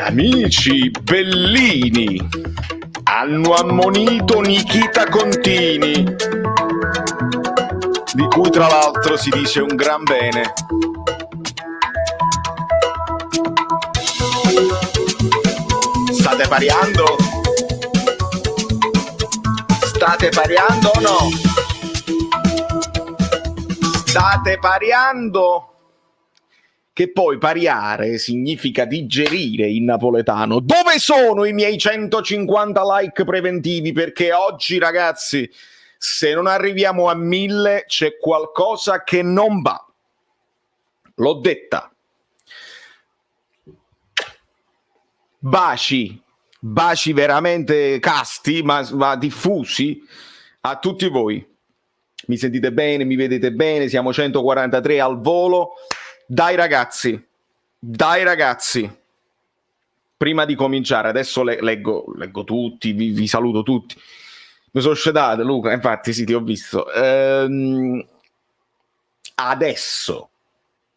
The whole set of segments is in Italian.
Amici Bellini hanno ammonito Nikita Contini, di cui tra l'altro si dice un gran bene. State pariando? State pariando o no? State pariando? Che poi pariare significa digerire in napoletano. Dove sono i miei 150 like preventivi? Perché oggi, ragazzi, se non arriviamo a 1000 c'è qualcosa che non va. L'ho detta. Baci veramente casti, ma diffusi a tutti voi. Mi sentite bene? Mi vedete bene? Siamo 143 al volo. Dai ragazzi, prima di cominciare, adesso leggo tutti, vi saluto tutti. Mi sono scedato, Luca, infatti sì, ti ho visto. Adesso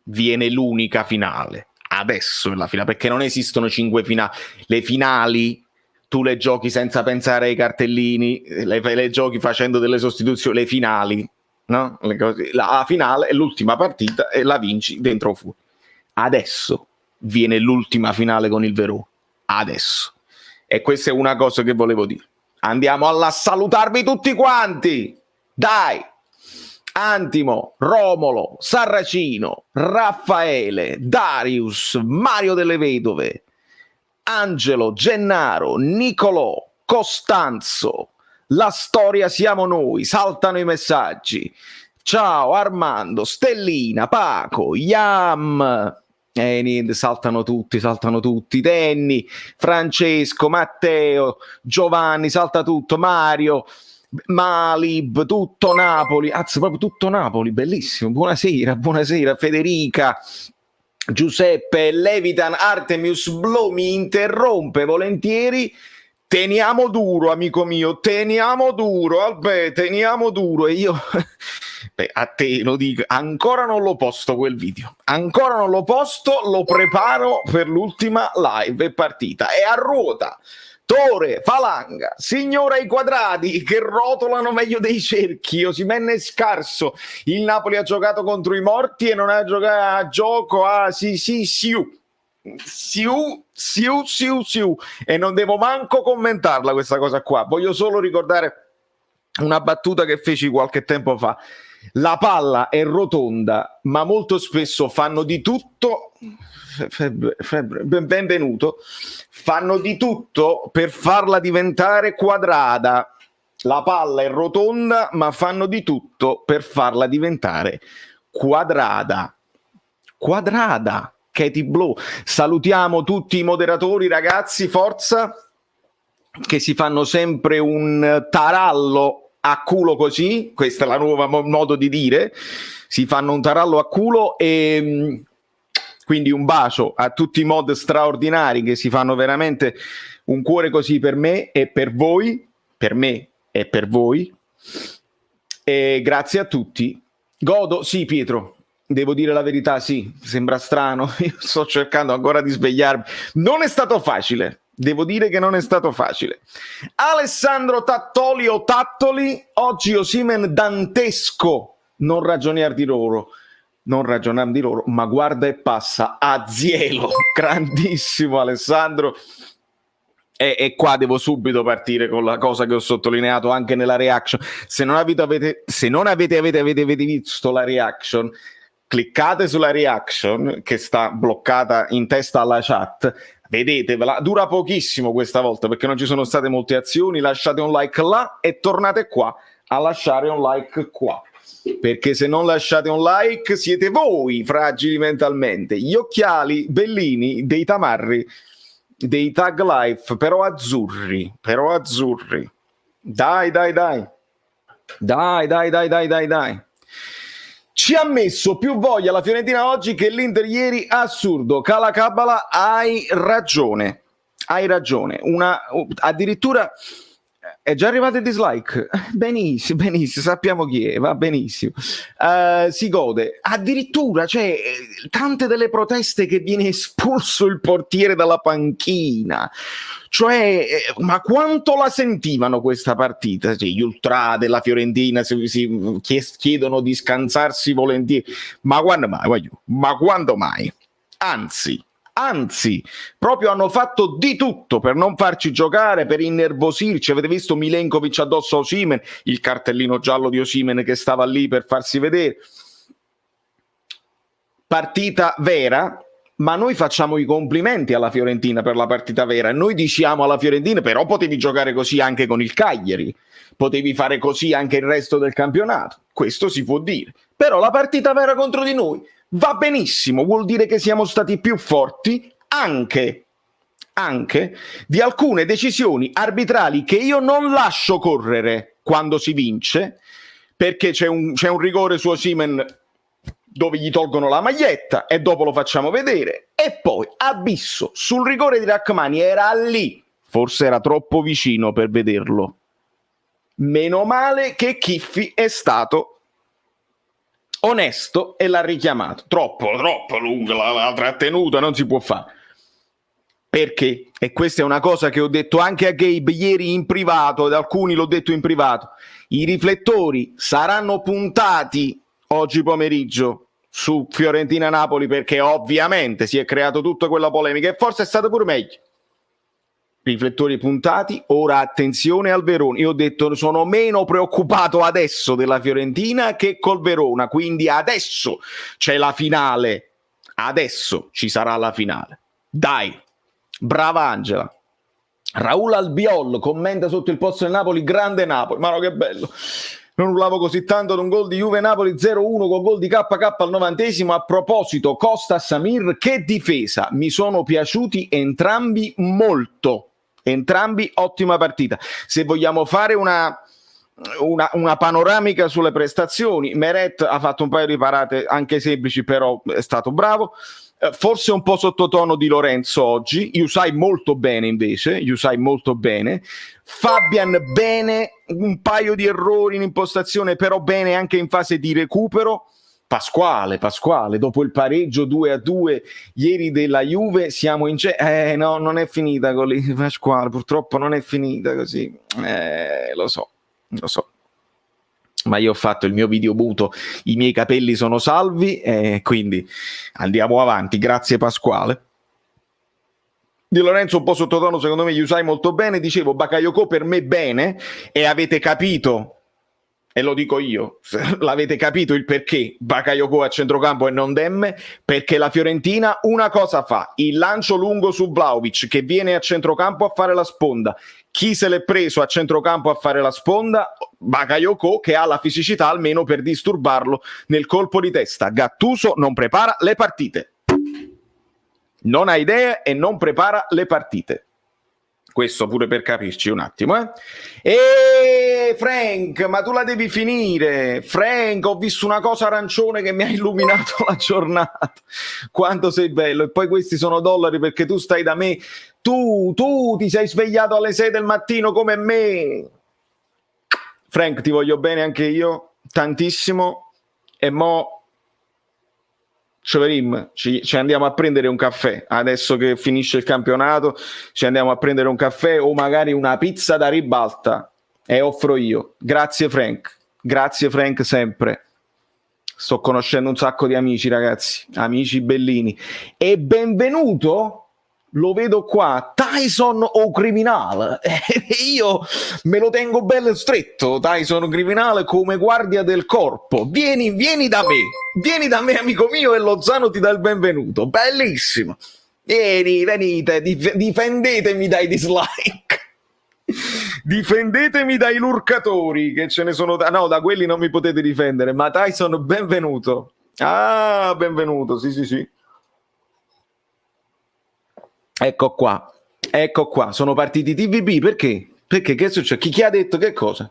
viene l'unica finale, adesso è la finale, perché non esistono 5 finali. Le finali tu le giochi senza pensare ai cartellini, le giochi facendo delle sostituzioni, le finali. No? La finale è l'ultima partita e la vinci dentro o fuori. Adesso viene l'ultima finale con il Verona. Adesso. E questa è una cosa che volevo dire. Andiamo a salutarvi tutti quanti. Dai. Antimo, Romolo, Sarracino, Raffaele, Darius, Mario delle Vedove, Angelo, Gennaro, Nicolò, Costanzo. La storia siamo noi, saltano i messaggi. Ciao Armando, Stellina, Paco, Yam. Niente, saltano tutti. Denny, Francesco, Matteo, Giovanni, salta tutto. Mario, Malib, tutto Napoli. Anzi, proprio tutto Napoli, bellissimo. Buonasera, Federica. Giuseppe, Levitan, Artemius Blu mi interrompe volentieri. Teniamo duro, amico mio, teniamo duro, Albè, teniamo duro. E io, a te lo dico, ancora non l'ho posto quel video, ancora non l'ho posto, lo preparo per l'ultima live e partita. È a ruota, Tore, Falanga, signora ai quadrati che rotolano meglio dei cerchi, Osimhen è scarso, il Napoli ha giocato contro i morti e non ha giocato a gioco a Siu, e non devo manco commentarla questa cosa qua. Voglio solo ricordare una battuta che feci qualche tempo fa. La palla è rotonda, ma molto spesso fanno di tutto. Benvenuto. Fanno di tutto per farla diventare quadrata. La palla è rotonda, ma fanno di tutto per farla diventare quadrata. Katie Blue. Salutiamo tutti i moderatori, ragazzi, forza, che si fanno sempre un tarallo a culo così, questa è la nuova modo di dire, si fanno un tarallo a culo, e quindi un bacio a tutti i mod straordinari che si fanno veramente un cuore così per me e per voi, per me e per voi, e grazie a tutti. Godo, sì Pietro, devo dire la verità, sì, sembra strano, io sto cercando ancora di svegliarmi, non è stato facile, devo dire che non è stato facile. Alessandro Tattoli o Tattoli, oggi Osimhen dantesco, non ragionar di loro, ma guarda e passa a Zielo, grandissimo Alessandro. E qua devo subito partire con la cosa che ho sottolineato anche nella reaction. Se non avete visto la reaction, cliccate sulla reaction che sta bloccata in testa alla chat, vedetevela, dura pochissimo questa volta perché non ci sono state molte azioni, lasciate un like là e tornate qua a lasciare un like qua, perché se non lasciate un like siete voi fragili mentalmente. Gli occhiali Bellini dei tamarri, dei tag life, però azzurri. Dai. Ci ha messo più voglia la Fiorentina oggi che l'Inter ieri, assurdo. Calacabala, hai ragione. Addirittura È già arrivato il dislike? Benissimo, benissimo, sappiamo chi è, va benissimo. Si gode. Addirittura, cioè, tante delle proteste che viene espulso il portiere dalla panchina. Cioè, ma quanto la sentivano questa partita? Cioè, gli ultra della Fiorentina si chiedono di scansarsi volentieri. Ma quando mai? Ma quando mai? Anzi, proprio hanno fatto di tutto per non farci giocare, per innervosirci. Avete visto Milenkovic addosso a Osimhen, il cartellino giallo di Osimhen che stava lì per farsi vedere. Partita vera, ma noi facciamo i complimenti alla Fiorentina per la partita vera. Noi diciamo alla Fiorentina, però potevi giocare così anche con il Cagliari, potevi fare così anche il resto del campionato. Questo si può dire. Però la partita vera contro di noi va benissimo, vuol dire che siamo stati più forti anche di alcune decisioni arbitrali che io non lascio correre quando si vince, perché c'è un rigore su Osimhen dove gli tolgono la maglietta e dopo lo facciamo vedere, e poi Abisso sul rigore di Rachmani era lì, forse era troppo vicino per vederlo. Meno male che Chiffi è stato onesto e l'ha richiamato. Troppo lunga la trattenuta, non si può fare. Perché? E questa è una cosa che ho detto anche a Gabe ieri in privato, ed alcuni l'ho detto in privato, i riflettori saranno puntati oggi pomeriggio su Fiorentina-Napoli, perché ovviamente si è creato tutta quella polemica e forse è stato pure meglio. Riflettori puntati, ora attenzione al Verona. Io ho detto sono meno preoccupato adesso della Fiorentina che col Verona, quindi adesso c'è la finale, adesso ci sarà la finale. Dai, brava Angela. Raul Albiol commenta sotto il post del Napoli, grande Napoli, ma no, che bello. Non urlavo così tanto ad un gol di Juve-Napoli 0-1 con gol di KK al 90esimo. A proposito, Costa Samir, che difesa, mi sono piaciuti entrambi molto. Entrambi ottima partita. Se vogliamo fare una panoramica sulle prestazioni, Meret ha fatto un paio di parate anche semplici, però è stato bravo. Forse un po' sottotono di Lorenzo oggi, Yusai molto bene invece, Fabian bene, un paio di errori in impostazione, però bene anche in fase di recupero. Pasquale, dopo il pareggio 2-2 ieri della Juve, siamo in no, non è finita con Pasquale, purtroppo non è finita così, lo so, ma io ho fatto il mio video muto, i miei capelli sono salvi, quindi andiamo avanti, grazie Pasquale. Di Lorenzo un po' sottotono, secondo me Yusai molto bene, dicevo Bakayoko per me bene, e avete capito, e lo dico io, l'avete capito il perché Bakayoko a centrocampo e non Demme, perché la Fiorentina una cosa fa, il lancio lungo su Vlahovic che viene a centrocampo a fare la sponda. Chi se l'è preso a centrocampo a fare la sponda? Bakayoko, che ha la fisicità almeno per disturbarlo nel colpo di testa. Gattuso non prepara le partite, non ha idee e non prepara le partite. Questo pure per capirci un attimo, E Frank, ma tu la devi finire. Frank, ho visto una cosa arancione che mi ha illuminato la giornata. Quanto sei bello. E poi questi sono dollari perché tu stai da me. Tu ti sei svegliato alle 6 del mattino come me. Frank, ti voglio bene anche io, tantissimo. E mo Cioverim, ci andiamo a prendere un caffè adesso che finisce il campionato, ci andiamo a prendere un caffè o magari una pizza da ribalta e offro io. Grazie Frank sempre. Sto conoscendo un sacco di amici, ragazzi, amici bellini. E benvenuto, lo vedo qua, Tyson o Criminale. Io me lo tengo bello stretto, Tyson Criminale, come guardia del corpo. Vieni da me, amico mio, e Lozano ti dà il benvenuto. Bellissimo. Venite, difendetemi dai dislike. Difendetemi dai lurcatori, che ce ne sono. No, da quelli non mi potete difendere, ma Tyson, benvenuto. Ah, benvenuto, sì. Ecco qua, sono partiti TVB, perché? Perché che succede? Chi ha detto che cosa?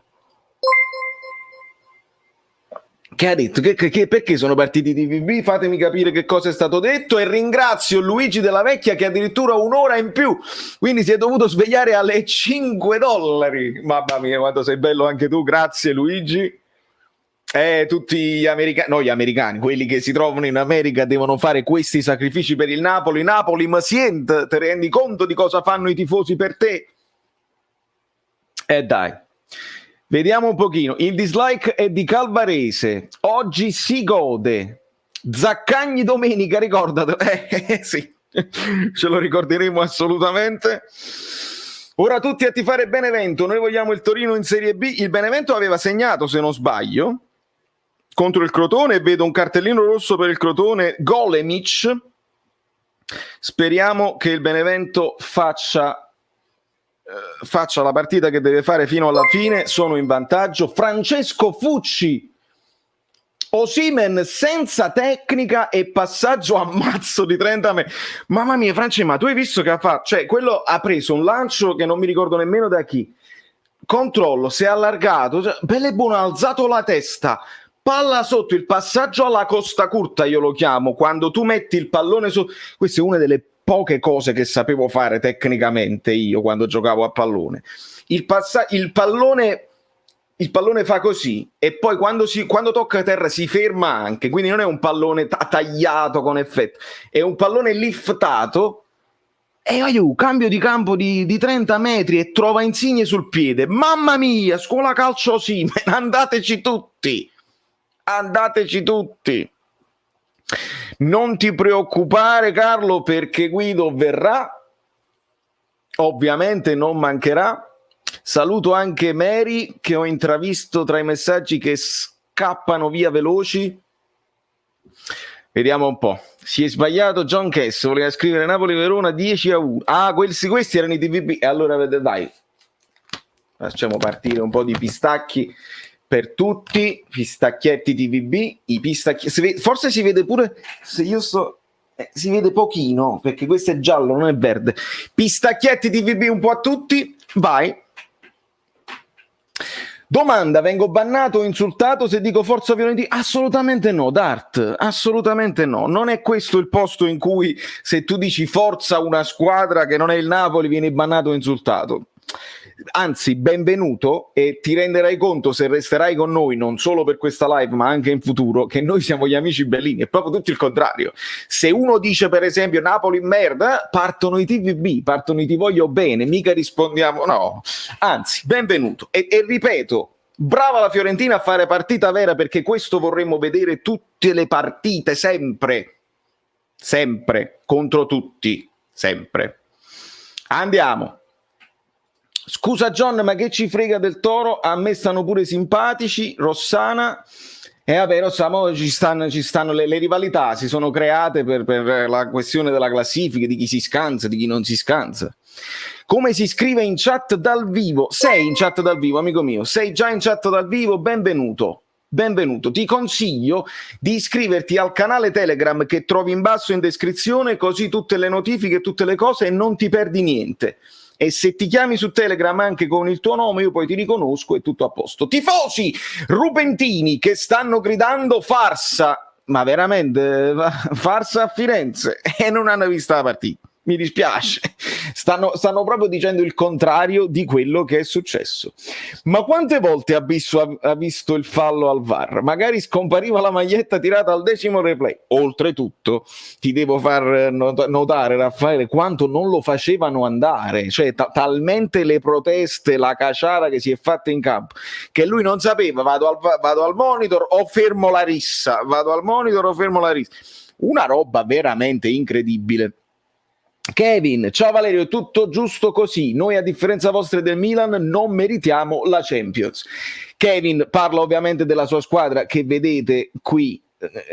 Che ha detto? Perché sono partiti i TVB? Fatemi capire che cosa è stato detto, e ringrazio Luigi Della Vecchia che addirittura un'ora in più, quindi si è dovuto svegliare alle $5. Mamma mia, quanto sei bello anche tu, grazie Luigi. Tutti gli americani, no, gli americani, quelli che si trovano in America devono fare questi sacrifici per il Napoli. Napoli, ma sient, te rendi conto di cosa fanno i tifosi per te? Dai. Vediamo un pochino. Il dislike è di Calvarese. Oggi si gode. Zaccagni domenica, ricordatelo. Sì, ce lo ricorderemo assolutamente. Ora tutti a tifare Benevento. Noi vogliamo il Torino in Serie B. Il Benevento aveva segnato, se non sbaglio, contro il Crotone, e vedo un cartellino rosso per il Crotone. Golemic. Speriamo che il Benevento faccia la partita che deve fare fino alla fine. Sono in vantaggio. Francesco Fucci. Osimhen senza tecnica e passaggio a mazzo di 30 metri. Mamma mia, Francesco, ma tu hai visto che ha fatto? Cioè, quello ha preso un lancio che non mi ricordo nemmeno da chi. Controllo, si è allargato, cioè, bello e buono, ha alzato la testa. Palla sotto, il passaggio alla Costa Curta, io lo chiamo, quando tu metti il pallone su. Questa è una delle poche cose che sapevo fare tecnicamente io quando giocavo a pallone. Il pallone fa così, e poi quando tocca terra si ferma anche, quindi non è un pallone tagliato con effetto, è un pallone liftato, e cambio di campo di 30 metri e trova Insigne sul piede. Mamma mia, scuola calcio Osimhen, andateci tutti. Non ti preoccupare Carlo, perché Guido verrà, ovviamente non mancherà. Saluto anche Mary, che ho intravisto tra i messaggi che scappano via veloci. Vediamo un po'. Si è sbagliato John Kess, voleva scrivere Napoli-Verona 10-1. Ah, questi erano i TVB. E allora dai, facciamo partire un po' di pistacchi per tutti. Pistacchietti TVB. Forse si vede pure, se io sto... si vede pochino, perché questo è giallo, non è verde. Pistacchietti TVB un po' a tutti. Vai. Domanda: vengo bannato o insultato se dico Forza Fiorentina? Assolutamente no, Dart, assolutamente no. Non è questo il posto in cui, se tu dici forza una squadra che non è il Napoli, vieni bannato o insultato. Anzi, benvenuto, e ti renderai conto, se resterai con noi non solo per questa live ma anche in futuro, che noi siamo gli amici bellini. È proprio tutto il contrario. Se uno dice per esempio Napoli merda, partono i TVB, partono i ti voglio bene, mica rispondiamo no. Anzi, benvenuto, e ripeto, brava la Fiorentina a fare partita vera, perché questo vorremmo vedere tutte le partite, sempre contro tutti, sempre. Andiamo. Scusa John, ma che ci frega del Toro? A me stanno pure simpatici. Rossana. E vabbè, Rossana, ci stanno le rivalità, si sono create per la questione della classifica, di chi si scansa, di chi non si scansa. Come si scrive in chat dal vivo? Sei in chat dal vivo, amico mio? Sei già in chat dal vivo? Benvenuto. Ti consiglio di iscriverti al canale Telegram che trovi in basso in descrizione, così tutte le notifiche, tutte le cose, e non ti perdi niente. E se ti chiami su Telegram anche con il tuo nome, io poi ti riconosco e tutto a posto. Tifosi rubentini che stanno gridando farsa, ma veramente farsa a Firenze, e non hanno visto la partita. Mi dispiace, stanno proprio dicendo il contrario di quello che è successo. Ma quante volte ha visto il fallo al VAR? Magari scompariva la maglietta tirata al 10° replay. Oltretutto ti devo far notare, Raffaele, quanto non lo facevano andare, cioè talmente le proteste, la caciara che si è fatta in campo, che lui non sapeva, vado al monitor o fermo la rissa, una roba veramente incredibile. Kevin, ciao Valerio, tutto giusto così, noi a differenza vostra del Milan non meritiamo la Champions. Kevin parla ovviamente della sua squadra che vedete qui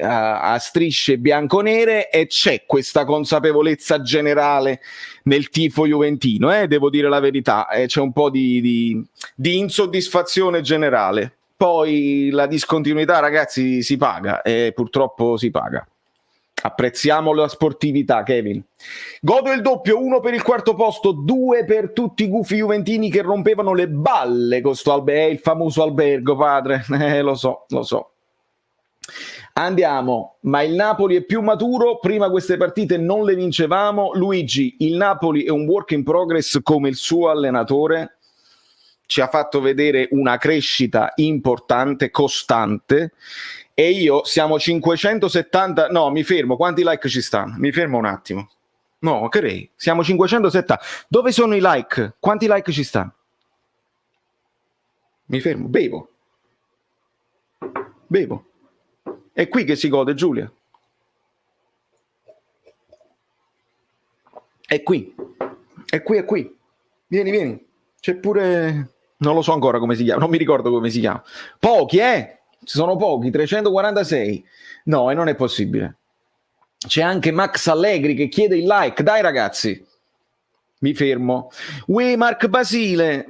a strisce bianconere, e c'è questa consapevolezza generale nel tifo juventino, devo dire la verità, c'è un po' di insoddisfazione generale. Poi la discontinuità, ragazzi, si paga, purtroppo si paga. Apprezziamo la sportività, Kevin. Godo il doppio, 1 per il quarto posto, 2 per tutti i gufi juventini che rompevano le balle con sto il famoso albergo, padre. Lo so. Andiamo, ma il Napoli è più maturo, prima queste partite non le vincevamo. Luigi, il Napoli è un work in progress come il suo allenatore, ci ha fatto vedere una crescita importante, costante, e siamo 570, no, mi fermo, quanti like ci stanno? Mi fermo un attimo. No, crei, siamo 570, dove sono i like? Quanti like ci stanno? Mi fermo, bevo. È qui che si gode, Giulia. È qui. Vieni. C'è pure... Non lo so ancora come si chiama, non mi ricordo come si chiama. Pochi, ci sono pochi, 346. No, e non è possibile. C'è anche Max Allegri che chiede il like. Dai ragazzi. Mi fermo. Mark Basile,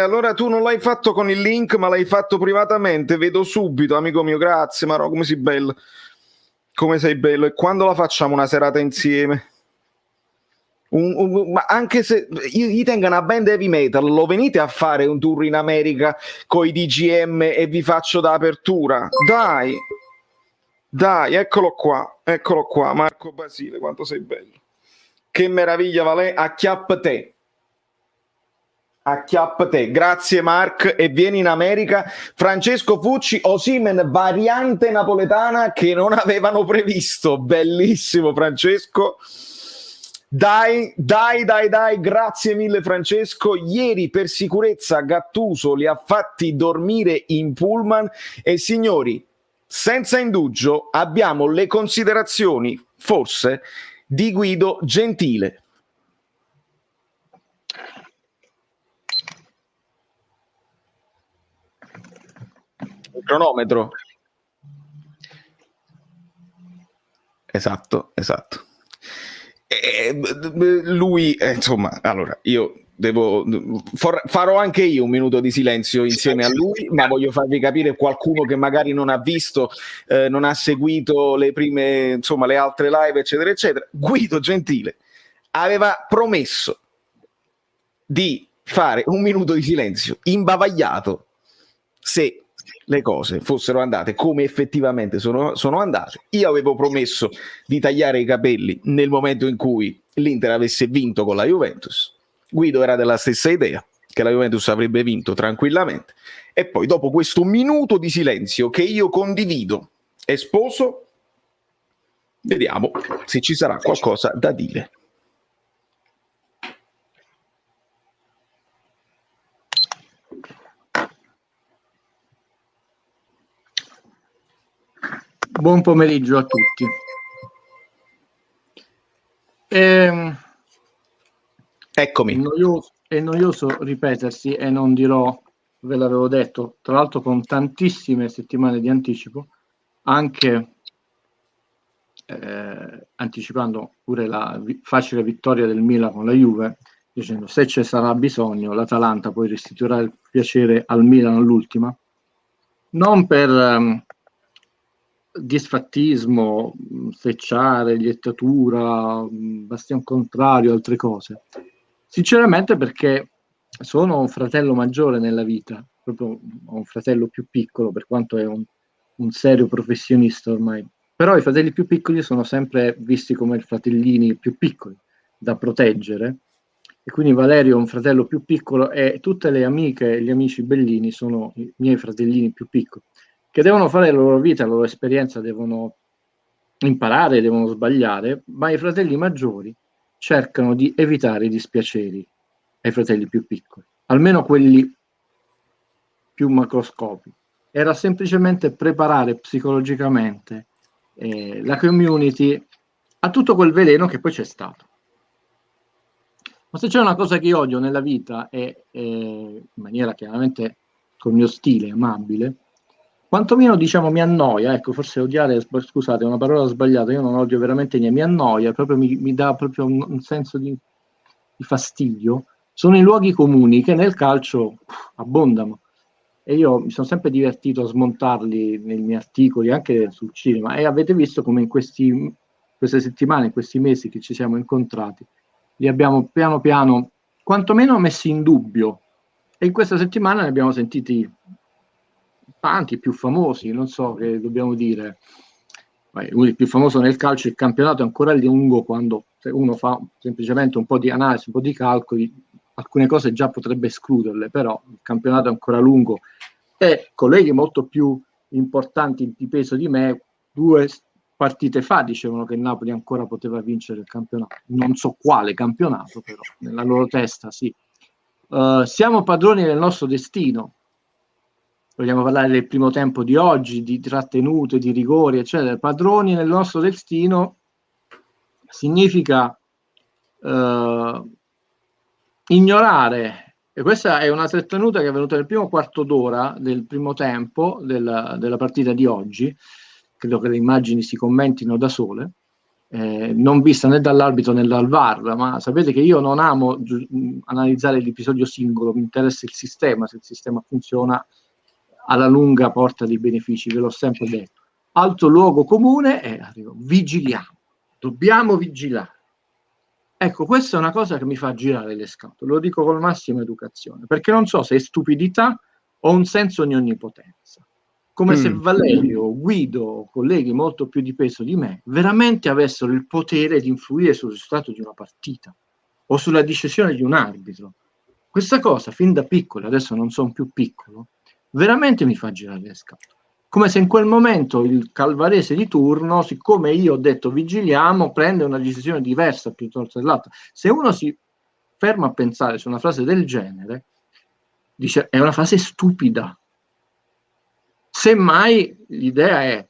allora tu non l'hai fatto con il link, ma l'hai fatto privatamente. Vedo subito, amico mio, grazie. Ma no, come sei bello. Come sei bello. E quando la facciamo una serata insieme? Ma anche se io tengo una band heavy metal, lo venite a fare un tour in America con i DGM e vi faccio da apertura? Dai, eccolo qua, Marco Basile, quanto sei bello. Che meraviglia, Valè, acchiappa te, grazie Mark, e vieni in America. Francesco Fucci, Osimhen variante napoletana che non avevano previsto, bellissimo Francesco. Dai, grazie mille Francesco. Ieri per sicurezza Gattuso li ha fatti dormire in pullman e signori, senza indugio abbiamo le considerazioni, forse, di Guido Gentile. Il cronometro. Esatto. Lui, insomma, allora io farò anche io un minuto di silenzio insieme a lui, ma voglio farvi capire qualcuno che magari non ha visto, non ha seguito le prime, insomma, le altre live, eccetera, eccetera. Guido Gentile aveva promesso di fare un minuto di silenzio imbavagliato se le cose fossero andate come effettivamente sono andate. Io avevo promesso di tagliare i capelli nel momento in cui l'Inter avesse vinto con la Juventus. Guido era della stessa idea, che la Juventus avrebbe vinto tranquillamente, e poi dopo questo minuto di silenzio che io condivido e sposo, vediamo se ci sarà qualcosa da dire. Buon pomeriggio a tutti. Eccomi. È noioso ripetersi e non dirò, ve l'avevo detto, tra l'altro con tantissime settimane di anticipo, anche anticipando pure la facile vittoria del Milan con la Juve, dicendo se ci sarà bisogno l'Atalanta poi restituirà il piacere al Milan all'ultima, non per disfattismo, fecciare, liettatura, bastian contrario, altre cose. Sinceramente perché sono un fratello maggiore nella vita, proprio un fratello più piccolo, per quanto è un serio professionista ormai. Però i fratelli più piccoli sono sempre visti come fratellini più piccoli, da proteggere. E quindi Valerio è un fratello più piccolo e tutte le amiche e gli amici bellini sono i miei fratellini più piccoli, che devono fare la loro vita, la loro esperienza, devono imparare, devono sbagliare, ma i fratelli maggiori cercano di evitare i dispiaceri ai fratelli più piccoli, almeno quelli più macroscopici. Era semplicemente preparare psicologicamente la community a tutto quel veleno che poi c'è stato. Ma se c'è una cosa che io odio nella vita è, in maniera chiaramente col mio stile amabile, quantomeno diciamo mi annoia, ecco, forse odiare, scusate, è una parola sbagliata, io non odio veramente niente, mi annoia, proprio mi dà proprio un senso di fastidio, sono i luoghi comuni che nel calcio abbondano, e io mi sono sempre divertito a smontarli nei miei articoli, anche sul cinema, e avete visto come in queste settimane, in questi mesi che ci siamo incontrati, li abbiamo piano piano quantomeno messi in dubbio, e in questa settimana ne abbiamo sentiti tanti più famosi, non so che dobbiamo dire. Il più famoso nel calcio, il campionato è ancora lungo, quando se uno fa semplicemente un po' di analisi, un po' di calcoli, alcune cose già potrebbe escluderle, però il campionato è ancora lungo e colleghi molto più importanti di peso di me, 2 partite fa dicevano che il Napoli ancora poteva vincere il campionato, non so quale campionato, però nella loro testa sì. Siamo padroni del nostro destino. Vogliamo parlare del primo tempo di oggi, di trattenute, di rigori, eccetera. Padroni nel nostro destino significa ignorare, e questa è una trattenuta che è venuta nel primo quarto d'ora del primo tempo della partita di oggi, credo che le immagini si commentino da sole, non vista né dall'arbitro né dal VAR, ma sapete che io non amo analizzare l'episodio singolo, mi interessa il sistema, se il sistema funziona alla lunga porta dei benefici, ve l'ho sempre detto. Altro luogo comune è vigiliamo, dobbiamo vigilare. Ecco, questa è una cosa che mi fa girare le scatole, lo dico con massima educazione, perché non so se è stupidità o un senso di onnipotenza. Come se Valerio, Guido, colleghi molto più di peso di me, veramente avessero il potere di influire sul risultato di una partita o sulla decisione di un arbitro. Questa cosa, fin da piccolo, adesso non sono più piccolo, veramente mi fa girare le scatole. Come se in quel momento il calvarese di turno, siccome io ho detto vigiliamo, prende una decisione diversa piuttosto dell'altra. Se uno si ferma a pensare su una frase del genere, dice è una frase stupida. Semmai l'idea è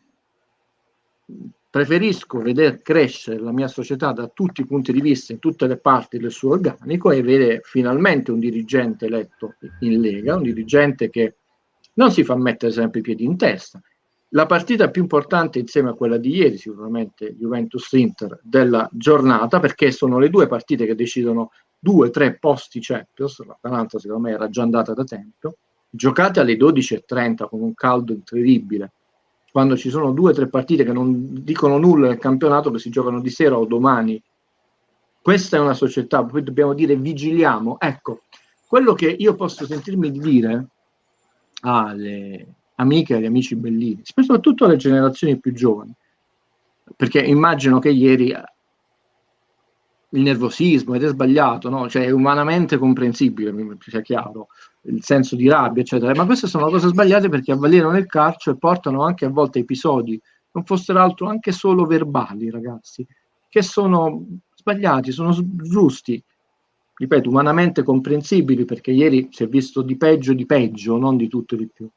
preferisco vedere crescere la mia società da tutti i punti di vista, in tutte le parti del suo organico, e vedere finalmente un dirigente eletto in Lega, un dirigente che non si fa mettere sempre i piedi in testa. La partita più importante insieme a quella di ieri, sicuramente Juventus-Inter, della giornata, perché sono le 2 partite che decidono 2-3 posti Champions. L'Atalanta secondo me era già andata da tempo, giocate alle 12:30 con un caldo incredibile, quando ci sono 2-3 partite che non dicono nulla nel campionato, che si giocano di sera o domani. Questa è una società, poi dobbiamo dire vigiliamo. Ecco, quello che io posso sentirmi di dire alle amiche e agli amici bellini, soprattutto alle generazioni più giovani, perché immagino che ieri il nervosismo, ed è sbagliato, no? Cioè è umanamente comprensibile, sia chiaro, il senso di rabbia, eccetera, ma queste sono cose sbagliate perché avvelenano il calcio e portano anche a volte episodi, non fossero altro anche solo verbali, ragazzi, che sono sbagliati, sono giusti, ripeto, umanamente comprensibili, perché ieri si è visto di peggio, non di tutto di più.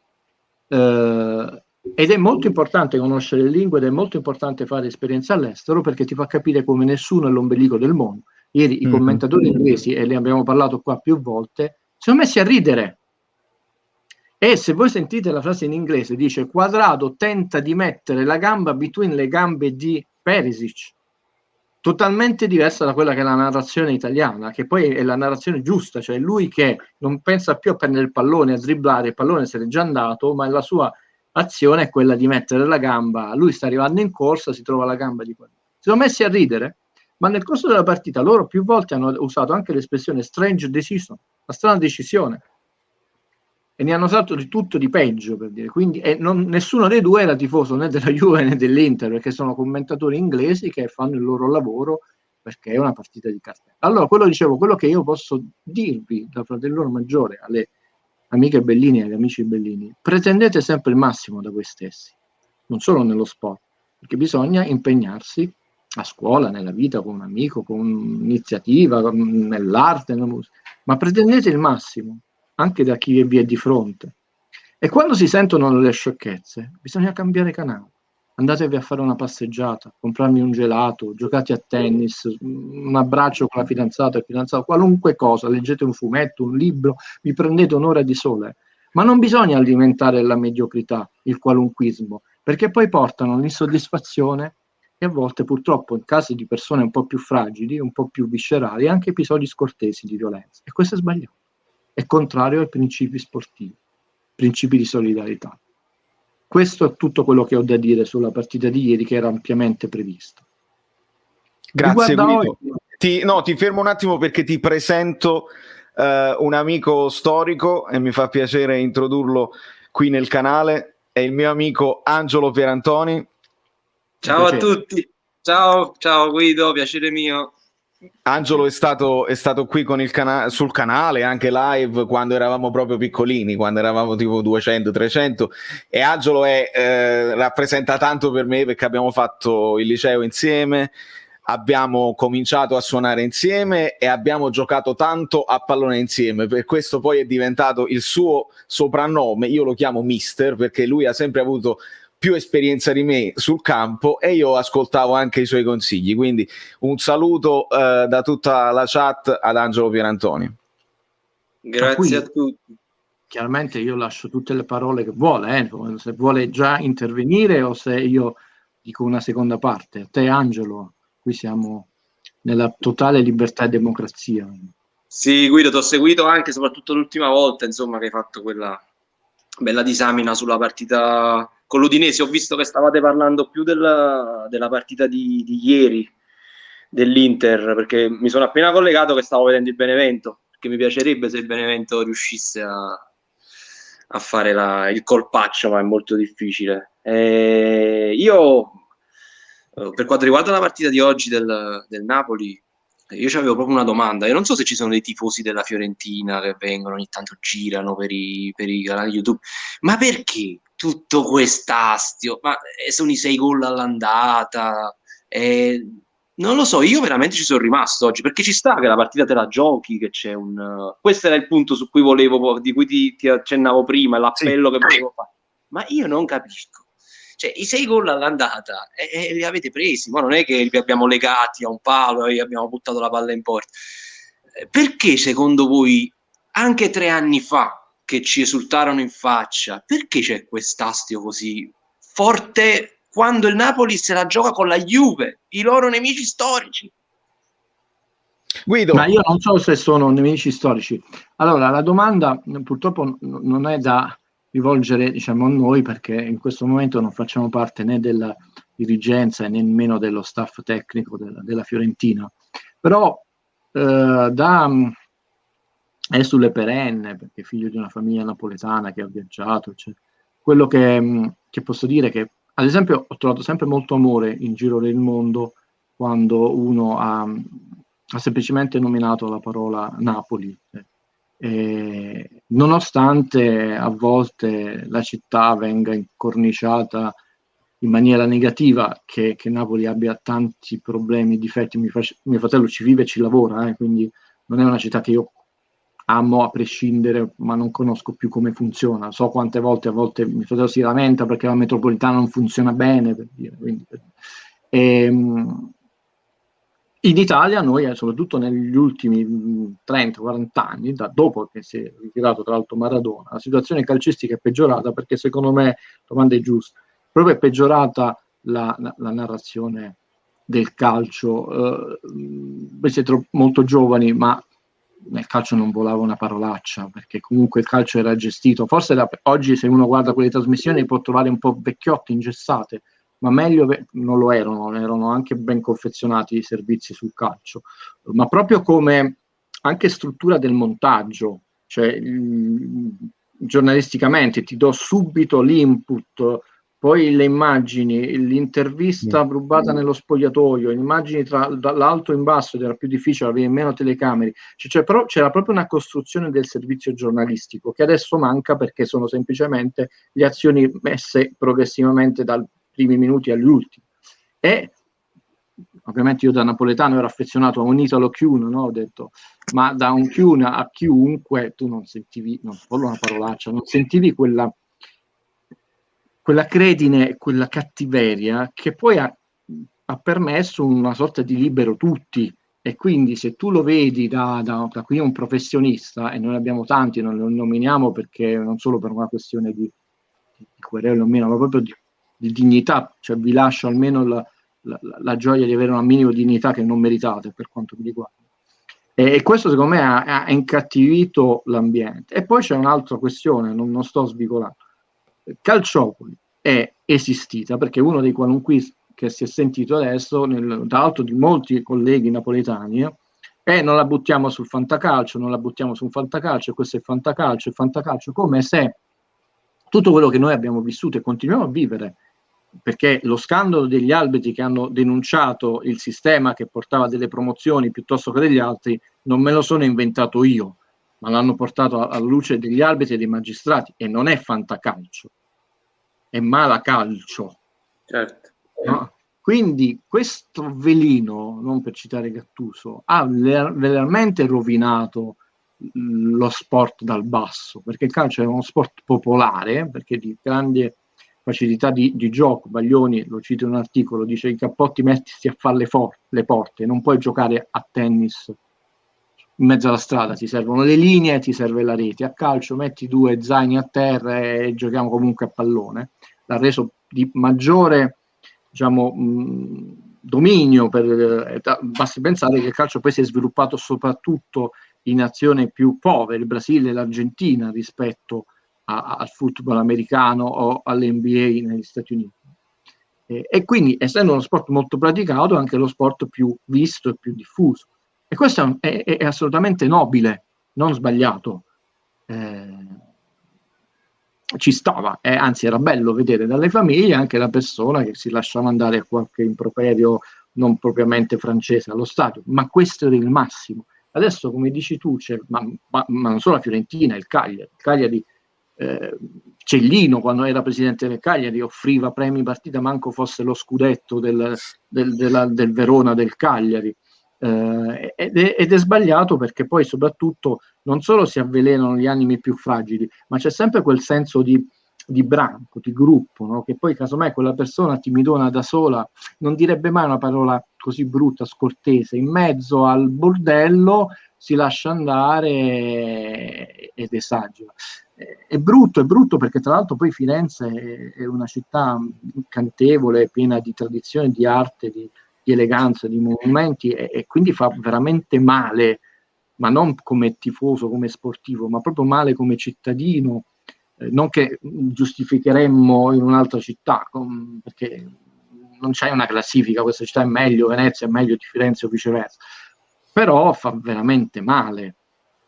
Ed è molto importante conoscere le lingue ed è molto importante fare esperienza all'estero, perché ti fa capire come nessuno è l'ombelico del mondo. Ieri i commentatori inglesi, e ne abbiamo parlato qua più volte, si sono messi a ridere. E se voi sentite la frase in inglese, dice Quadrado tenta di mettere la gamba between le gambe di Perisic, totalmente diversa da quella che è la narrazione italiana, che poi è la narrazione giusta, cioè lui che non pensa più a prendere il pallone, a dribblare, il pallone se n'è già andato, ma la sua azione è quella di mettere la gamba, lui sta arrivando in corsa, si trova la gamba di quello. Si sono messi a ridere, ma nel corso della partita loro più volte hanno usato anche l'espressione strange decision, la strana decisione, e ne hanno usato di tutto di peggio, per dire. Quindi nessuno dei due era tifoso né della Juve né dell'Inter, perché sono commentatori inglesi che fanno il loro lavoro, perché è una partita di cartello. Allora, quello che io posso dirvi da fratello maggiore alle amiche Bellini e agli amici Bellini: pretendete sempre il massimo da voi stessi, non solo nello sport, perché bisogna impegnarsi a scuola, nella vita, con un amico, con un'iniziativa, nell'arte, nella musica, ma pretendete il massimo anche da chi vi è di fronte. E quando si sentono le sciocchezze, bisogna cambiare canale. Andatevi a fare una passeggiata, comprarmi un gelato, giocate a tennis, un abbraccio con la fidanzata e fidanzato, qualunque cosa, leggete un fumetto, un libro, vi prendete un'ora di sole. Ma non bisogna alimentare la mediocrità, il qualunquismo, perché poi portano l'insoddisfazione e a volte purtroppo in casi di persone un po' più fragili, un po' più viscerali, anche episodi scortesi di violenza. E questo è sbagliato. È contrario ai principi sportivi, principi di solidarietà. Questo è tutto quello che ho da dire sulla partita di ieri, che era ampiamente prevista. Grazie Guido. Ti fermo un attimo perché ti presento un amico storico e mi fa piacere introdurlo qui nel canale, è il mio amico Angelo Pierantoni. Ciao a tutti, ciao Guido, piacere mio. Angelo è stato qui con sul canale, anche live, quando eravamo proprio piccolini, quando eravamo tipo 200-300, e Angelo rappresenta tanto per me, perché abbiamo fatto il liceo insieme, abbiamo cominciato a suonare insieme e abbiamo giocato tanto a pallone insieme. Per questo poi è diventato il suo soprannome. Io lo chiamo Mister, perché lui ha sempre avuto più esperienza di me sul campo e io ascoltavo anche i suoi consigli. Quindi un saluto da tutta la chat ad Angelo Pierantoni. Grazie a tutti. Chiaramente io lascio tutte le parole che vuole, se vuole già intervenire o se io dico una seconda parte. A te, Angelo, qui siamo nella totale libertà e democrazia. Sì, Guido, ti ho seguito anche soprattutto l'ultima volta, insomma, che hai fatto quella bella disamina sulla partita con l'Udinese. Ho visto che stavate parlando più della partita di ieri dell'Inter, perché mi sono appena collegato che stavo vedendo il Benevento, perché mi piacerebbe se il Benevento riuscisse a fare il colpaccio, ma è molto difficile. Io, per quanto riguarda la partita di oggi del Napoli, io avevo proprio una domanda. Io non so se ci sono dei tifosi della Fiorentina che vengono, ogni tanto girano per i canali YouTube, ma perché tutto quest'astio? Ma sono i 6 gol all'andata? Non lo so, io veramente ci sono rimasto oggi, perché ci sta che la partita te la giochi, che c'è questo era il punto su cui di cui ti accennavo prima, l'appello che volevo fare. Ma io non capisco. Cioè, i 6 gol all'andata li avete presi, ma non è che li abbiamo legati a un palo e abbiamo buttato la palla in porta. Perché secondo voi, anche 3 anni fa, che ci esultarono in faccia, perché c'è quest'astio così forte quando il Napoli se la gioca con la Juve, i loro nemici storici? Guido. Ma io non so se sono nemici storici. Allora, la domanda purtroppo non è da rivolgere, diciamo, a noi, perché in questo momento non facciamo parte né della dirigenza e nemmeno dello staff tecnico della Fiorentina. Però è sulle perenne, perché figlio di una famiglia napoletana che ha viaggiato, cioè, quello che posso dire è che, ad esempio, ho trovato sempre molto amore in giro del mondo quando uno ha semplicemente nominato la parola Napoli, nonostante a volte la città venga incorniciata in maniera negativa, che Napoli abbia tanti problemi, difetti. Mio fratello ci vive e ci lavora, quindi non è una città che io amo a prescindere, ma non conosco più come funziona. So quante volte, a volte mio fratello si lamenta perché la metropolitana non funziona bene, per dire. Quindi, in Italia noi, soprattutto negli ultimi 30-40 anni, dopo che si è ritirato tra l'altro Maradona, la situazione calcistica è peggiorata, perché secondo me, la domanda è giusta, proprio è peggiorata la narrazione del calcio. Voi siete molto giovani, ma nel calcio non volava una parolaccia, perché comunque il calcio era gestito. Forse oggi, se uno guarda quelle trasmissioni, può trovare un po' vecchiotte, ingessate, ma meglio non lo erano anche ben confezionati i servizi sul calcio, ma proprio come anche struttura del montaggio, cioè giornalisticamente ti do subito l'input, poi le immagini, l'intervista rubata nello spogliatoio, immagini dall'alto in basso, ed era più difficile, avevi meno telecamere, però c'era proprio una costruzione del servizio giornalistico che adesso manca, perché sono semplicemente le azioni messe progressivamente dal primi minuti agli ultimi. E ovviamente io da napoletano ero affezionato a un Italo Chiuno, no? Ho detto, ma da un Chiuno a chiunque tu non sentivi, non solo una parolaccia, non sentivi quella credine, quella cattiveria che poi ha permesso una sorta di libero tutti. E quindi se tu lo vedi da qui un professionista, e noi abbiamo tanti, non lo nominiamo perché non solo per una questione di querela o meno, ma proprio di dignità, cioè vi lascio almeno la gioia di avere una minima dignità che non meritate, per quanto mi riguarda. E questo secondo me ha incattivito l'ambiente. E poi c'è un'altra questione, non sto svicolando. Calciopoli è esistita perché uno dei qualunquisti che si è sentito adesso, tra l'altro di molti colleghi napoletani, non la buttiamo sul fantacalcio, non la buttiamo sul fantacalcio, questo è fantacalcio, come se tutto quello che noi abbiamo vissuto e continuiamo a vivere, perché lo scandalo degli arbitri che hanno denunciato il sistema che portava delle promozioni piuttosto che degli altri non me lo sono inventato io, ma l'hanno portato alla luce degli arbitri e dei magistrati, e non è fantacalcio, è malacalcio. Certo. No? Quindi questo velino, non per citare Gattuso, ha veramente rovinato lo sport dal basso, perché il calcio è uno sport popolare, perché di grande facilità di gioco. Baglioni, lo cito in un articolo, dice: i cappotti mettiti a fare le porte, non puoi giocare a tennis in mezzo alla strada, ti servono le linee, ti serve la rete. A calcio metti 2 zaini a terra e giochiamo comunque a pallone. L'ha reso di maggiore, diciamo, dominio. Basti pensare che il calcio poi si è sviluppato soprattutto in nazioni più povere, il Brasile e l'Argentina, rispetto al football americano o all'NBA negli Stati Uniti. E quindi, essendo uno sport molto praticato, è anche lo sport più visto e più diffuso. E questo è assolutamente nobile, non sbagliato. Ci stava, anzi era bello vedere dalle famiglie anche la persona che si lasciava andare a qualche improperio non propriamente francese allo stadio, ma questo era il massimo. Adesso, come dici tu, ma non solo la Fiorentina, il Cagliari, Cellino, quando era presidente del Cagliari, offriva premi partita, manco fosse lo scudetto del Verona del Cagliari. Ed è sbagliato, perché poi soprattutto non solo si avvelenano gli animi più fragili, ma c'è sempre quel senso di branco, di gruppo, no? Che poi casomai quella persona timidona da sola non direbbe mai una parola così brutta, scortese, in mezzo al bordello si lascia andare ed esagera. È brutto perché tra l'altro poi Firenze è una città incantevole, piena di tradizione, di arte, di eleganza, di monumenti, e quindi fa veramente male, ma non come tifoso, come sportivo, ma proprio male come cittadino. Non che giustificheremmo in un'altra città, perché non c'è una classifica, questa città è meglio Venezia, è meglio di Firenze o viceversa, però fa veramente male,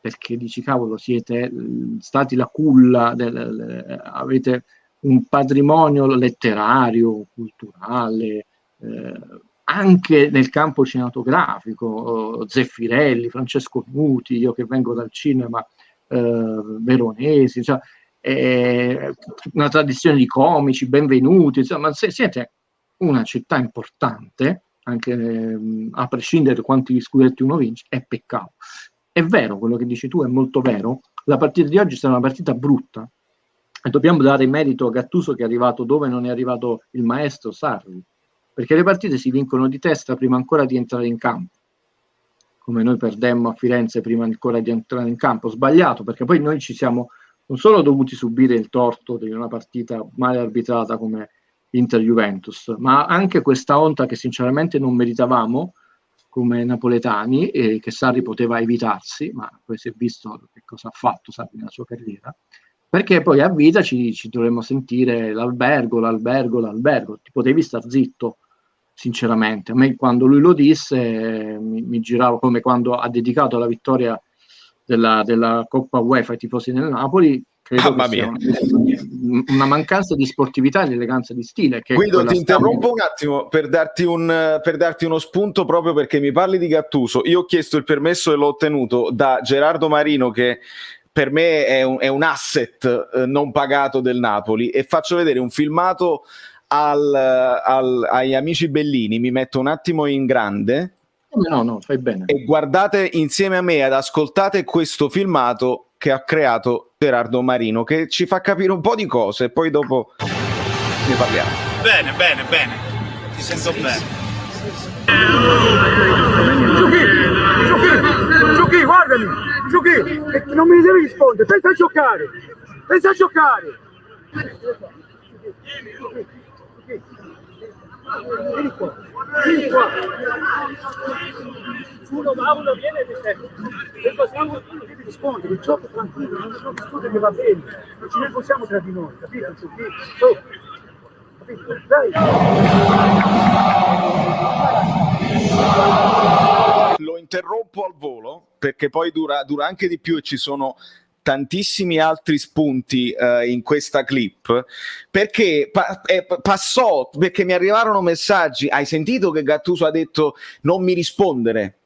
perché dici: cavolo, siete stati la culla, avete un patrimonio letterario, culturale, anche nel campo cinematografico, Zeffirelli, Francesco Muti, io che vengo dal cinema veronesi, cioè, una tradizione di comici, benvenuti, insomma, se siete una città importante, anche a prescindere da quanti scudetti uno vince, è peccato. È vero, quello che dici tu è molto vero, la partita di oggi è stata una partita brutta, e dobbiamo dare merito a Gattuso, che è arrivato dove non è arrivato il maestro Sarri, perché le partite si vincono di testa prima ancora di entrare in campo, come noi perdemmo a Firenze prima ancora di entrare in campo. Sbagliato, perché poi noi ci siamo non solo dovuti subire il torto di una partita male arbitrata come Inter-Juventus, ma anche questa onta che sinceramente non meritavamo come napoletani, e che Sarri poteva evitarsi, ma poi si è visto che cosa ha fatto Sarri nella sua carriera, perché poi a vita ci dovremmo sentire l'albergo, ti potevi star zitto, sinceramente. A me, quando lui lo disse, mi giravo, come quando ha dedicato la vittoria della Coppa UEFA ai tifosi del Napoli. Credo che sia una mancanza di sportività e di eleganza di stile. Guido, ti interrompo un attimo per darti uno spunto, proprio perché mi parli di Gattuso. Io ho chiesto il permesso e l'ho ottenuto da Gerardo Marino, che per me è un asset non pagato del Napoli, e faccio vedere un filmato agli amici Bellini. Mi metto un attimo in grande. No, fai bene. E guardate insieme a me, ascoltate questo filmato che ha creato Gerardo Marino, che ci fa capire un po' di cose, e poi dopo ne parliamo. Bene, ti sento bene. Giochi, guardami, Giochi, non mi devi rispondere, pensa a giocare. Vieni qua. Uno viene e te. Uno devi rispondere, il gioco tranquillo, non discute che va bene, non ci ne possiamo tra di noi, capito? Dai. Lo interrompo al volo, perché poi dura anche di più, e ci sono tantissimi altri spunti in questa clip, perché passò, perché mi arrivarono messaggi. Hai sentito che Gattuso ha detto non mi rispondere?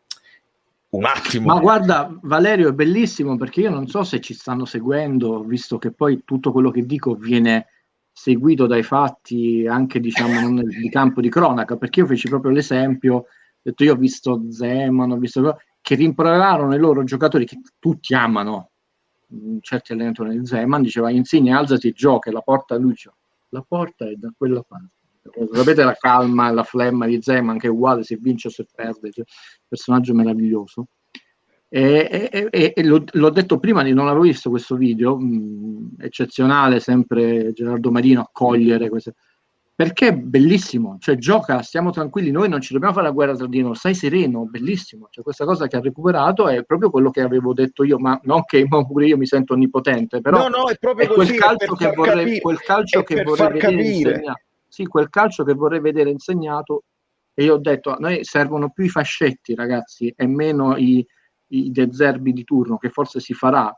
Un attimo. Ma guarda, Valerio, è bellissimo, perché io non so se ci stanno seguendo, visto che poi tutto quello che dico viene seguito dai fatti, anche diciamo non di campo di cronaca, perché io feci proprio l'esempio, ho detto io ho visto Zeman, ho visto che rimproverarono i loro giocatori che tutti amano, certi allenatori. Zeman diceva Insigne alzati e gioca, la porta lui dice, la porta è da quella parte. Sapete la calma e la flemma di Zeman, che è uguale se vince o se perde, cioè, personaggio meraviglioso. E l'ho detto prima, non avevo visto questo video, eccezionale sempre Gerardo Marino a cogliere queste, perché è bellissimo, cioè gioca, stiamo tranquilli, noi non ci dobbiamo fare la guerra tra di noi, stai sereno, bellissimo, cioè questa cosa che ha recuperato è proprio quello che avevo detto io, ma non che pure io mi sento onnipotente, però no, è proprio è quel così, calcio che vorrei, quel calcio che vorrei vedere insegnato. Sì, quel calcio che vorrei vedere insegnato, e io ho detto a noi servono più i fascetti, ragazzi, e meno i De Zerbi di turno, che forse si farà,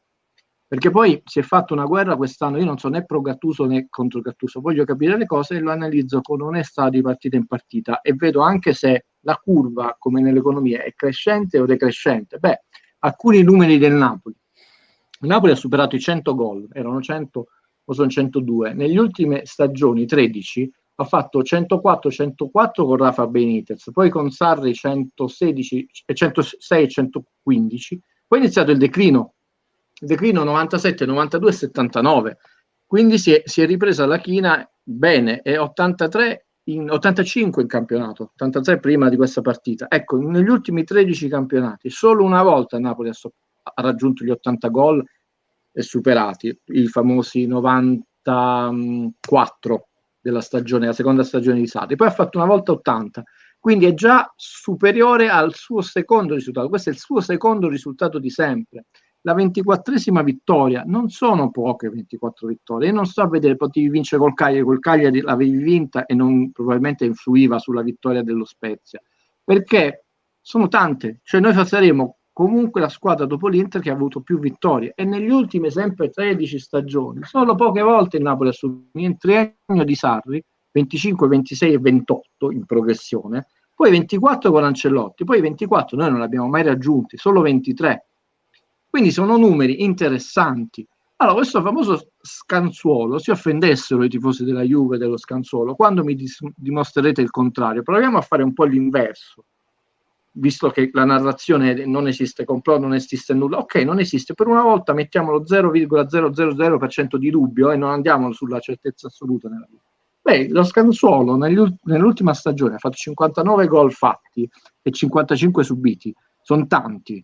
perché poi si è fatta una guerra quest'anno, io non sono né pro Gattuso né contro Gattuso, voglio capire le cose e lo analizzo con onestà di partita in partita e vedo anche se la curva, come nell'economia, è crescente o decrescente. Beh, alcuni numeri del Napoli. Il Napoli ha superato i 100 gol, erano 100 o sono 102, negli ultime stagioni 13 ha fatto 104 con Rafa Benitez, poi con Sarri 106 e 115, poi è iniziato il declino 97, 92 e 79, quindi si è ripresa la china bene, e 85 in campionato, 83 prima di questa partita. Ecco, negli ultimi 13 campionati solo una volta Napoli ha raggiunto gli 80 gol e superati, i famosi 94 della stagione, la seconda stagione di Sarri, poi ha fatto una volta 80, quindi è già superiore al suo secondo risultato. Questo è il suo secondo risultato di sempre. La 24esima vittoria, non sono poche 24 vittorie, io non sto a vedere, potevi vincere col Cagliari l'avevi vinta e non probabilmente influiva sulla vittoria dello Spezia, perché sono tante, cioè noi saremo comunque la squadra dopo l'Inter che ha avuto più vittorie, e negli ultimi sempre 13 stagioni solo poche volte il Napoli ha subito il triennio di Sarri 25, 26 e 28 in progressione, poi 24 con Ancelotti, poi 24 noi non l'abbiamo mai raggiunti, solo 23, quindi sono numeri interessanti. Allora, questo famoso scanzuolo, si offendessero i tifosi della Juve dello scanzuolo, quando mi dimostrerete il contrario, proviamo a fare un po' l'inverso, visto che la narrazione non esiste, complotto, non esiste nulla, ok, non esiste, per una volta mettiamo lo 0,000% di dubbio e non andiamo sulla certezza assoluta nella vita. Beh, lo scanzuolo nell'ultima stagione ha fatto 59 gol fatti e 55 subiti, sono tanti.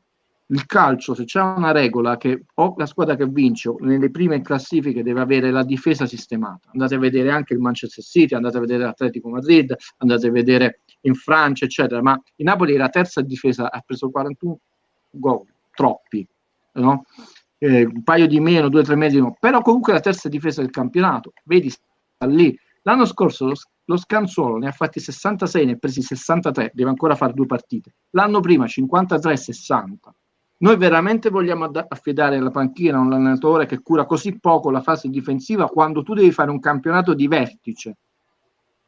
Il calcio, se c'è una regola che o la squadra che vince nelle prime classifiche deve avere la difesa sistemata, andate a vedere anche il Manchester City, andate a vedere l'Atletico Madrid, andate a vedere in Francia, eccetera, ma il Napoli era terza difesa, ha preso 41 gol, troppi, no? Un paio di meno, 2 o 3 mesi no, però comunque la terza difesa del campionato, vedi, sta lì. L'anno scorso lo Scanzuolo ne ha fatti 66, ne ha presi 63, deve ancora fare 2 partite. L'anno prima 53 e 60. Noi veramente vogliamo affidare la panchina a un allenatore che cura così poco la fase difensiva, quando tu devi fare un campionato di vertice,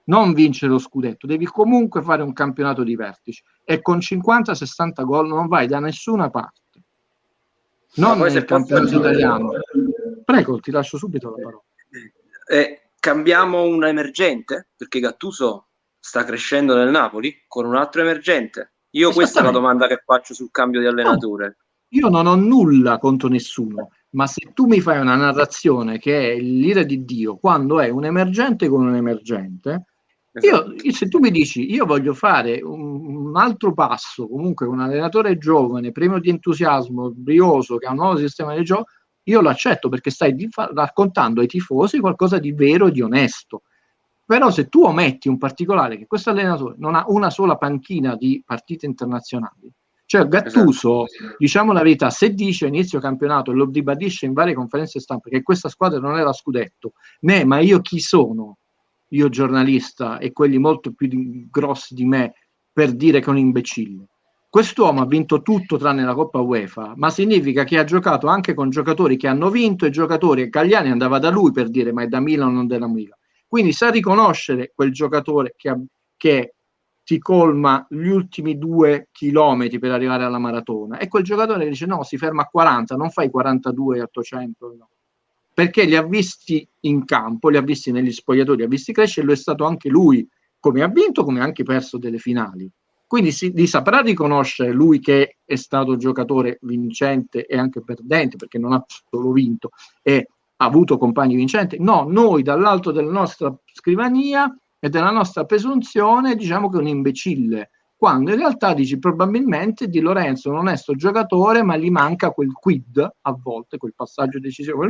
non vincere lo scudetto, devi comunque fare un campionato di vertice, e con 50-60 gol non vai da nessuna parte, non nel campionato italiano. Prego, ti lascio subito la parola. Cambiamo un emergente, perché Gattuso sta crescendo nel Napoli con un altro emergente. Io questa è la domanda che faccio sul cambio di allenatore. No, io non ho nulla contro nessuno, ma se tu mi fai una narrazione che è l'ira di Dio quando è un emergente con un emergente, esatto. Io se tu mi dici io voglio fare un altro passo, comunque un allenatore giovane, pieno di entusiasmo, brioso, che ha un nuovo sistema di gioco, io lo accetto, perché stai raccontando ai tifosi qualcosa di vero e di onesto. Però se tu ometti un particolare, che questo allenatore non ha una sola panchina di partite internazionali, cioè Gattuso, esatto, diciamo la verità, se dice a inizio campionato e lo ribadisce in varie conferenze stampa che questa squadra non era scudetto, ma io chi sono? Io giornalista e quelli molto più grossi di me per dire che è un imbecille. Quest'uomo ha vinto tutto tranne la Coppa UEFA, ma significa che ha giocato anche con giocatori che hanno vinto e giocatori. Galliani andava da lui per dire ma è da Milan o non della Milan. Quindi sa riconoscere quel giocatore che ti colma gli ultimi 2 chilometri per arrivare alla maratona, e quel giocatore che dice no, si ferma a 40, non fai 42 800, no. Perché li ha visti in campo, li ha visti negli spogliatori, li ha visti crescere, e lo è stato anche lui, come ha vinto, come ha anche perso delle finali. Quindi li saprà riconoscere lui che è stato giocatore vincente e anche perdente, perché non ha solo vinto e ha avuto compagni vincenti. No, noi dall'alto della nostra scrivania e della nostra presunzione diciamo che è un imbecille, quando in realtà dici probabilmente Di Lorenzo è un onesto giocatore, ma gli manca quel quid, a volte quel passaggio decisivo,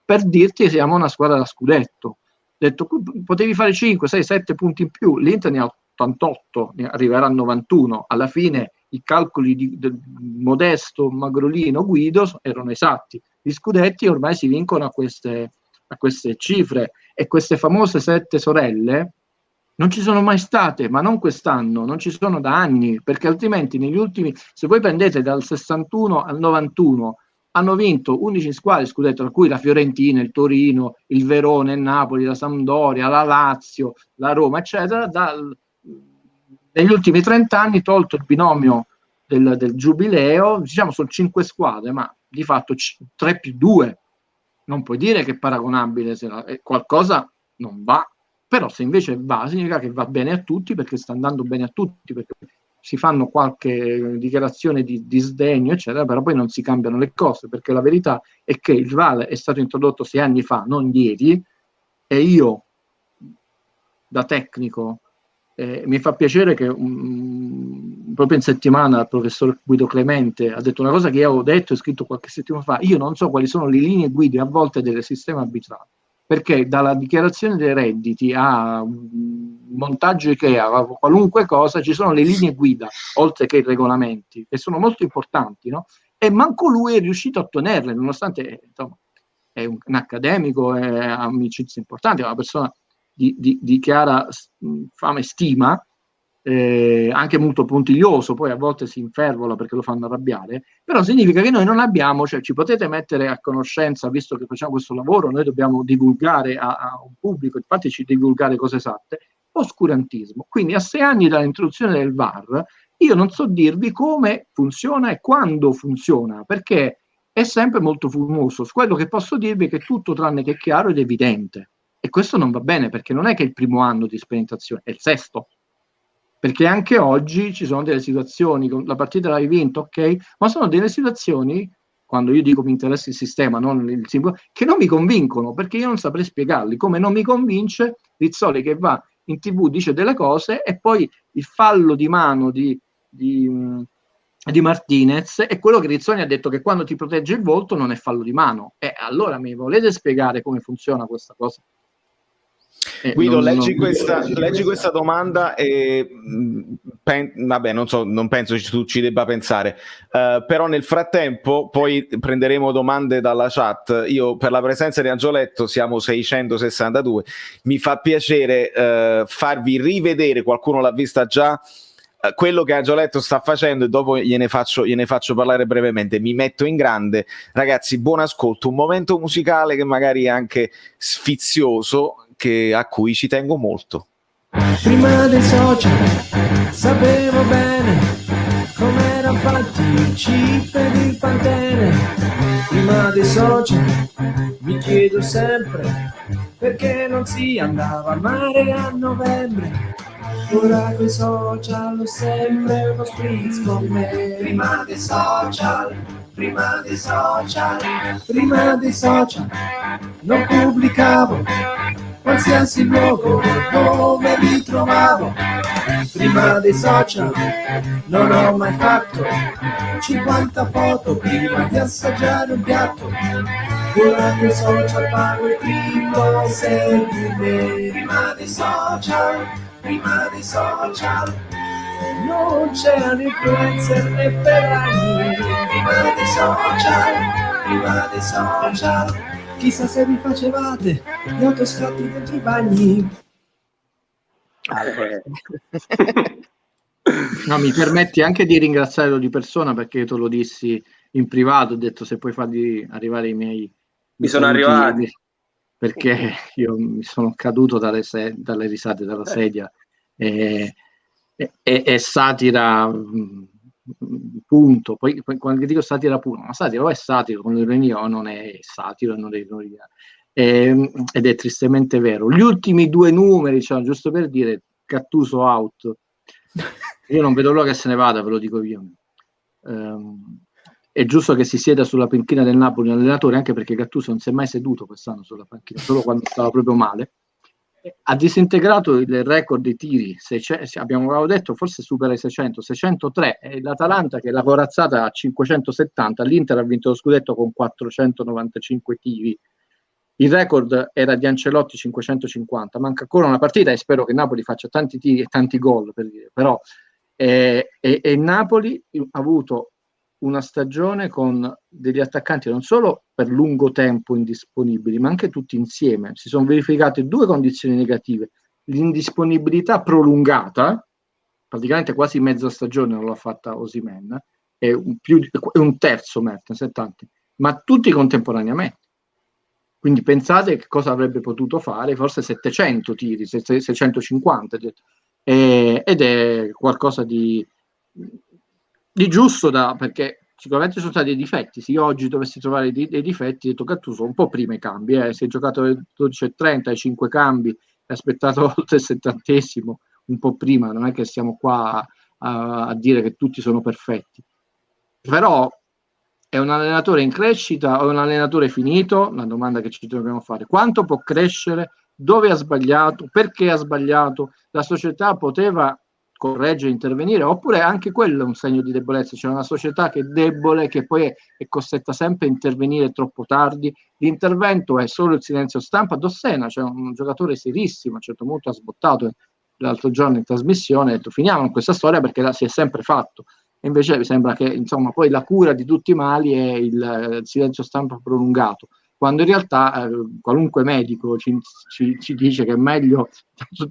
per dirti che siamo una squadra da scudetto. Detto, potevi fare 5, 6, 7 punti in più, l'Inter ne ha 88, ne arriverà a 91. Alla fine i calcoli del modesto magrolino Guido erano esatti. Gli scudetti ormai si vincono a queste cifre, e queste famose 7 sorelle non ci sono mai state, ma non quest'anno, non ci sono da anni, perché altrimenti negli ultimi, se voi prendete dal 61 al 91, hanno vinto 11 squadre scudetto, tra cui la Fiorentina, il Torino, il Verona, il Napoli, la Sampdoria, la Lazio, la Roma, eccetera. Negli ultimi 30 anni, tolto il binomio del giubileo, diciamo sono 5 squadre, ma di fatto 3 più 2. Non puoi dire che è paragonabile, se qualcosa non va. Però se invece va, significa che va bene a tutti, perché sta andando bene a tutti, perché si fanno qualche dichiarazione di sdegno, eccetera, però poi non si cambiano le cose, perché la verità è che il VAR è stato introdotto 6 anni fa, non ieri, e io, da tecnico, mi fa piacere che proprio in settimana il professor Guido Clemente ha detto una cosa che io avevo detto e scritto qualche settimana fa. Io non so quali sono le linee guida a volte del sistema arbitrale, perché dalla dichiarazione dei redditi a montaggio IKEA, a qualunque cosa, ci sono le linee guida, oltre che i regolamenti, che sono molto importanti, no? E manco lui è riuscito a ottenerle, nonostante insomma, è un accademico, ha amicizie importanti, è una persona di chiara fame e stima, anche molto puntiglioso, poi a volte si infervola perché lo fanno arrabbiare, però significa che noi non abbiamo, cioè ci potete mettere a conoscenza, visto che facciamo questo lavoro, noi dobbiamo divulgare a un pubblico, infatti ci divulgare cose esatte, oscurantismo. Quindi a 6 anni dall'introduzione del VAR, io non so dirvi come funziona e quando funziona, perché è sempre molto fumoso. Quello che posso dirvi è che tutto tranne che chiaro ed evidente. E questo non va bene, perché non è che è il primo anno di sperimentazione, è il 6º. Perché anche oggi ci sono delle situazioni, la partita l'hai vinta, ok, ma sono delle situazioni, quando io dico mi interessa il sistema, non il simbolo, che non mi convincono, perché io non saprei spiegarli, come non mi convince Rizzoli che va in TV, dice delle cose, e poi il fallo di mano di Martinez è quello che Rizzoli ha detto, che quando ti protegge il volto non è fallo di mano. E allora mi volete spiegare come funziona questa cosa? Guido, leggi questa domanda e vabbè, non so, non penso tu ci debba pensare, però nel frattempo poi prenderemo domande dalla chat. Io, per la presenza di Angioletto, siamo 662, mi fa piacere farvi rivedere, qualcuno l'ha vista già, quello che Angioletto sta facendo, e dopo gliene faccio parlare brevemente. Mi metto in grande, ragazzi, buon ascolto, un momento musicale che magari è anche sfizioso, a cui ci tengo molto. Prima dei social sapevo bene com'erano fatti i cifre di Pantene. Prima dei social mi chiedo sempre perché non si andava al mare a novembre. Ora coi social ho sempre uno spritz con me. Prima dei social, prima dei social, prima dei social non pubblicavo qualsiasi luogo dove mi trovavo. Prima dei social non ho mai fatto 50 foto prima di assaggiare un piatto. Ora che social pago il primo, segui me. Prima dei social, prima dei social non c'erano influencer né Ferragni. Prima dei social, prima dei social chissà se vi facevate gli autoscatti dentro i bagni. No, mi permetti anche di ringraziarlo di persona, perché io te lo dissi in privato, ho detto se puoi fargli arrivare i miei Mi sono saluti, arrivati. perché io mi sono caduto dalle risate dalla sedia e satira, punto. Poi quando dico satira pura, ma satira o è satiro con l'ironia o non è satiro e non è ironia. Ed è tristemente vero. Gli ultimi 2 numeri, cioè, giusto per dire, Gattuso out. Io non vedo l'ora che se ne vada, ve lo dico io. È giusto che si sieda sulla panchina del Napoli un allenatore, anche perché Gattuso non si è mai seduto quest'anno sulla panchina, solo quando stava proprio male. Ha disintegrato il record dei tiri, abbiamo detto forse supera i 603, e l'Atalanta che l'ha corazzata a 570, l'Inter ha vinto lo scudetto con 495 tiri. Il record era di Ancelotti 550, manca ancora una partita e spero che Napoli faccia tanti tiri e tanti gol, per dire. Però Napoli ha avuto una stagione con degli attaccanti non solo per lungo tempo indisponibili, ma anche tutti insieme. Si sono verificate 2 condizioni negative: l'indisponibilità prolungata, praticamente quasi mezza stagione non l'ha fatta Osimhen, e un terzo Mertens, ma tutti contemporaneamente. Quindi pensate che cosa avrebbe potuto fare, forse 700 tiri, 650, ed è qualcosa di giusto, perché sicuramente sono stati dei difetti. Se io oggi dovessi trovare dei difetti, ho detto Gattuso un po' prima i cambi, si è giocato alle 12:30, ai 5 cambi, è aspettato oltre il 70°, un po' prima, non è che siamo qua a dire che tutti sono perfetti. Però è un allenatore in crescita o è un allenatore finito? Una domanda che ci dobbiamo fare. Quanto può crescere? Dove ha sbagliato? Perché ha sbagliato? La società poteva correggere, intervenire, oppure anche quello è un segno di debolezza? C'è una società che è debole, che poi è costretta sempre a intervenire troppo tardi. L'intervento è solo il silenzio stampa. Dossena, c'è un giocatore serissimo, a un certo punto ha sbottato l'altro giorno in trasmissione, ha detto finiamo in questa storia perché si è sempre fatto. E invece mi sembra che insomma poi la cura di tutti i mali è il silenzio stampa prolungato, quando in realtà qualunque medico ci dice che è meglio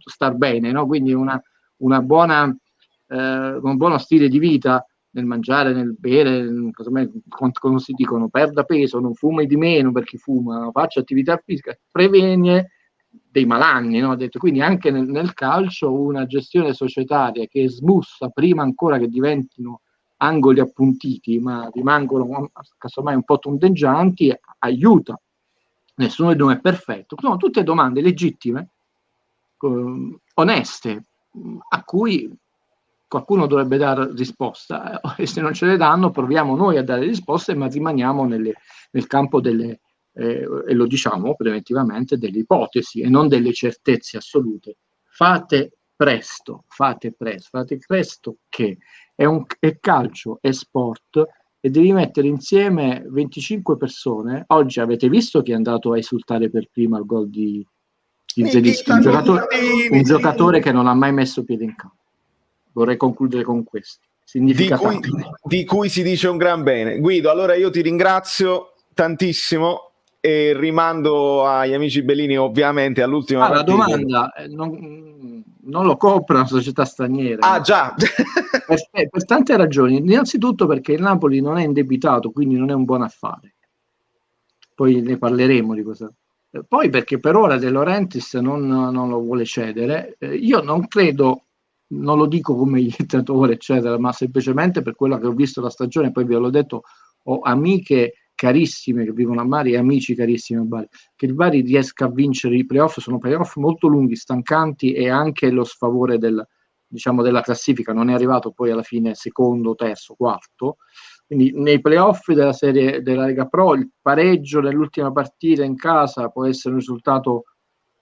star bene, no? Quindi un buono stile di vita nel mangiare, nel bere, come si dicono, perda peso, non fumi di meno per chi fuma, faccia attività fisica, previene dei malanni, no? Quindi anche nel calcio una gestione societaria che smussa prima ancora che diventino angoli appuntiti, ma rimangono casomai un po' tondeggianti, aiuta. Nessuno di noi è perfetto. Sono tutte domande legittime, oneste, a cui qualcuno dovrebbe dare risposta, e se non ce le danno proviamo noi a dare risposte, ma rimaniamo nel campo delle e lo diciamo preventivamente, delle ipotesi e non delle certezze assolute. Fate presto che è calcio, è sport, e devi mettere insieme 25 persone. Oggi avete visto chi è andato a esultare per prima al gol di Zelinski, un giocatore che non ha mai messo piede in campo. Vorrei concludere con questo. Di cui si dice un gran bene. Guido, allora io ti ringrazio tantissimo e rimando agli amici Bellini ovviamente all'ultima la partita. domanda non lo compra una società straniera. Già. per tante ragioni. Innanzitutto perché il Napoli non è indebitato, quindi non è un buon affare. Poi ne parleremo di questo. Poi perché per ora De Laurentiis non lo vuole cedere. Io non credo, non lo dico come dittatore eccetera, ma semplicemente per quello che ho visto la stagione. Poi ve l'ho detto, ho amiche carissime che vivono a Bari e amici carissimi a Bari, che il Bari riesca a vincere i playoff. Sono playoff molto lunghi, stancanti, e anche lo sfavore della classifica. Non è arrivato poi alla fine secondo, terzo, quarto. Quindi nei playoff della serie della Lega Pro il pareggio nell'ultima partita in casa può essere un risultato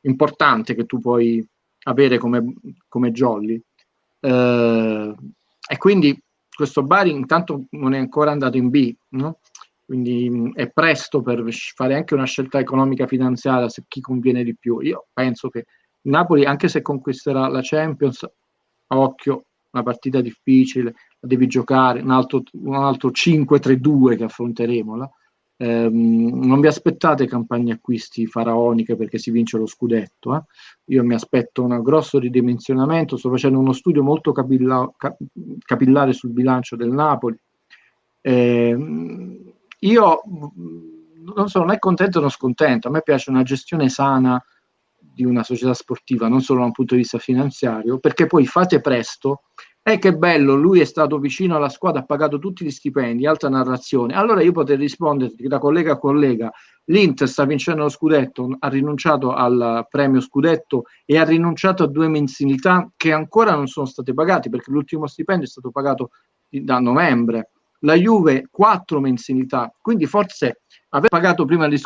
importante che tu puoi avere come jolly. E quindi questo Bari intanto non è ancora andato in B, no? Quindi è presto per fare anche una scelta economica finanziaria su chi conviene di più. Io penso che Napoli, anche se conquisterà la Champions, occhio, una partita difficile, la devi giocare, un altro 5-3-2 che affronteremo là. Non vi aspettate campagne acquisti faraoniche perché si vince lo scudetto. Io mi aspetto un grosso ridimensionamento. Sto facendo uno studio molto capillare sul bilancio del Napoli. Io non è contento o scontento. A me piace una gestione sana di una società sportiva, non solo da un punto di vista finanziario, perché poi fate presto. Che bello, lui è stato vicino alla squadra, ha pagato tutti gli stipendi, altra narrazione. Allora io potrei risponderti da collega a collega: l'Inter sta vincendo lo scudetto, ha rinunciato al premio scudetto e ha rinunciato a 2 mensilità che ancora non sono state pagate, perché l'ultimo stipendio è stato pagato da novembre. La Juve 4 mensilità, quindi forse aver pagato prima gli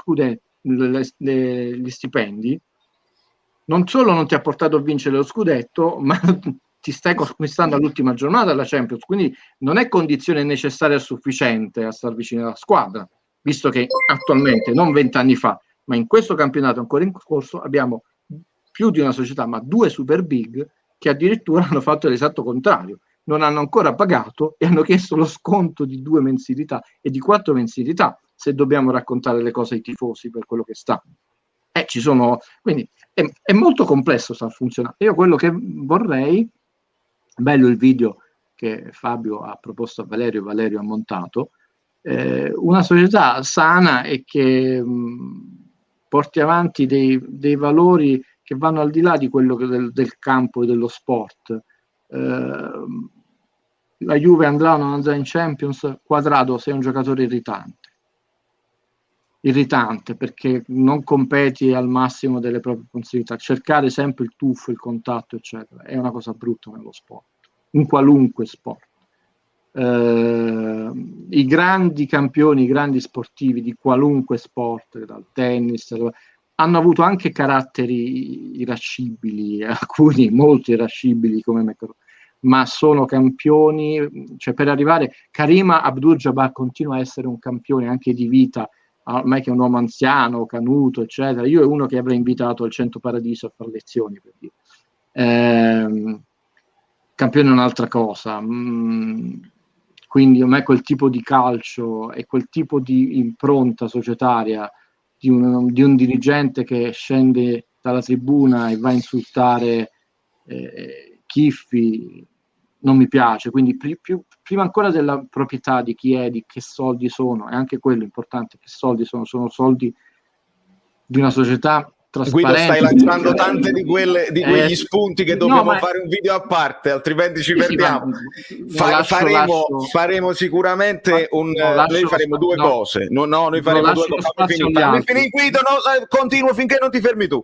stipendi non solo non ti ha portato a vincere lo scudetto, ma ti stai conquistando all'ultima giornata della Champions, quindi non è condizione necessaria e sufficiente a star vicino alla squadra, visto che attualmente, non 20 anni fa, ma in questo campionato ancora in corso, abbiamo più di una società, ma 2 super big che addirittura hanno fatto l'esatto contrario, non hanno ancora pagato e hanno chiesto lo sconto di 2 mensilità e di 4 mensilità, se dobbiamo raccontare le cose ai tifosi per quello che sta. Ci sono, quindi è molto complesso sta funzionando. Io quello che vorrei, bello il video che Fabio ha proposto a Valerio ha montato, una società sana e che porti avanti dei valori che vanno al di là di quello del campo e dello sport. La Juve andrà o non andrà in Champions? Quadrado, sei un giocatore irritante perché non competi al massimo delle proprie possibilità, cercare sempre il tuffo, il contatto eccetera, è una cosa brutta nello sport, in qualunque sport. I grandi campioni, i grandi sportivi di qualunque sport, dal tennis, hanno avuto anche caratteri irascibili, alcuni molto irascibili come McEnroe, ma sono campioni, cioè per arrivare, Karima Abdul-Jabbar continua a essere un campione anche di vita, ormai che è un uomo anziano, canuto, eccetera. Io è uno che avrei invitato al 100 Paradiso a fare lezioni, per dire. Campione è un'altra cosa. Quindi a me quel tipo di calcio e quel tipo di impronta societaria di un dirigente che scende dalla tribuna e va a insultare Chiffi non mi piace, quindi prima ancora della proprietà di chi è, di che soldi sono, è anche quello importante, che soldi sono soldi di una società trasparente. Guido, stai lanciando tante di quegli spunti che dobbiamo fare un video a parte, altrimenti ci perdiamo. Faremo sicuramente noi faremo due cose. Noi faremo due cose. Fammi finire, Guido, continuo finché non ti fermi tu.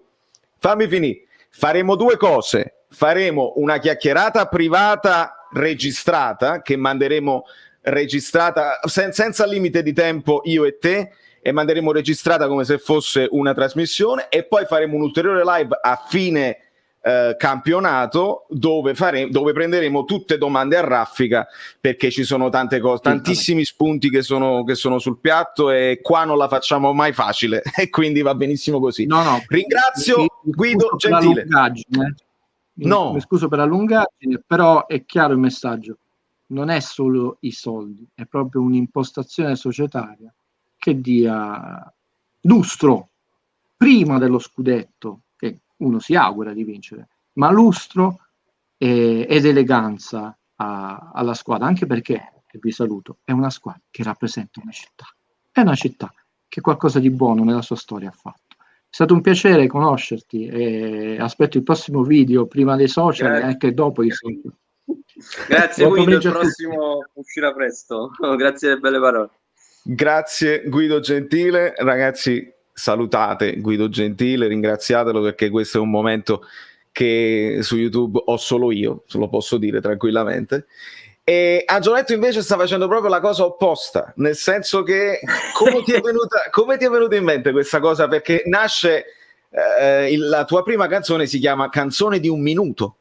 Fammi finire. Faremo due cose. Faremo una chiacchierata privata registrata che manderemo registrata senza limite di tempo io e te, e manderemo registrata come se fosse una trasmissione, e poi faremo un ulteriore live a fine campionato dove prenderemo tutte domande a raffica, perché ci sono tante cose, tantissimi spunti che sono sul piatto e qua non la facciamo mai facile e quindi va benissimo così. Ringrazio Guido Gentile. No. Mi scuso per la lungaggine, però è chiaro il messaggio. Non è solo i soldi, è proprio un'impostazione societaria che dia lustro prima dello scudetto, che uno si augura di vincere, ma lustro ed eleganza alla squadra, anche perché, e vi saluto, è una squadra che rappresenta una città. È una città che qualcosa di buono nella sua storia ha fatto. È stato un piacere conoscerti e aspetto il prossimo video prima dei social e anche dopo i social. Grazie Guido, il prossimo uscirà presto. Grazie delle belle parole. Grazie Guido Gentile, ragazzi, salutate Guido Gentile, ringraziatelo, perché questo è un momento che su YouTube ho solo io, se lo posso dire tranquillamente. E Angioletto invece sta facendo proprio la cosa opposta, nel senso che come ti è venuta in mente questa cosa? Perché nasce la tua prima canzone si chiama Canzone di un minuto.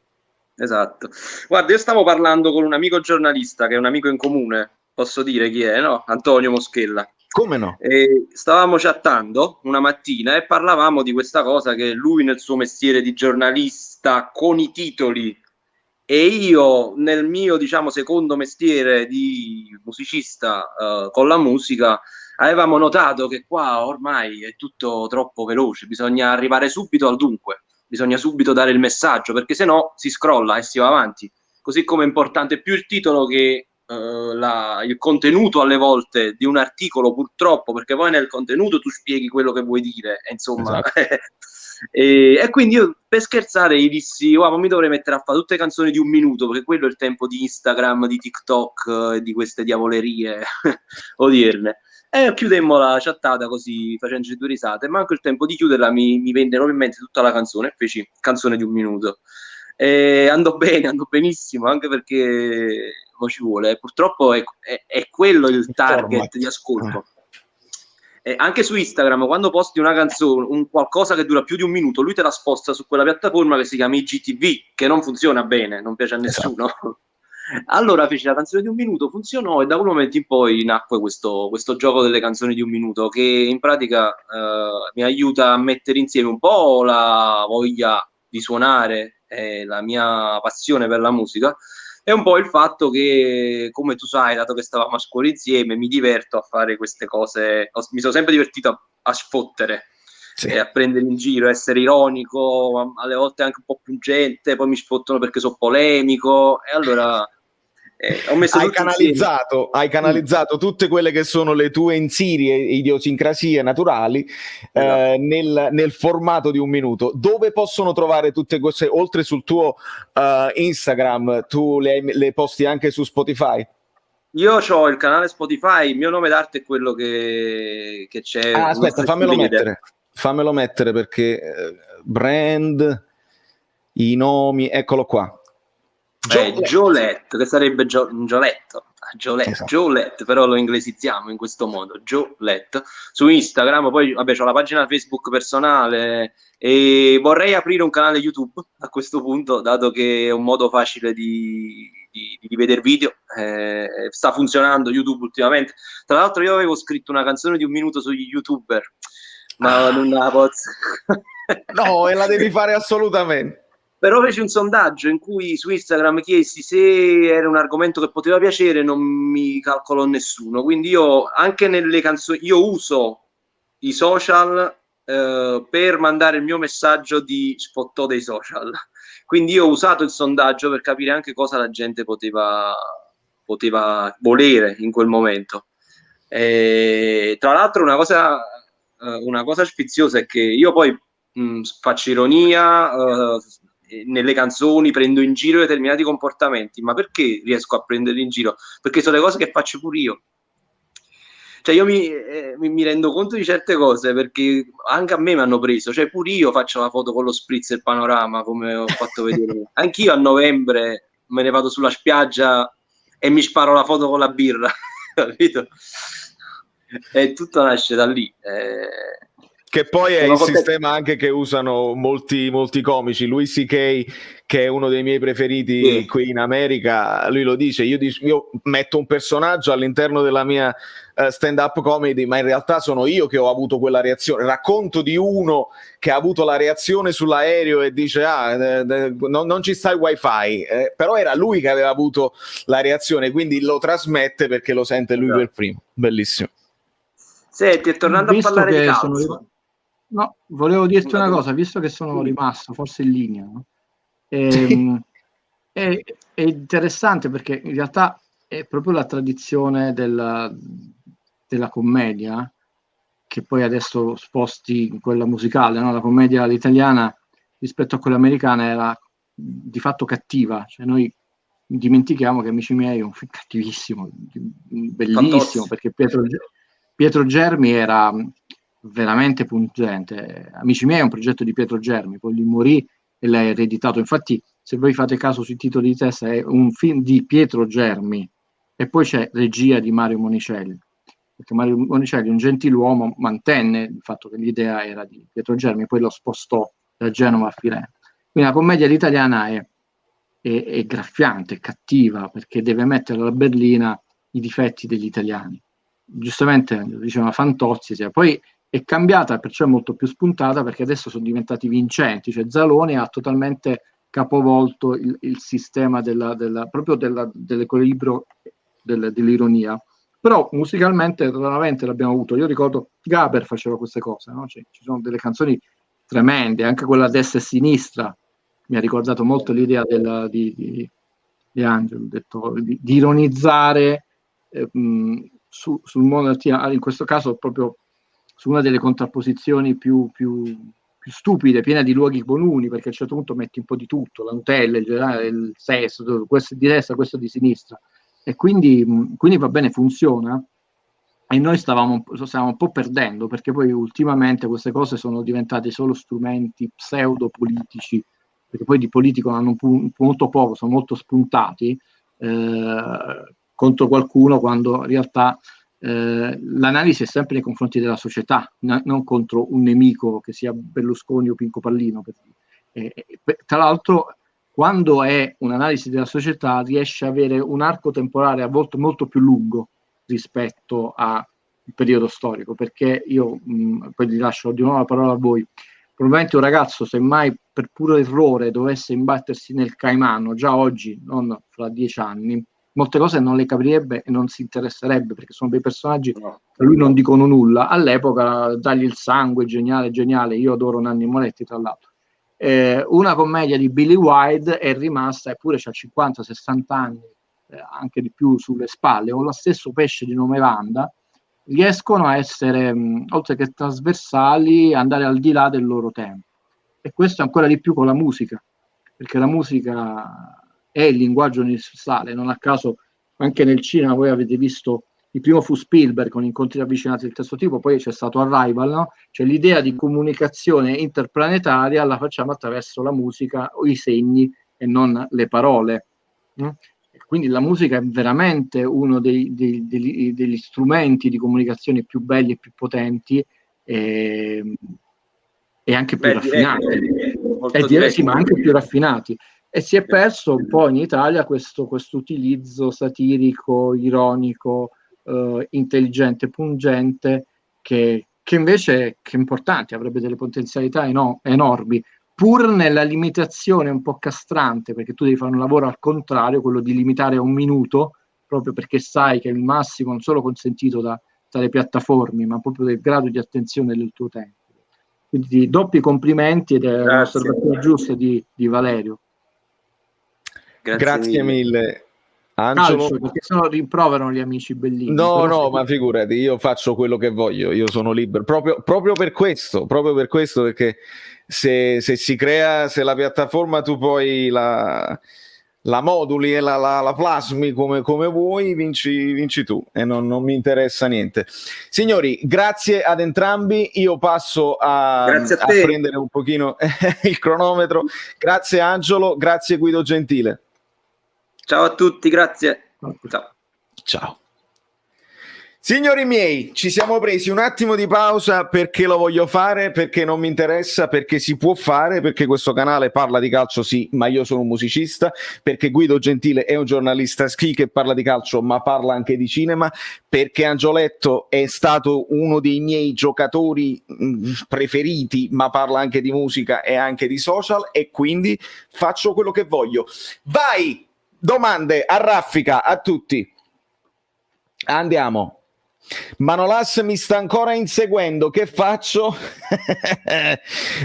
Esatto. Guarda, io stavo parlando con un amico giornalista che è un amico in comune, posso dire chi è, no? Antonio Moschella. Come no? E stavamo chattando una mattina e parlavamo di questa cosa, che lui nel suo mestiere di giornalista con i titoli e io nel mio, diciamo, secondo mestiere di musicista con la musica avevamo notato che qua ormai è tutto troppo veloce, bisogna arrivare subito al dunque, bisogna subito dare il messaggio, perché se no si scrolla e si va avanti. Così come è importante più il titolo che il contenuto alle volte di un articolo, purtroppo, perché poi nel contenuto tu spieghi quello che vuoi dire, e insomma. Esatto. E quindi io per scherzare gli dissi: wow, mi dovrei mettere a fare tutte canzoni di 1 minuto, perché quello è il tempo di Instagram, di TikTok e di queste diavolerie odierne. E chiudemmo la chattata così, facendoci 2 risate. Manco il tempo di chiuderla, mi vennero in mente tutta la canzone e feci canzone di 1 minuto. E andò bene, andò benissimo, anche perché ci vuole. Purtroppo è quello il target format di ascolto. Anche su Instagram, quando posti una canzone, un qualcosa che dura più di 1 minuto, lui te la sposta su quella piattaforma che si chiama IGTV, che non funziona bene, non piace a nessuno. Esatto. Allora feci la canzone di 1 minuto, funzionò, e da quel momento in poi nacque questo gioco delle canzoni di 1 minuto, che in pratica mi aiuta a mettere insieme un po' la voglia di suonare e la mia passione per la musica, e un po' il fatto che, come tu sai, dato che stavamo a scuola insieme, mi diverto a fare queste cose, mi sono sempre divertito a sfottere, e a prendere in giro, essere ironico, alle volte anche un po' pungente, poi mi sfottono perché sono polemico, e allora ho messo hai canalizzato tutte quelle che sono le tue insidie, idiosincrasie naturali, esatto, nel formato di 1 minuto. Dove possono trovare tutte queste, oltre sul tuo Instagram, tu le posti anche su Spotify? Io ho il canale Spotify, il mio nome d'arte è quello che c'è. Aspetta, fammelo mettere perché brand, i nomi, eccolo qua. Jolette, che sarebbe Gioletto, esatto. Jolette, però lo inglesizziamo in questo modo, Jolette. Su Instagram, poi vabbè, c'ho la pagina Facebook personale, e vorrei aprire un canale YouTube a questo punto, dato che è un modo facile di vedere video, sta funzionando YouTube ultimamente. Tra l'altro io avevo scritto una canzone di 1 minuto sugli YouTuber, ma non la posso. No, e la devi fare assolutamente. Però feci un sondaggio in cui su Instagram chiesi se era un argomento che poteva piacere, non mi calcolò nessuno. Quindi io anche nelle canzoni, io uso i social per mandare il mio messaggio di sfottò dei social. Quindi io ho usato il sondaggio per capire anche cosa la gente poteva volere in quel momento. Tra l'altro una cosa sfiziosa è che io poi faccio ironia, nelle canzoni prendo in giro determinati comportamenti, ma perché riesco a prenderli in giro? Perché sono le cose che faccio pure io. Cioè io mi rendo conto di certe cose, perché anche a me mi hanno preso, cioè pure io faccio la foto con lo spritz e il panorama, come ho fatto vedere. Anch'io a novembre me ne vado sulla spiaggia e mi sparo la foto con la birra, capito? E tutto nasce da lì. Che poi è il sistema anche che usano molti comici. Louis C.K., che è uno dei miei preferiti qui in America, lui lo dice: io metto un personaggio all'interno della mia stand-up comedy, ma in realtà sono io che ho avuto quella reazione. Racconto di uno che ha avuto la reazione sull'aereo e dice non ci sta il wifi, però era lui che aveva avuto la reazione, quindi lo trasmette perché lo sente lui per primo. Bellissimo. Senti, tornando a parlare di calcio, no, volevo dirti una cosa, visto che sono rimasto forse in linea, no? È interessante, perché in realtà è proprio la tradizione della commedia che poi adesso sposti in quella musicale, no? La commedia italiana rispetto a quella americana era di fatto cattiva, cioè noi dimentichiamo che Amici miei è un film cattivissimo, bellissimo, perché Pietro Germi era veramente pungente. Amici miei è un progetto di Pietro Germi, poi lui morì e l'ha ereditato. Infatti, se voi fate caso sui titoli di testa, è un film di Pietro Germi, e poi c'è regia di Mario Monicelli, perché Mario Monicelli, un gentiluomo, mantenne il fatto che l'idea era di Pietro Germi, poi lo spostò da Genova a Firenze. Quindi la commedia all'italiana è graffiante, è cattiva, perché deve mettere alla berlina i difetti degli italiani. Giustamente diceva Fantozzi, poi è cambiata, perciò è molto più spuntata, perché adesso sono diventati vincenti, cioè Zalone ha totalmente capovolto il sistema proprio dell'equilibrio dell'ironia, Però musicalmente raramente l'abbiamo avuto. Io ricordo Gaber faceva queste cose, no? Ci sono delle canzoni tremende, anche quella a destra e sinistra mi ha ricordato molto l'idea di Angelo, detto, di ironizzare sul mondo in questo caso proprio su una delle contrapposizioni più stupide, piena di luoghi comuni, perché a un certo punto metti un po' di tutto, la Nutella, il sesso, questo di destra, questo di sinistra, e quindi va bene, funziona. E noi stavamo un po' perdendo, perché poi ultimamente queste cose sono diventate solo strumenti pseudo-politici, perché poi di politico hanno molto poco, sono molto spuntati contro qualcuno, quando in realtà l'analisi è sempre nei confronti della società, non contro un nemico che sia Berlusconi o Pinco Pallino. Tra l'altro, quando è un'analisi della società, riesce ad avere un arco temporale a volte molto più lungo rispetto al periodo storico, perché io poi vi lascio di nuovo la parola a voi. Probabilmente un ragazzo, se mai per puro errore dovesse imbattersi nel Caimano già oggi, non fra 10 anni, molte cose non le capirebbe e non si interesserebbe, perché sono dei personaggi che a lui non dicono nulla. All'epoca dagli il sangue, geniale, io adoro Nanni Moretti, tra l'altro. Una commedia di Billy Wilde è rimasta, eppure c'ha 50-60 anni, anche di più sulle spalle, o lo stesso Pesce di nome Wanda, riescono a essere, oltre che trasversali, andare al di là del loro tempo. E questo ancora di più con la musica, perché la musica è il linguaggio universale. Non a caso anche nel cinema voi avete visto, il primo fu Spielberg con Incontri ravvicinati del terzo tipo, poi c'è stato Arrival, no? Cioè l'idea di comunicazione interplanetaria la facciamo attraverso la musica o i segni e non le parole. Quindi la musica è veramente uno degli strumenti di comunicazione più belli e più potenti e anche più raffinati. Sì, ma anche più raffinati. E si è perso un po' in Italia questo utilizzo satirico, ironico, intelligente, pungente, che invece è importante, avrebbe delle potenzialità enormi, pur nella limitazione un po' castrante, perché tu devi fare un lavoro al contrario, quello di limitare a 1 minuto, proprio perché sai che è il massimo non solo consentito dalle piattaforme, ma proprio del grado di attenzione del tuo tempo. Quindi doppi complimenti, ed è un'osservazione giusta di Valerio. Grazie mille. Angelo. Calcio, perché sennò rimproverano gli amici bellini. No, ma figurati, io faccio quello che voglio, io sono libero, proprio per questo, perché se si crea, se la piattaforma tu poi la moduli e la plasmi come vuoi, vinci tu, e non mi interessa niente. Signori, grazie ad entrambi, io passo a prendere un pochino il cronometro. Grazie Angelo, grazie Guido Gentile. Ciao a tutti, grazie. Ciao. Signori miei, ci siamo presi un attimo di pausa perché lo voglio fare, perché non mi interessa, perché si può fare, perché questo canale parla di calcio sì, ma io sono un musicista, perché Guido Gentile è un giornalista che parla di calcio ma parla anche di cinema, perché Angioletto è stato uno dei miei giocatori preferiti ma parla anche di musica e anche di social, e quindi faccio quello che voglio. Vai! Domande a raffica a tutti. Andiamo. Manolas mi sta ancora inseguendo, che faccio?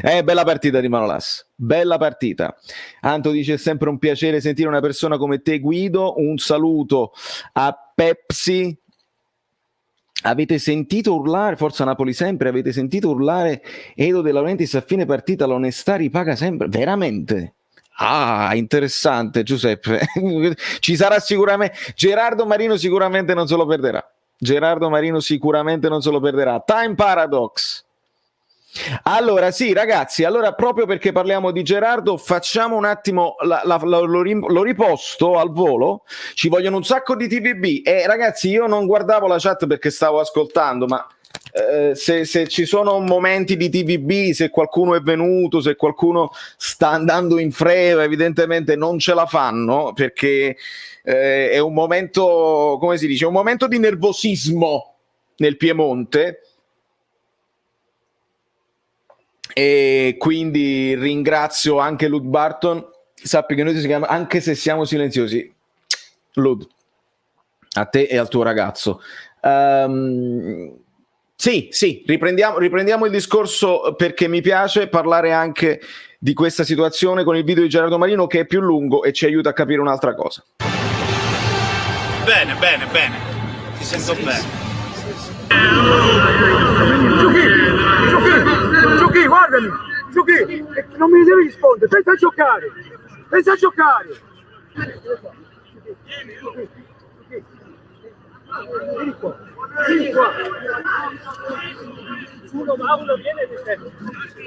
Bella partita di Manolas, bella partita. Anto dice: è sempre un piacere sentire una persona come te, Guido. Un saluto a Pepsi. Avete sentito urlare, Forza Napoli sempre, avete sentito urlare Edo De Laurentiis a fine partita, l'onestà ripaga sempre, veramente? Ah, interessante, Giuseppe. Ci sarà sicuramente Gerardo Marino, sicuramente non se lo perderà. Time Paradox. Allora sì ragazzi, allora proprio perché parliamo di Gerardo facciamo un attimo lo riposto al volo. Ci vogliono un sacco di TVB e ragazzi, io non guardavo la chat perché stavo ascoltando, ma se ci sono momenti di TVB, se qualcuno è venuto, se qualcuno sta andando in freva, evidentemente non ce la fanno, perché è un momento, come si dice, un momento di nervosismo nel Piemonte, e quindi ringrazio anche Lud Barton. Sappi che noi si chiama, anche se siamo silenziosi, Lud, A te e al tuo ragazzo. Sì, riprendiamo il discorso, perché mi piace parlare anche di questa situazione con il video di Gerardo Marino, che è più lungo e ci aiuta a capire un'altra cosa. Bene, ti sento bene. Giochi, guardami, Giochi, non mi devi rispondere, pensa a giocare. Vieni qua. Uno viene di te.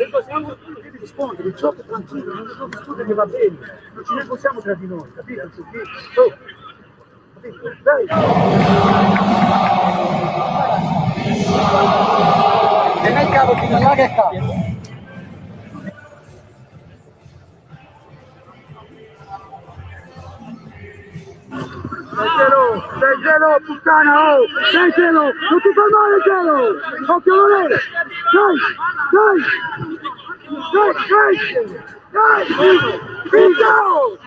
E possiamo devi rispondere, il gioco è tranquillo, non discutere, va bene, non ci ne possiamo tra di noi, capito? Capito? Dai! E nel cavo chi non ha che cavo? Dai gelo, puttana, oh! Dai gelo, non ti fa male gelo! Occhio volere! Dai! Finito!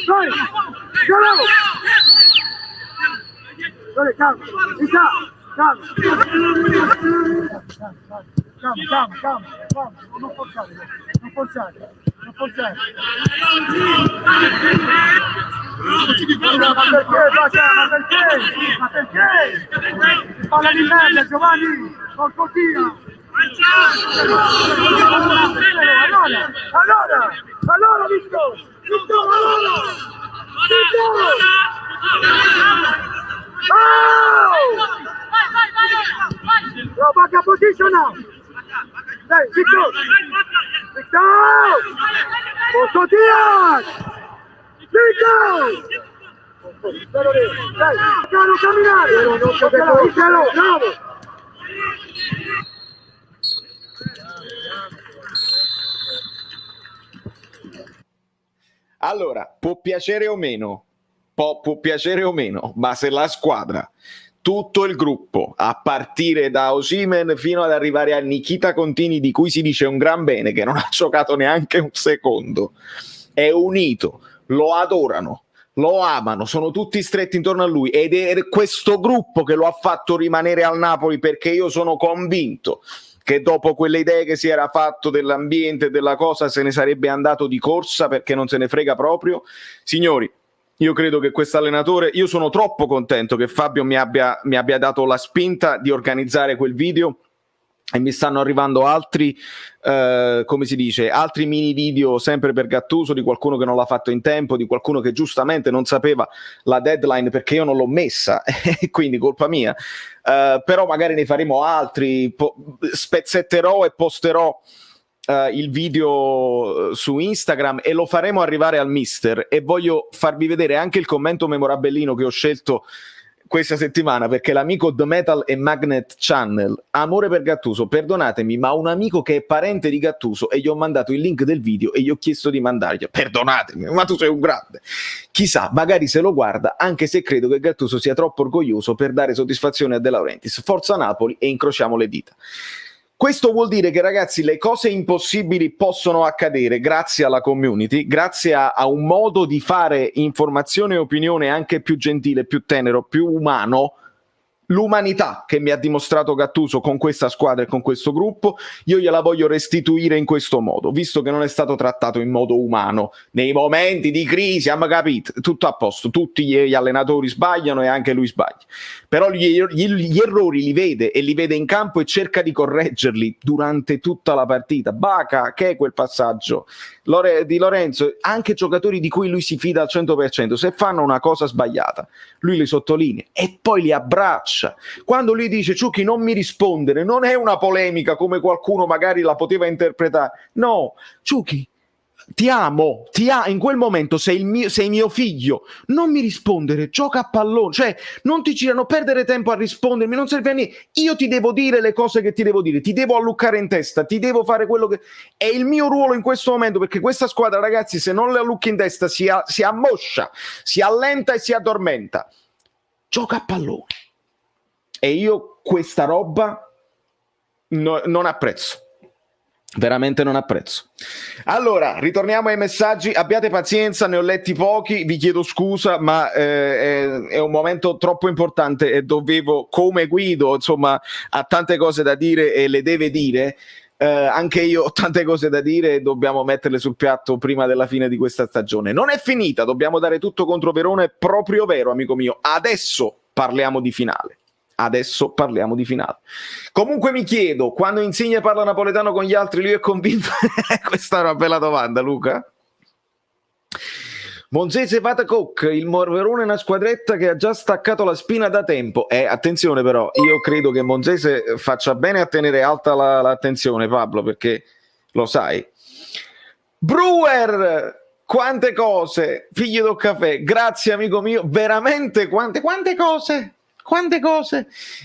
Dai! Gelo! Dai, calma! Calma! Non forzare! Ma perché? Palla di merda, Giovanni! Qualcosina! Allora, Vitto! No, back up position now! Dai, Vitto! Porto Diaz! Vitto! Dai, piano camminare! Bravo! Allora, può piacere o meno, ma se la squadra, tutto il gruppo, a partire da Osimhen fino ad arrivare a Nikita Contini, di cui si dice un gran bene, che non ha giocato neanche un secondo, è unito, lo adorano, lo amano, sono tutti stretti intorno a lui, ed è questo gruppo che lo ha fatto rimanere al Napoli, perché io sono convinto che dopo quelle idee che si era fatto dell'ambiente e della cosa se ne sarebbe andato di corsa, perché non se ne frega proprio. Signori, io credo che questo allenatore, io sono troppo contento che Fabio mi abbia dato la spinta di organizzare quel video, e mi stanno arrivando altri, come si dice, altri mini video sempre per Gattuso, di qualcuno che non l'ha fatto in tempo, di qualcuno che giustamente non sapeva la deadline perché io non l'ho messa, quindi colpa mia. Però magari ne faremo altri, spezzetterò e posterò il video su Instagram e lo faremo arrivare al mister, e voglio farvi vedere anche il commento memorabellino che ho scelto questa settimana, perché l'amico The Metal e Magnet Channel, amore per Gattuso, perdonatemi, ma un amico che è parente di Gattuso, e gli ho mandato il link del video e gli ho chiesto di mandargli, perdonatemi, ma tu sei un grande, chissà, magari se lo guarda, anche se credo che Gattuso sia troppo orgoglioso per dare soddisfazione a De Laurentiis. Forza Napoli, e incrociamo le dita. Questo vuol dire che, ragazzi, le cose impossibili possono accadere grazie alla community, grazie a un modo di fare informazione e opinione anche più gentile, più tenero, più umano. L'umanità che mi ha dimostrato Gattuso con questa squadra e con questo gruppo, io gliela voglio restituire in questo modo, visto che non è stato trattato in modo umano. Nei momenti di crisi, capito, tutto a posto, tutti gli allenatori sbagliano e anche lui sbaglia, però gli errori li vede, e li vede in campo e cerca di correggerli durante tutta la partita. Baca, che è quel passaggio di Lorenzo, anche giocatori di cui lui si fida al 100%, se fanno una cosa sbagliata lui li sottolinea e poi li abbraccia. Quando lui dice Ciucchi non mi rispondere, non è una polemica come qualcuno magari la poteva interpretare, no, Ciucchi ti amo, in quel momento sei mio figlio, non mi rispondere, gioca a pallone, cioè non ti girano, perdere tempo a rispondermi, non serve a niente, io ti devo dire le cose che ti devo dire, ti devo alluccare in testa, ti devo fare quello che è il mio ruolo in questo momento, perché questa squadra, ragazzi, se non le allucchi in testa si ammoscia, si allenta e si addormenta. Gioca a pallone, e io questa roba non apprezzo. veramente non apprezzo. Allora, ritorniamo ai messaggi, abbiate pazienza, ne ho letti pochi, vi chiedo scusa, ma è un momento troppo importante e dovevo, come Guido, insomma, ha tante cose da dire e le deve dire, anche io ho tante cose da dire e dobbiamo metterle sul piatto prima della fine di questa stagione. Non è finita, dobbiamo dare tutto contro Verona, è proprio vero, amico mio. Adesso parliamo di finale. Comunque mi chiedo, quando Insigne parla napoletano con gli altri, lui è convinto? Questa è una bella domanda, Luca. Monzese Vatacoc, il Verona è una squadretta che ha già staccato la spina da tempo. Attenzione però, io credo che Monzese faccia bene a tenere alta l'attenzione, Pablo, perché lo sai. Brewer, quante cose, figli do caffè, grazie amico mio, veramente quante cose.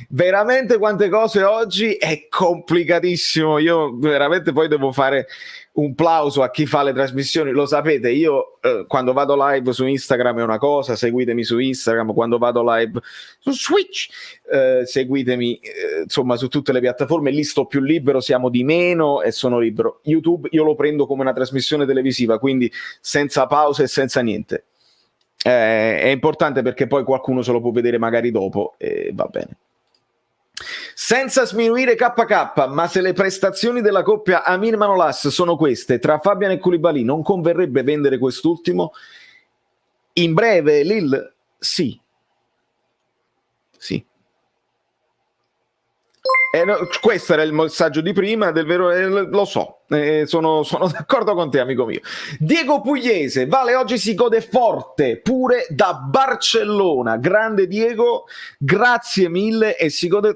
Veramente quante cose oggi, è complicatissimo. Io veramente poi devo fare un plauso a chi fa le trasmissioni, lo sapete, io quando vado live su Instagram è una cosa, seguitemi su Instagram, quando vado live su Switch seguitemi insomma su tutte le piattaforme, lì sto più libero, siamo di meno e sono libero. YouTube io lo prendo come una trasmissione televisiva, quindi senza pause e senza niente. È importante perché poi qualcuno se lo può vedere magari dopo e va bene. Senza sminuire KK, ma se le prestazioni della coppia Amir Manolas sono queste, tra Fabian e Koulibaly non converrebbe vendere quest'ultimo? In breve, Lil? Sì. Questo era il messaggio di prima del vero, lo so, sono d'accordo con te amico mio. Diego Pugliese, Vale oggi si gode forte pure da Barcellona, grande Diego, grazie mille e si gode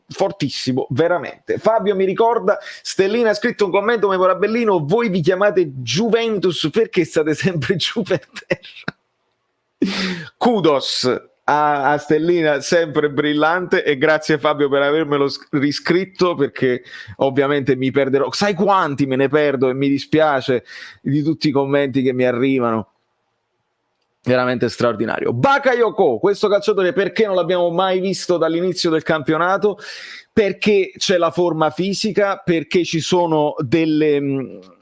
fortissimo, veramente. Fabio mi ricorda, Stellina ha scritto un commento memorabellino, voi vi chiamate Juventus perché state sempre giù per terra. Kudos a Stellina, sempre brillante, e grazie Fabio per avermelo riscritto, perché ovviamente mi perderò, sai quanti me ne perdo e mi dispiace di tutti i commenti che mi arrivano, veramente straordinario. Bakayoko, questo calciatore perché non l'abbiamo mai visto dall'inizio del campionato? Perché c'è la forma fisica, perché ci sono delle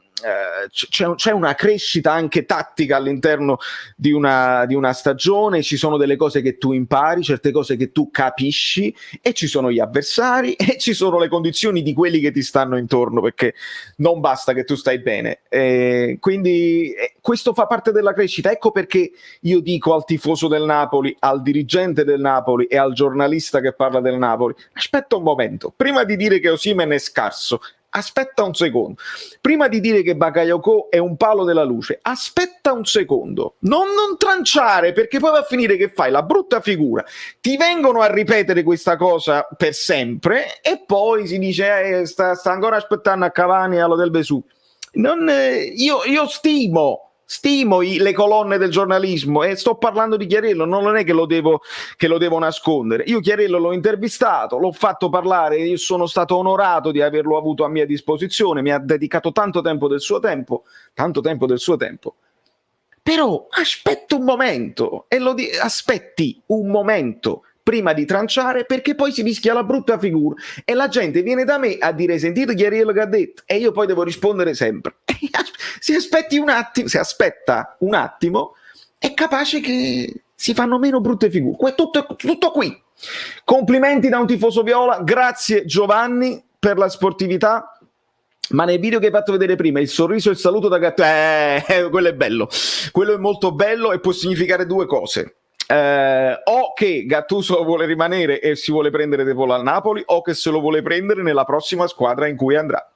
c'è una crescita anche tattica all'interno di una stagione, ci sono delle cose che tu impari, certe cose che tu capisci, e ci sono gli avversari e ci sono le condizioni di quelli che ti stanno intorno, perché non basta che tu stai bene, quindi questo fa parte della crescita. Ecco perché io dico al tifoso del Napoli, al dirigente del Napoli e al giornalista che parla del Napoli: aspetta un momento, prima di dire che Osimhen è scarso, aspetta un secondo. Prima di dire che Bakayoko è un palo della luce, aspetta un secondo. Non tranciare, perché poi va a finire che fai la brutta figura. Ti vengono a ripetere questa cosa per sempre e poi si dice sta ancora aspettando a Cavani e allo del Vesù. Io stimo le colonne del giornalismo e sto parlando di Chiarello, non è che lo devo nascondere. Io Chiarello l'ho intervistato, l'ho fatto parlare, io sono stato onorato di averlo avuto a mia disposizione, mi ha dedicato tanto tempo del suo tempo, però aspetta un momento aspetti un momento prima di tranciare, perché poi si rischia la brutta figura e la gente viene da me a dire: sentite Chiarello che ha detto, e io poi devo rispondere sempre. Se aspetta un attimo è capace che si fanno meno brutte figure. Tutto qui. Complimenti da un tifoso viola, grazie Giovanni per la sportività. Ma nel video che hai fatto vedere prima, il sorriso e il saluto da Gattuso, quello è bello, quello è molto bello e può significare due cose. O che Gattuso vuole rimanere e si vuole prendere De Paul al Napoli, o che se lo vuole prendere nella prossima squadra in cui andrà.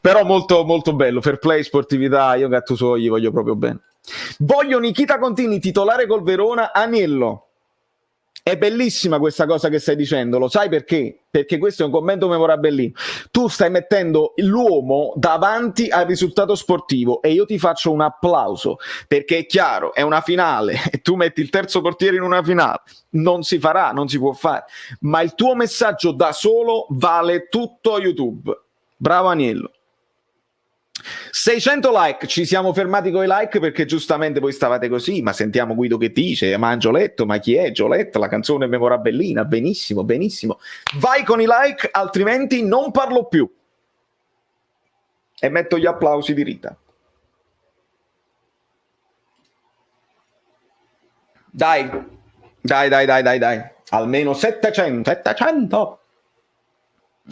Però molto molto bello, fair play, sportività, io Gattuso gli voglio proprio bene. Voglio Nikita Contini titolare col Verona. Aniello, è bellissima questa cosa che stai dicendo, lo sai perché? Perché questo è un commento memorabellino. Tu stai mettendo l'uomo davanti al risultato sportivo e io ti faccio un applauso, perché è chiaro, è una finale e tu metti il terzo portiere in una finale, non si farà, non si può fare, ma il tuo messaggio da solo vale tutto YouTube. Bravo Aniello. 600 like, ci siamo fermati con i like perché giustamente voi stavate così, ma sentiamo Guido che dice, ma Angioletto, ma chi è Gioletta? La canzone è memorabilina, benissimo, benissimo. Vai con i like, altrimenti non parlo più. E metto gli applausi di Rita. Dai, almeno 700.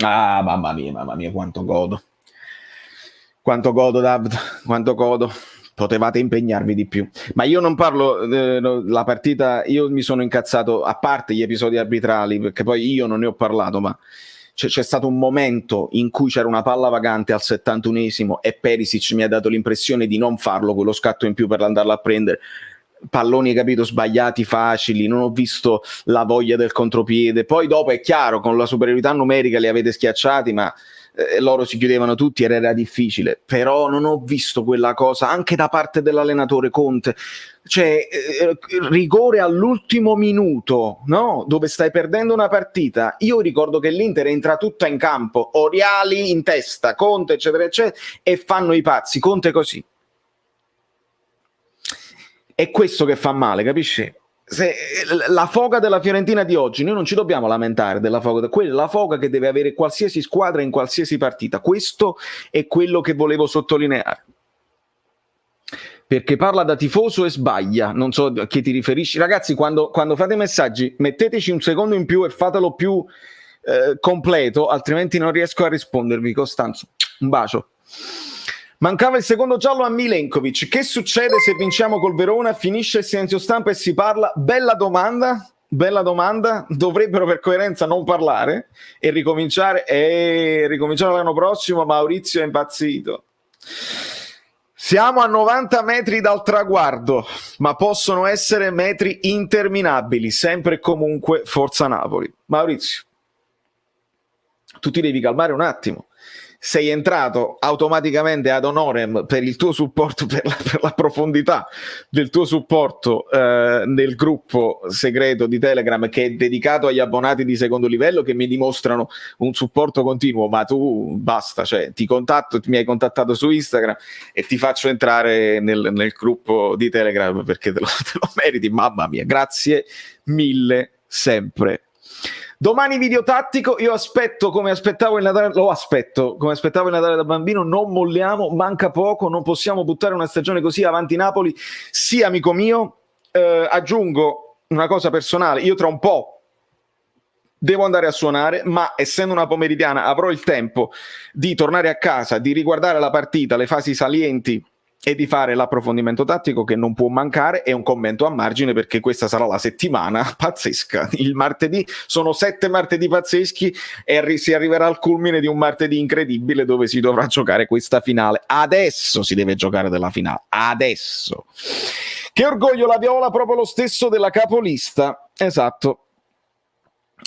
Ah, mamma mia, quanto godo. Quanto godo, David, quanto godo. Potevate impegnarvi di più. Ma io non parlo la partita, io mi sono incazzato, a parte gli episodi arbitrali, perché poi io non ne ho parlato, ma c'è stato un momento in cui c'era una palla vagante al 71esimo e Perisic mi ha dato l'impressione di non farlo, quello scatto in più per andarla a prendere. Palloni, capito, sbagliati, facili, non ho visto la voglia del contropiede. Poi dopo è chiaro, con la superiorità numerica li avete schiacciati, ma loro si chiudevano tutti ed era difficile. Però non ho visto quella cosa anche da parte dell'allenatore Conte, cioè rigore all'ultimo minuto, no? Dove stai perdendo una partita. Io ricordo che l'Inter entra tutta in campo, Oriali in testa, Conte eccetera eccetera, e fanno i pazzi. Conte così. È questo che fa male, capisci? Se la foga della Fiorentina di oggi, noi non ci dobbiamo lamentare della foga, quella è la foga che deve avere qualsiasi squadra in qualsiasi partita. Questo è quello che volevo sottolineare, perché parla da tifoso e sbaglia. Non so a che ti riferisci, ragazzi. Quando fate messaggi metteteci un secondo in più e fatelo più completo, altrimenti non riesco a rispondervi. Costanzo, un bacio. Mancava il secondo giallo a Milenkovic. Che succede se vinciamo col Verona? Finisce il silenzio stampa e si parla? Bella domanda. Dovrebbero per coerenza non parlare e ricominciare l'anno prossimo. Maurizio è impazzito. Siamo a 90 metri dal traguardo, ma possono essere metri interminabili. Sempre e comunque forza Napoli. Maurizio, tu ti devi calmare un attimo. Sei entrato automaticamente ad honorem per il tuo supporto, per la profondità del tuo supporto nel gruppo segreto di Telegram, che è dedicato agli abbonati di secondo livello, che mi dimostrano un supporto continuo. Ma tu basta, cioè mi hai contattato su Instagram e ti faccio entrare nel gruppo di Telegram perché te lo meriti. Mamma mia, grazie mille sempre. Domani video tattico, io aspetto come aspettavo il Natale, come aspettavo il Natale da bambino, non molliamo, manca poco, non possiamo buttare una stagione così avanti Napoli. Sì, amico mio, aggiungo una cosa personale, io tra un po' devo andare a suonare, ma essendo una pomeridiana avrò il tempo di tornare a casa, di riguardare la partita, le fasi salienti e di fare l'approfondimento tattico che non può mancare, e un commento a margine perché questa sarà la settimana pazzesca. Il martedì sono 7 martedì pazzeschi e si arriverà al culmine di un martedì incredibile dove si dovrà giocare questa finale. Adesso si deve giocare della finale, adesso. Che orgoglio la Viola, proprio lo stesso della capolista. Esatto.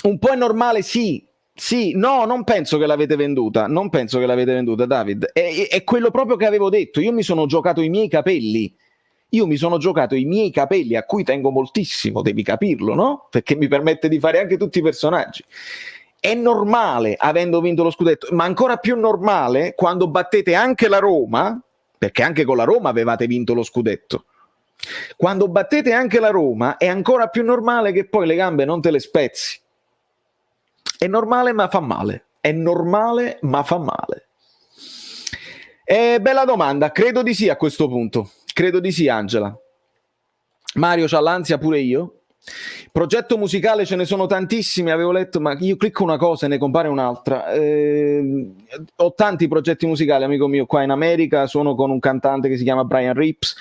Un po' è normale, sì. Sì, no, non penso che l'avete venduta, David. È quello proprio che avevo detto. Io mi sono giocato i miei capelli, a cui tengo moltissimo, devi capirlo, no? Perché mi permette di fare anche tutti i personaggi. È normale, avendo vinto lo scudetto, ma ancora più normale quando battete anche la Roma, perché anche con la Roma avevate vinto lo scudetto. Quando battete anche la Roma è ancora più normale che poi le gambe non te le spezzi. È normale ma fa male. Bella domanda, credo di sì a questo punto. Credo di sì, Angela. Mario c'ha l'ansia, pure io. Progetto musicale ce ne sono tantissimi, avevo letto, ma io clicco una cosa e ne compare un'altra. Ho tanti progetti musicali, amico mio. Qua in America suono con un cantante che si chiama Brian Rips,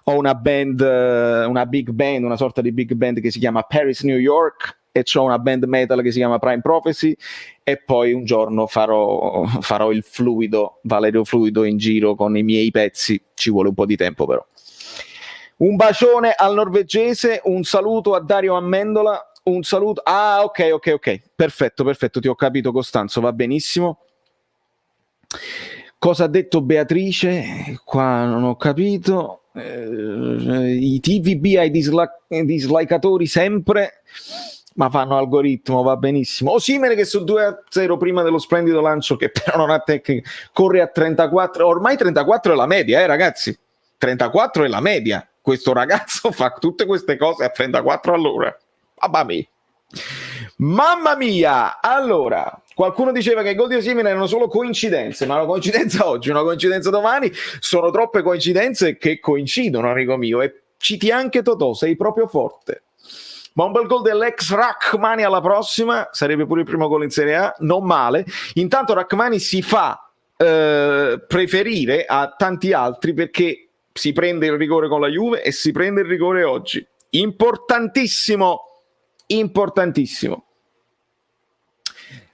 ho una band, una big band, una sorta di big band che si chiama Paris New York, e c'ho una band metal che si chiama Prime Prophecy, e poi un giorno farò il fluido, Valerio Fluido, in giro con i miei pezzi. Ci vuole un po' di tempo però. Un bacione al norvegese, un saluto a Dario Amendola, un saluto... Ah, ok, perfetto, ti ho capito, Costanzo, va benissimo. Cosa ha detto Beatrice? Qua non ho capito. I TVB ai dislikatori sempre... ma fanno algoritmo, va benissimo. Osimhen che sul 2-0 prima dello splendido lancio, che però non ha tecnica, corre a 34, ormai 34 è la media, ragazzi, 34 è la media, questo ragazzo fa tutte queste cose a 34 all'ora, mamma mia. Allora, qualcuno diceva che i gol di Osimhen erano solo coincidenze, ma una coincidenza oggi, una coincidenza domani, sono troppe coincidenze che coincidono, amico mio, e citi anche Totò, sei proprio forte. Ma un bel gol dell'ex Rachmani alla prossima, sarebbe pure il primo gol in Serie A, non male. Intanto Rachmani si fa preferire a tanti altri perché si prende il rigore con la Juve e si prende il rigore oggi. Importantissimo, importantissimo.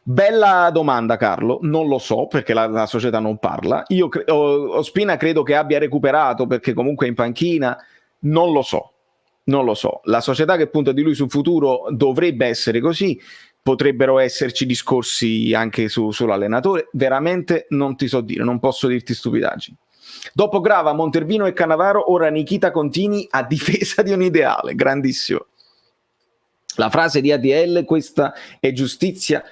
Bella domanda, Carlo, non lo so perché la società non parla. Io Ospina credo che abbia recuperato perché comunque è in panchina, non lo so. La società che punta di lui sul futuro dovrebbe essere così, potrebbero esserci discorsi anche sull'allenatore, veramente non ti so dire, non posso dirti stupidaggini. Dopo Grava, Montervino e Cannavaro, ora Nikita Contini a difesa di un ideale, grandissimo. La frase di ADL, questa è giustizia,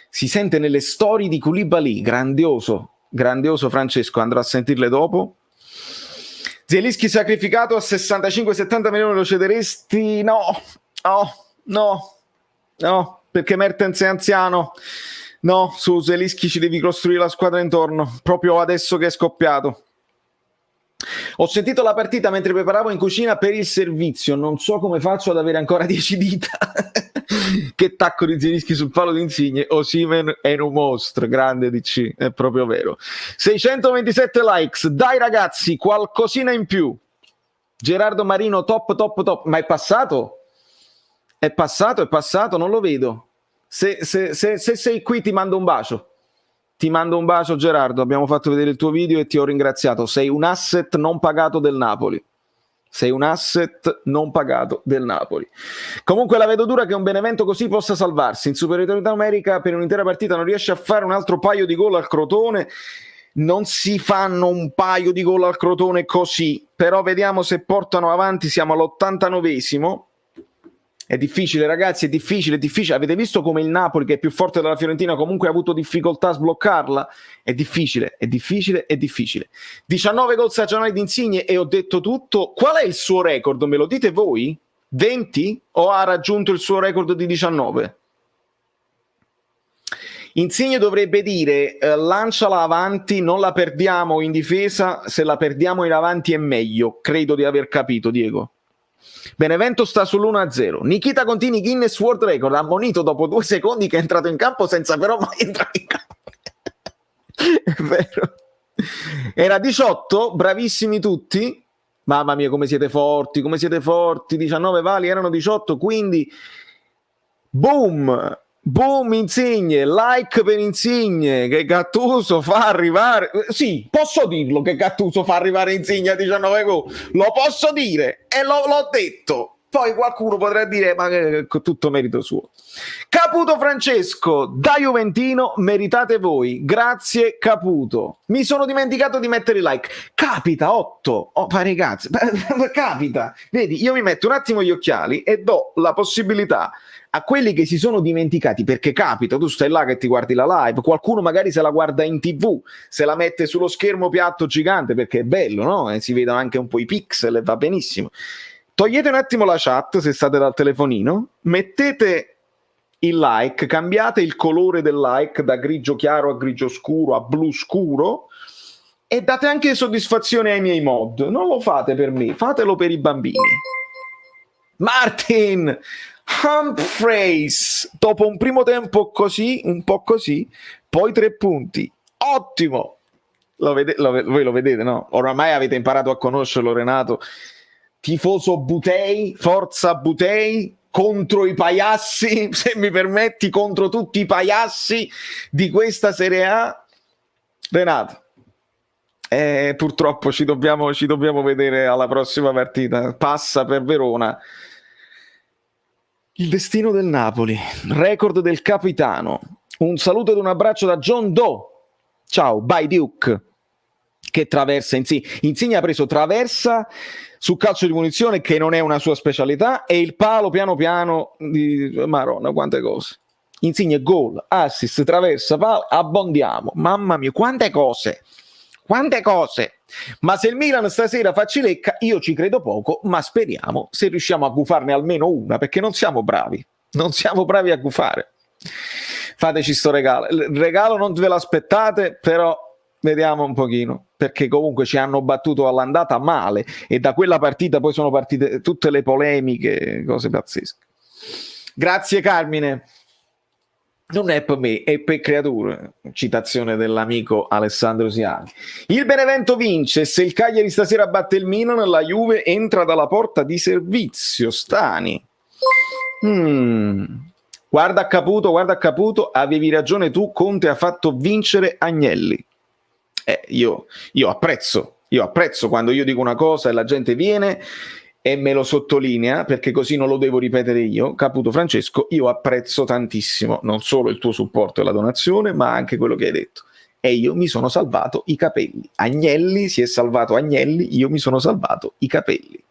si sente nelle storie di Koulibaly, grandioso Francesco, andrò a sentirle dopo. Zielinski sacrificato a 65-70 milioni, lo cederesti? No, perché Mertens è anziano. No, su Zielinski ci devi costruire la squadra intorno, proprio adesso che è scoppiato. Ho sentito la partita mentre preparavo in cucina per il servizio, non so come faccio ad avere ancora 10 dita. Che tacco di Zielinski sul palo di Insigne. Osimhen è un mostro, grande DC, è proprio vero. 627 likes, dai ragazzi, qualcosina in più. Gerardo Marino, top, ma è passato, non lo vedo. Se sei qui ti mando un bacio. Gerardo, abbiamo fatto vedere il tuo video e ti ho ringraziato. Sei un asset non pagato del Napoli. Comunque la vedo dura che un Benevento così possa salvarsi. In superiorità numerica per un'intera partita non riesce a fare un altro paio di gol al Crotone. Non si fanno un paio di gol al Crotone così, però vediamo se portano avanti. Siamo all'89esimo. È difficile, ragazzi, è difficile. Avete visto come il Napoli, che è più forte della Fiorentina, comunque ha avuto difficoltà a sbloccarla? È difficile. 19 gol stagionali di Insigne e ho detto tutto. Qual è il suo record? Me lo dite voi? 20? O ha raggiunto il suo record di 19? Insigne dovrebbe dire lanciala avanti, non la perdiamo in difesa, se la perdiamo in avanti è meglio. Credo di aver capito, Diego. Benevento sta sull'1-0. Nikita Contini, Guinness World Record, ammonito dopo 2 secondi che è entrato in campo senza però mai entrare in campo. È vero. Era 18, bravissimi tutti. Mamma mia, come siete forti. 19 vali, erano 18, quindi boom, Insigne, like per Insigne, che Gattuso fa arrivare, sì, posso dirlo che Gattuso fa arrivare Insigne a 19 gol, lo posso dire e l'ho detto. Poi qualcuno potrà dire ma che tutto merito suo. Caputo Francesco, da Juventino, meritate voi, grazie Caputo. Mi sono dimenticato di mettere il like. Capita 8, ragazzi, capita. Vedi, io mi metto un attimo gli occhiali e do la possibilità a quelli che si sono dimenticati, perché capita, tu stai là che ti guardi la live, qualcuno magari se la guarda in TV, se la mette sullo schermo piatto gigante perché è bello, no? E si vedono anche un po' i pixel e va benissimo. Togliete un attimo la chat se state dal telefonino, mettete il like, cambiate il colore del like da grigio chiaro a grigio scuro a blu scuro e date anche soddisfazione ai miei mod. Non lo fate per me, fatelo per i bambini. Martin Humphreys, dopo un primo tempo così, un po' così, poi 3 punti. Ottimo! Voi lo vedete, no? Oramai avete imparato a conoscerlo, Renato. Tifoso Butei, forza Butei, contro i pagliassi, se mi permetti, contro tutti i pagliassi di questa Serie A. Renato, purtroppo ci dobbiamo vedere alla prossima partita. Passa per Verona. Il destino del Napoli, record del capitano. Un saluto ed un abbraccio da John Doe. Ciao, bye Duke. che traversa Insigne ha preso traversa su calcio di punizione, che non è una sua specialità, e il palo piano piano Maronna, quante cose. Insigne, gol, assist, traversa, palo, abbondiamo, mamma mia, quante cose, ma se il Milan stasera fa cilecca io ci credo poco, ma speriamo, se riusciamo a gufarne almeno una, perché non siamo bravi a gufare. Fateci sto regalo, il regalo non ve l'aspettate, però vediamo un pochino, perché comunque ci hanno battuto all'andata male, e da quella partita poi sono partite tutte le polemiche, cose pazzesche. Grazie Carmine. Non è per me, è per creature. Citazione dell'amico Alessandro Siani. Il Benevento vince. Se il Cagliari stasera batte il Milan, la Juve entra dalla porta di servizio. Stani. Guarda Caputo, avevi ragione tu, Conte ha fatto vincere Agnelli. Io apprezzo quando io dico una cosa e la gente viene e me lo sottolinea, perché così non lo devo ripetere io. Caputo Francesco, io apprezzo tantissimo non solo il tuo supporto e la donazione, ma anche quello che hai detto. E io mi sono salvato i capelli. Agnelli si è salvato Agnelli, io mi sono salvato i capelli.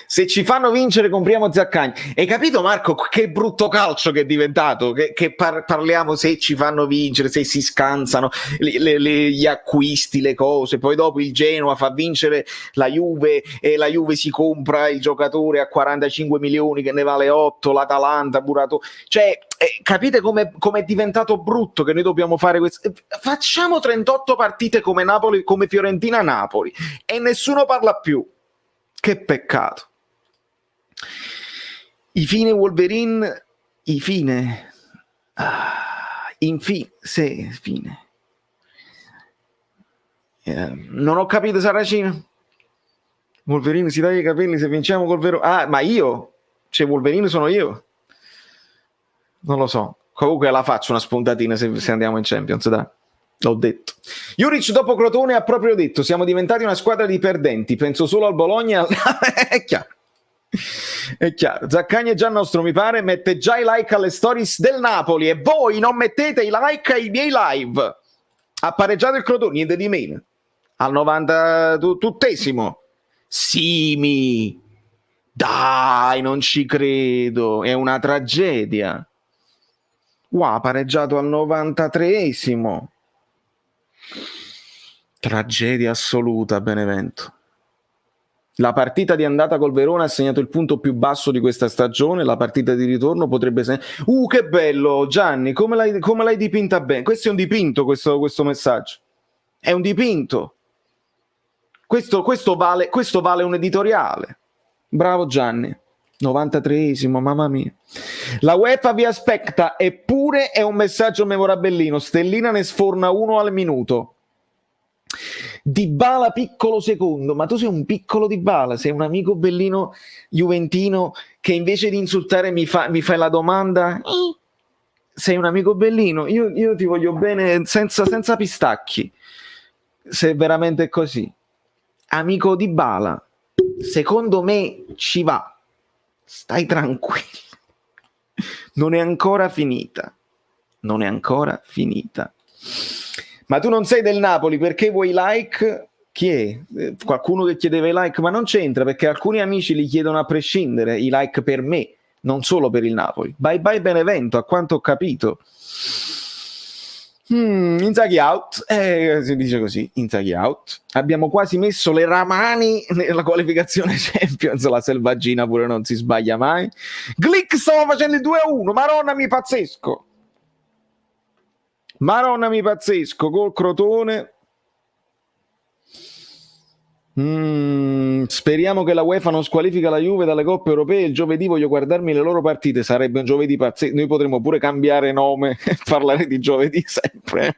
Se ci fanno vincere compriamo Zaccagni. Hai capito Marco che brutto calcio che è diventato? Che parliamo se ci fanno vincere, se si scansano gli acquisti, le cose, poi dopo il Genoa fa vincere la Juve e la Juve si compra il giocatore a 45 milioni che ne vale 8, l'Atalanta burato. Cioè capite come è diventato brutto che noi dobbiamo fare questo? Facciamo 38 partite come Napoli, come Fiorentina-Napoli, e nessuno parla più. Che peccato. Infine Wolverine, infine. Non ho capito Saracino. Wolverine si taglia i capelli se vinciamo col vero. Ma io? Cioè Wolverine sono io? Non lo so. Comunque la faccio una spuntatina se andiamo in Champions, dai. L'ho detto. Juric dopo Crotone ha proprio detto: siamo diventati una squadra di perdenti, penso solo al Bologna. È chiaro. Zaccagni è già nostro, mi pare, mette già i like alle stories del Napoli, e voi non mettete i like ai miei live. Ha pareggiato il Crotone, niente di meno, al 92esimo. Simi, dai, non ci credo, è una tragedia. Ha pareggiato al 93esimo. Tragedia assoluta. Benevento. La partita di andata col Verona ha segnato il punto più basso di questa stagione. La partita di ritorno potrebbe che bello Gianni, come l'hai dipinta bene. Questo è un dipinto, questo messaggio è un dipinto. Questo vale un editoriale. Bravo Gianni. 93esimo, mamma mia. La UEFA vi aspetta, eppure è un messaggio memorabellino. Stellina ne sforna uno al minuto. Dybala piccolo secondo, ma tu sei un piccolo Dybala, sei un amico bellino juventino che invece di insultare mi fai la domanda. Sei un amico bellino, io ti voglio bene senza pistacchi, se veramente è così. Amico Dybala, secondo me ci va. Stai tranquillo, non è ancora finita. Ma tu non sei del Napoli, perché vuoi like? Chi è? Qualcuno che chiedeva i like, ma non c'entra, perché alcuni amici li chiedono a prescindere i like per me, non solo per il Napoli. Bye bye Benevento, a quanto ho capito. Inzaghi out, si dice così, Inzaghi out. Abbiamo quasi messo le mani nella qualificazione Champions, la selvaggina pure non si sbaglia mai. Glick stava facendo il 2-1, Maronna mi pazzesco col Crotone. Speriamo che la UEFA non squalifica la Juve dalle coppe europee. Il giovedì voglio guardarmi le loro partite, sarebbe un giovedì pazzesco. Noi potremmo pure cambiare nome e parlare di giovedì sempre.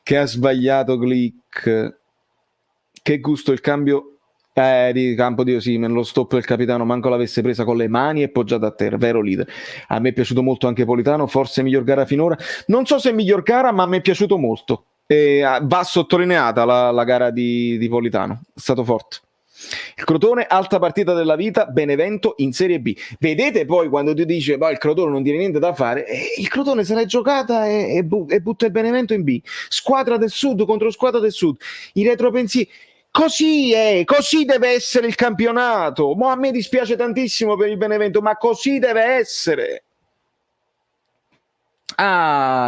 Che ha sbagliato Glick. Che gusto il cambio di campo di Osimhen, lo stop del capitano, manco l'avesse presa con le mani e poggiata a terra, vero leader. A me è piaciuto molto anche Politano, forse miglior gara finora, non so se è miglior gara, ma a me è piaciuto molto. Va sottolineata la gara di Politano, è stato forte. Il Crotone, alta partita della vita, Benevento in Serie B. Vedete poi quando tu dici il Crotone non tiene niente da fare, il Crotone se l'è giocata e butta il Benevento in B. Squadra del Sud contro squadra del Sud. I retropensieri. Così è, così deve essere il campionato. A me dispiace tantissimo per il Benevento, ma così deve essere.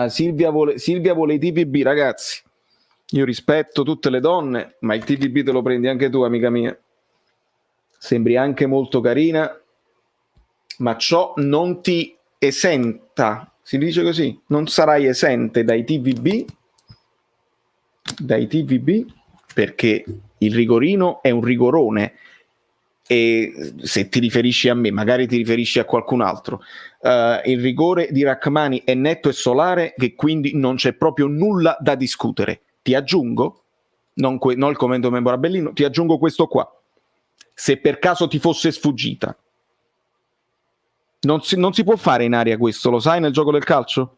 Silvia vuole i TVB, ragazzi. Io rispetto tutte le donne, ma il TVB te lo prendi anche tu, amica mia. Sembri anche molto carina, ma ciò non ti esenta, si dice così, non sarai esente dai TVB, perché il rigorino è un rigorone, e se ti riferisci a me, magari ti riferisci a qualcun altro. Il rigore di Rachmani è netto e solare, che quindi non c'è proprio nulla da discutere. Ti aggiungo, non il commento memorabellino, ti aggiungo questo qua. Se per caso ti fosse sfuggita, non si può fare in aria questo, lo sai, nel gioco del calcio?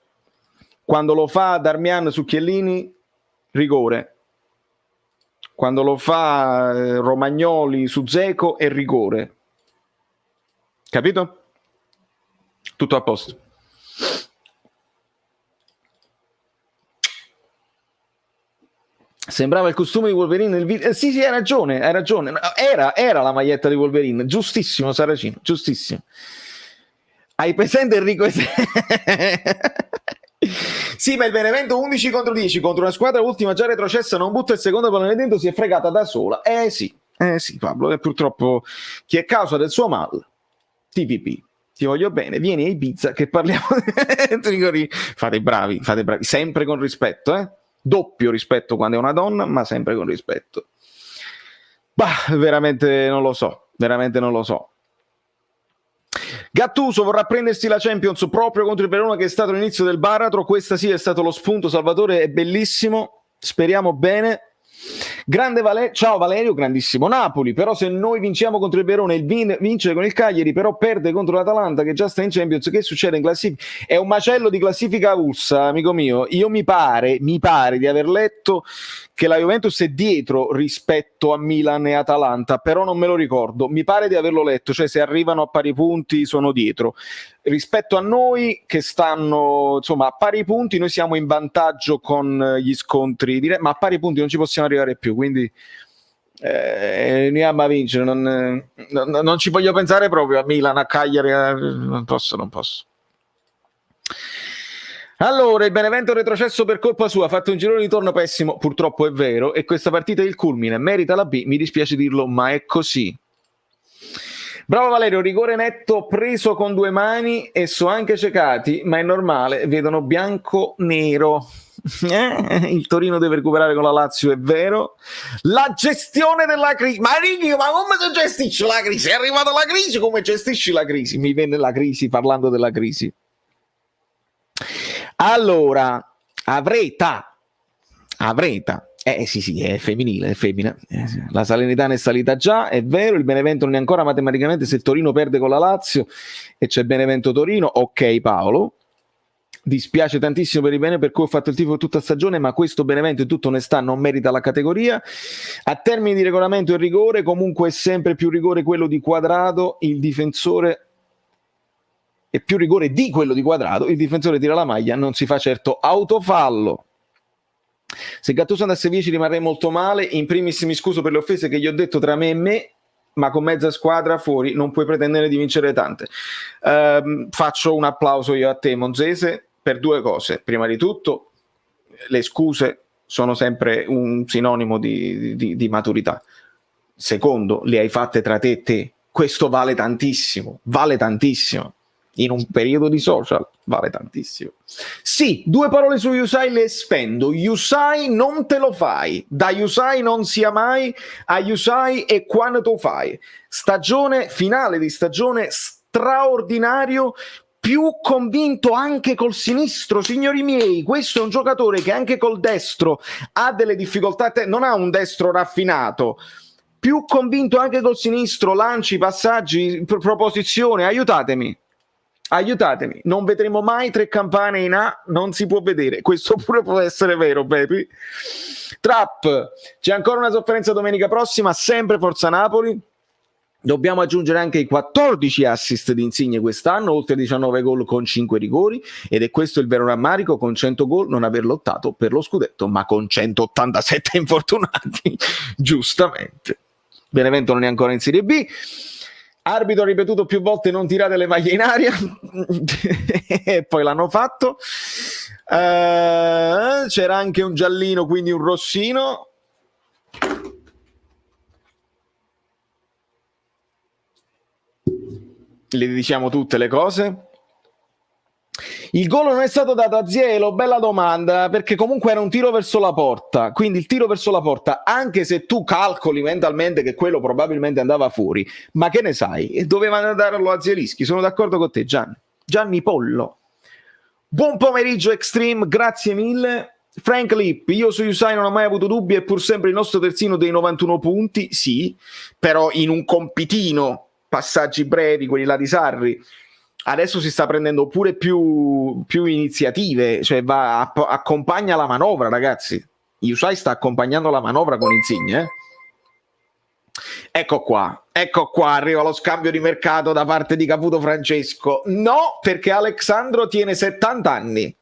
Quando lo fa Darmian su Chiellini, rigore. Quando lo fa Romagnoli su Dzeko, è rigore. Capito? Tutto a posto. Sembrava il costume di Wolverine nel video. Sì, hai ragione. Era la maglietta di Wolverine. Giustissimo, Saracino, giustissimo. Hai presente Enrico? Sì, ma il Benevento 11 contro 10 contro una squadra ultima già retrocessa, non butta il secondo pallone dentro, si è fregata da sola. Sì, Pablo, è purtroppo chi è causa del suo mal. TVP, ti voglio bene, vieni a Ibiza che parliamo. Fate bravi, sempre con rispetto, doppio rispetto quando è una donna, ma sempre con rispetto. Veramente non lo so. Gattuso vorrà prendersi la Champions proprio contro il Verona, che è stato l'inizio del baratro. Questa sì è stato lo spunto, Salvatore, è bellissimo, speriamo bene. Grande ciao Valerio, grandissimo Napoli, però se noi vinciamo contro il Verona e vincere con il Cagliari, però perde contro l'Atalanta che già sta in Champions, che succede in classifica? È un macello di classifica avulsa, amico mio. Io mi pare di aver letto che la Juventus è dietro rispetto a Milan e Atalanta, però non me lo ricordo, mi pare di averlo letto, cioè se arrivano a pari punti sono dietro. Rispetto a noi che stanno insomma a pari punti, noi siamo in vantaggio con gli scontri ma a pari punti non ci possiamo arrivare più, quindi andiamo a vincere, non ci voglio pensare proprio a Milan, a Cagliari, non posso. Allora, il Benevento retrocesso per colpa sua, ha fatto un girone di ritorno pessimo, purtroppo è vero, e questa partita è il culmine, merita la B, mi dispiace dirlo, ma è così. Bravo Valerio, rigore netto preso con due mani e so anche cecati, ma è normale, vedono bianco-nero. Il Torino deve recuperare con la Lazio, è vero. La gestione della crisi, ma come si gestisce la crisi? È arrivata la crisi, come gestisci la crisi? Mi viene la crisi parlando della crisi. Allora, Avreta. Sì, è femminile, è femmina. La Salernitana è salita già, è vero, il Benevento non è ancora matematicamente, se il Torino perde con la Lazio e c'è Benevento-Torino, ok Paolo. Dispiace tantissimo per il bene per cui ho fatto il tifo tutta stagione, ma questo Benevento in tutta onestà non merita la categoria. A termini di regolamento e rigore, comunque è sempre più rigore quello di Quadrado, il difensore è più rigore di quello di Quadrado, il difensore tira la maglia, non si fa certo autofallo. Se Gattuso andasse via ci rimarrei molto male, in primis mi scuso per le offese che gli ho detto tra me e me, ma con mezza squadra fuori non puoi pretendere di vincere tante. Faccio un applauso io a te Monzese per due cose. Prima di tutto le scuse sono sempre un sinonimo di maturità. Secondo, le hai fatte tra te e te, questo vale tantissimo in un periodo di social, vale tantissimo. Sì, due parole su Yusai le spendo. Yusai non te lo fai, da Yusai non sia mai, a Yusai e quando fai. Stagione, finale di stagione straordinario, più convinto anche col sinistro, signori miei. Questo è un giocatore che anche col destro ha delle difficoltà, non ha un destro raffinato, più convinto anche col sinistro, lanci, passaggi, proposizione, aiutatemi. Aiutatemi, non vedremo mai 3 campane in A, non si può vedere. Questo pure può essere vero, baby. Trap, c'è ancora una sofferenza domenica prossima, sempre Forza Napoli. Dobbiamo aggiungere anche i 14 assist di Insigne quest'anno, oltre 19 gol con 5 rigori, ed è questo il vero rammarico, con 100 gol non aver lottato per lo scudetto, ma con 187 infortunati, giustamente. Benevento non è ancora in Serie B. Arbitro ha ripetuto più volte non tirate le maglie in aria e poi l'hanno fatto. C'era anche un giallino, quindi un rossino. Le diciamo tutte le cose. Il gol non è stato dato a Zielo, bella domanda, perché comunque era un tiro verso la porta, quindi il tiro verso la porta, anche se tu calcoli mentalmente che quello probabilmente andava fuori, ma che ne sai? E doveva darlo a Zielinski, sono d'accordo con te, Gianni Pollo. Buon pomeriggio Extreme, grazie mille. Frank Lipp, io su Usai non ho mai avuto dubbi, è pur sempre il nostro terzino dei 91 punti, sì, però in un compitino, passaggi brevi, quelli là di Sarri. Adesso si sta prendendo pure più iniziative, cioè accompagna la manovra, ragazzi. Usai sta accompagnando la manovra con Insigne. Ecco qua, arriva lo scambio di mercato da parte di Caputo Francesco. No, perché Alexandro tiene 70 anni.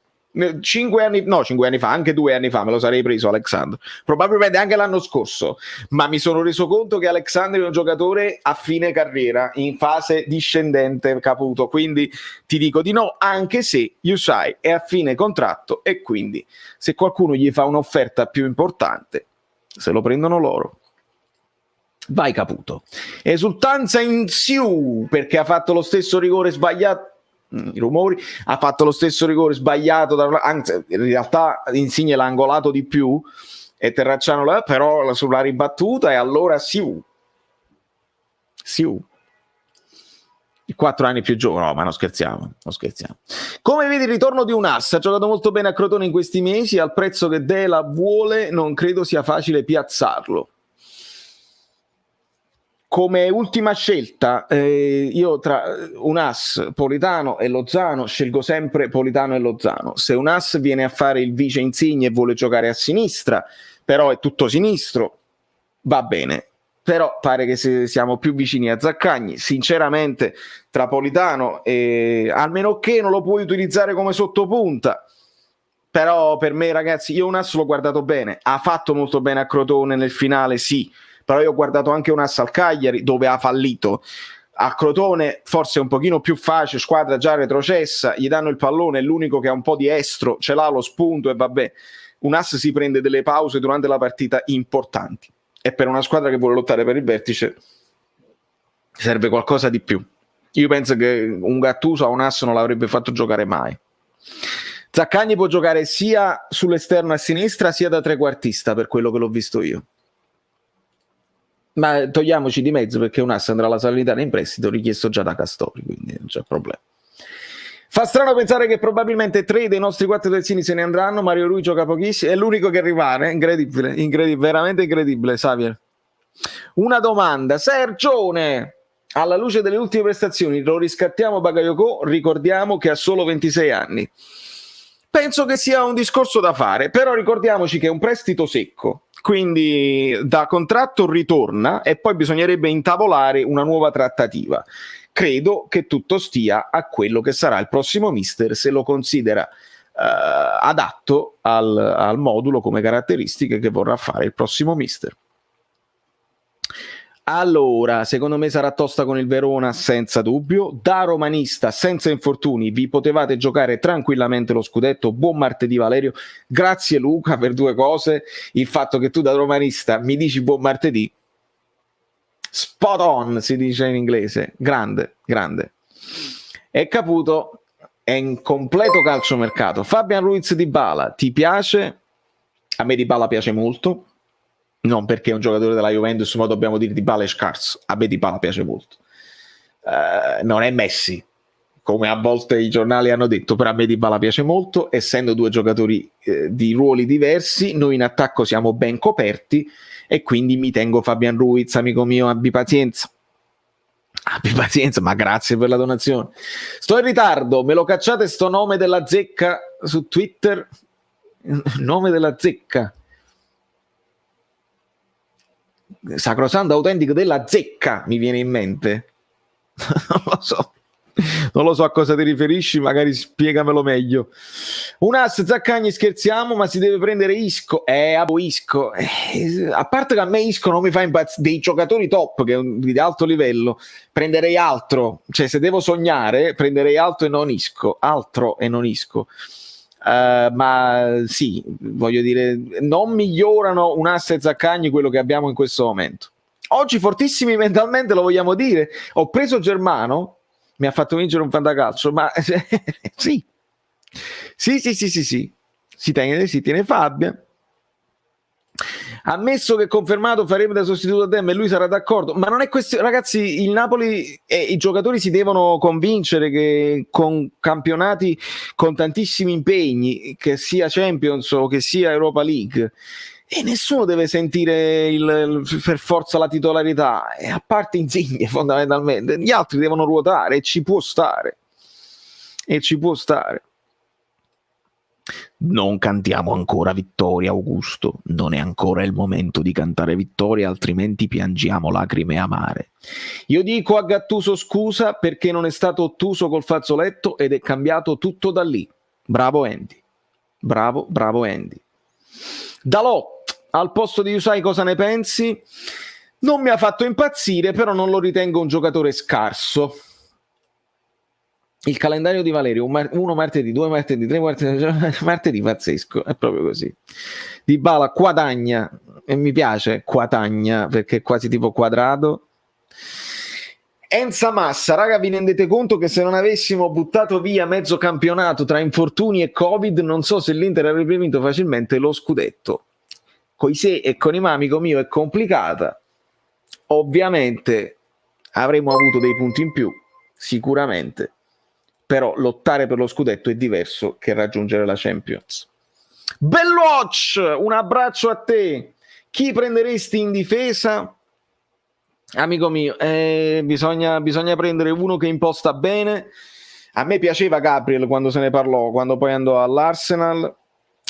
5 anni fa, anche 2 anni fa me lo sarei preso Alexandro, probabilmente anche l'anno scorso, ma mi sono reso conto che Alexandro è un giocatore a fine carriera, in fase discendente, Caputo, quindi ti dico di no, anche se Usai è a fine contratto e quindi se qualcuno gli fa un'offerta più importante se lo prendono loro. Vai Caputo. Esultanza in Siu perché ha fatto lo stesso rigore sbagliato. I rumori, ha fatto lo stesso rigore sbagliato, anzi in realtà Insigne l'ha angolato di più e Terracciano però sulla ribattuta, e allora Siu 4 anni più giovane, no, ma non scherziamo. Come vedi il ritorno di un ass, ha giocato molto bene a Crotone in questi mesi, al prezzo che Dela vuole non credo sia facile piazzarlo. Come ultima scelta, io tra un ass, Politano e Lozano scelgo sempre Politano e Lozano. Se un ass viene a fare il vice Insigne e vuole giocare a sinistra, però è tutto sinistro, va bene. Però pare che siamo più vicini a Zaccagni. Sinceramente, tra Politano e almeno che non lo puoi utilizzare come sottopunta. Però per me, ragazzi, io un ass l'ho guardato bene. Ha fatto molto bene a Crotone nel finale, sì. Però io ho guardato anche un ass al Cagliari dove ha fallito. A Crotone forse è un pochino più facile, squadra già retrocessa, gli danno il pallone, è l'unico che ha un po' di estro, ce l'ha lo spunto e vabbè. Un ass si prende delle pause durante la partita importanti e per una squadra che vuole lottare per il vertice serve qualcosa di più. Io penso che un Gattuso a un ass non l'avrebbe fatto giocare mai. Zaccagni può giocare sia sull'esterno a sinistra sia da trequartista, per quello che l'ho visto io. Ma togliamoci di mezzo perché un ass andrà alla Salernitana in prestito richiesto già da Castori, quindi non c'è problema. Fa strano pensare che probabilmente 3 dei nostri 4 terzini se ne andranno. Mario Rui gioca pochissimo, è l'unico che rimane, incredibile, veramente incredibile. Xavier, una domanda, Sergione, alla luce delle ultime prestazioni lo riscattiamo Bakayoko? Ricordiamo che ha solo 26 anni. Penso che sia un discorso da fare, però ricordiamoci che è un prestito secco, quindi da contratto ritorna e poi bisognerebbe intavolare una nuova trattativa. Credo che tutto stia a quello che sarà il prossimo mister, se lo considera adatto al modulo come caratteristiche che vorrà fare il prossimo mister. Allora, secondo me sarà tosta con il Verona senza dubbio. Da romanista, senza infortuni, vi potevate giocare tranquillamente lo scudetto. Buon martedì Valerio. Grazie Luca per 2 cose. Il fatto che tu da romanista mi dici buon martedì, spot on si dice in inglese. Grande. E Caputo è in completo calciomercato. Fabian Ruiz Dybala, ti piace? A me Dybala piace molto. Non perché è un giocatore della Juventus, ma dobbiamo dire Dybala è scarso. A me Dybala piace molto. Non è Messi, come a volte i giornali hanno detto, però a me Dybala piace molto, essendo 2 giocatori di ruoli diversi. Noi in attacco siamo ben coperti e quindi mi tengo Fabian Ruiz, amico mio, abbi pazienza. Abbi pazienza, ma grazie per la donazione. Sto in ritardo, me lo cacciate sto nome della zecca su Twitter? Nome della zecca. Sacrosanto autentico della zecca mi viene in mente. Non lo so a cosa ti riferisci, magari spiegamelo meglio. Un ass, Zaccagni, scherziamo, ma si deve prendere Isco. Isco. A parte che a me Isco non mi fa impazzire, dei giocatori top che di alto livello, prenderei altro. Cioè, se devo sognare, prenderei altro e non Isco. Ma sì, voglio dire, non migliorano un ass e Zaccagni quello che abbiamo in questo momento. Oggi fortissimi mentalmente, lo vogliamo dire. Ho preso Germano, mi ha fatto vincere un fantacalcio, ma sì. Si tiene Fabian. Ammesso che confermato faremo da sostituto a Dem e lui sarà d'accordo, ma non è questione, ragazzi, il Napoli e i giocatori si devono convincere che con campionati con tantissimi impegni, che sia Champions o che sia Europa League, e nessuno deve sentire per forza la titolarità, e a parte Insigne fondamentalmente, gli altri devono ruotare e ci può stare. Non cantiamo ancora vittoria, Augusto, non è ancora il momento di cantare vittoria, altrimenti piangiamo lacrime amare. Io dico a Gattuso scusa perché non è stato ottuso col fazzoletto ed è cambiato tutto da lì. Bravo Andy, bravo Andy. Dalot, al posto di Usai cosa ne pensi? Non mi ha fatto impazzire, però non lo ritengo un giocatore scarso. Il calendario di Valerio, uno martedì, 2 martedì, 3 martedì, pazzesco, è proprio così. Dybala guadagna, e mi piace guadagna perché è quasi tipo quadrato. Enza Massa, raga, vi rendete conto che se non avessimo buttato via mezzo campionato tra infortuni e Covid, non so se l'Inter avrebbe vinto facilmente lo scudetto. Coi se e con i ma, amico mio, è complicata. Ovviamente avremmo avuto dei punti in più, sicuramente. Però lottare per lo scudetto è diverso che raggiungere la Champions. Bellwatch, un abbraccio a te. Chi prenderesti in difesa? Amico mio, bisogna prendere uno che imposta bene. A me piaceva Gabriel quando se ne parlò, quando poi andò all'Arsenal.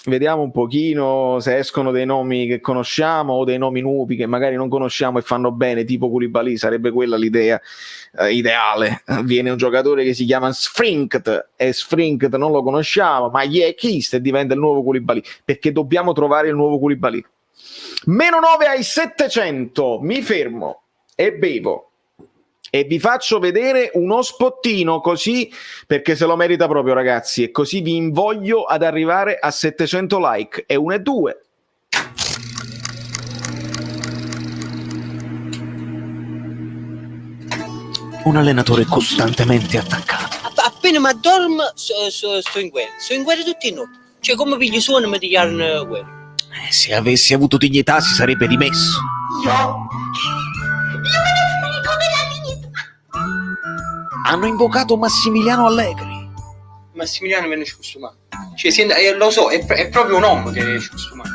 Vediamo un pochino se escono dei nomi che conosciamo o dei nomi nuovi che magari non conosciamo e fanno bene, tipo Koulibaly, sarebbe quella l'idea ideale. Viene un giocatore che si chiama Sfrinkt e Sfrinkt non lo conosciamo, ma gli è chist e diventa il nuovo Koulibaly, perché dobbiamo trovare il nuovo Koulibaly. -9 ai 700, mi fermo e bevo e vi faccio vedere uno spottino così, perché se lo merita proprio, ragazzi, e così vi invoglio ad arrivare a 700 like. E 1 e 2. Un allenatore costantemente attaccato. Appena mi addormo sto in guerra tutti i notti. Cioè, come piglio suono mi dichiarano guerra. Se avessi avuto dignità si sarebbe dimesso. Hanno invocato Massimiliano Allegri. Massimiliano viene costumato. Cioè, lo so, è proprio un uomo che è costumato.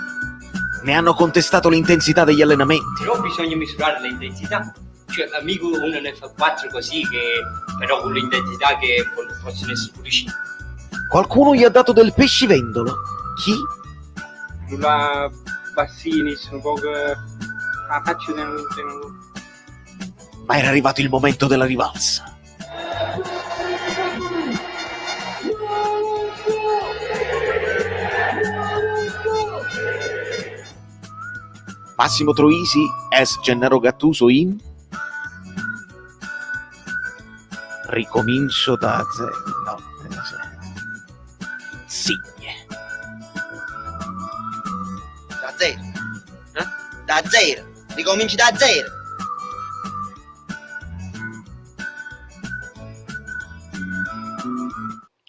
Ne hanno contestato l'intensità degli allenamenti. Però bisogna misurare l'intensità. Cioè, amico, uno ne fa 4 così, che però con l'intensità che possono essere pure 5. Qualcuno gli ha dato del pescivendolo. Chi? Sulla Bassini, sono un po' che la faccio di Ma era arrivato il momento della rivalsa. Massimo Troisi es Gennaro Gattuso in ricomincio da zero. No, Signe. Da zero. Da zero. Ricominci da zero.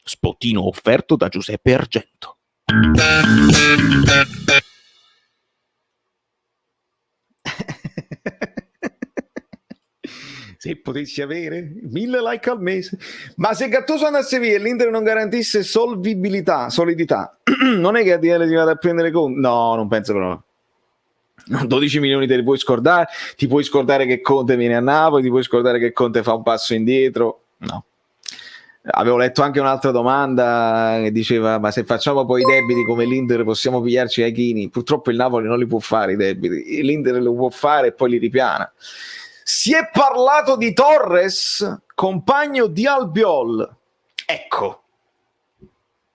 Spottino offerto da Giuseppe Argento. Se potessi avere 1000 like al mese. Ma se Gattuso andasse via e l'Inter non garantisse solidità, non è che a DL si vada a prendere conto. No, non penso proprio. 12 milioni te li puoi scordare, ti puoi scordare che Conte viene a Napoli, ti puoi scordare che Conte fa un passo indietro, no. Avevo letto anche un'altra domanda che diceva: ma se facciamo poi i debiti come l'Inter possiamo pigliarci Achini? Purtroppo il Napoli non li può fare i debiti, l'Inter li può fare e poi li ripiana. Si è parlato di Torres, compagno di Albiol. Ecco,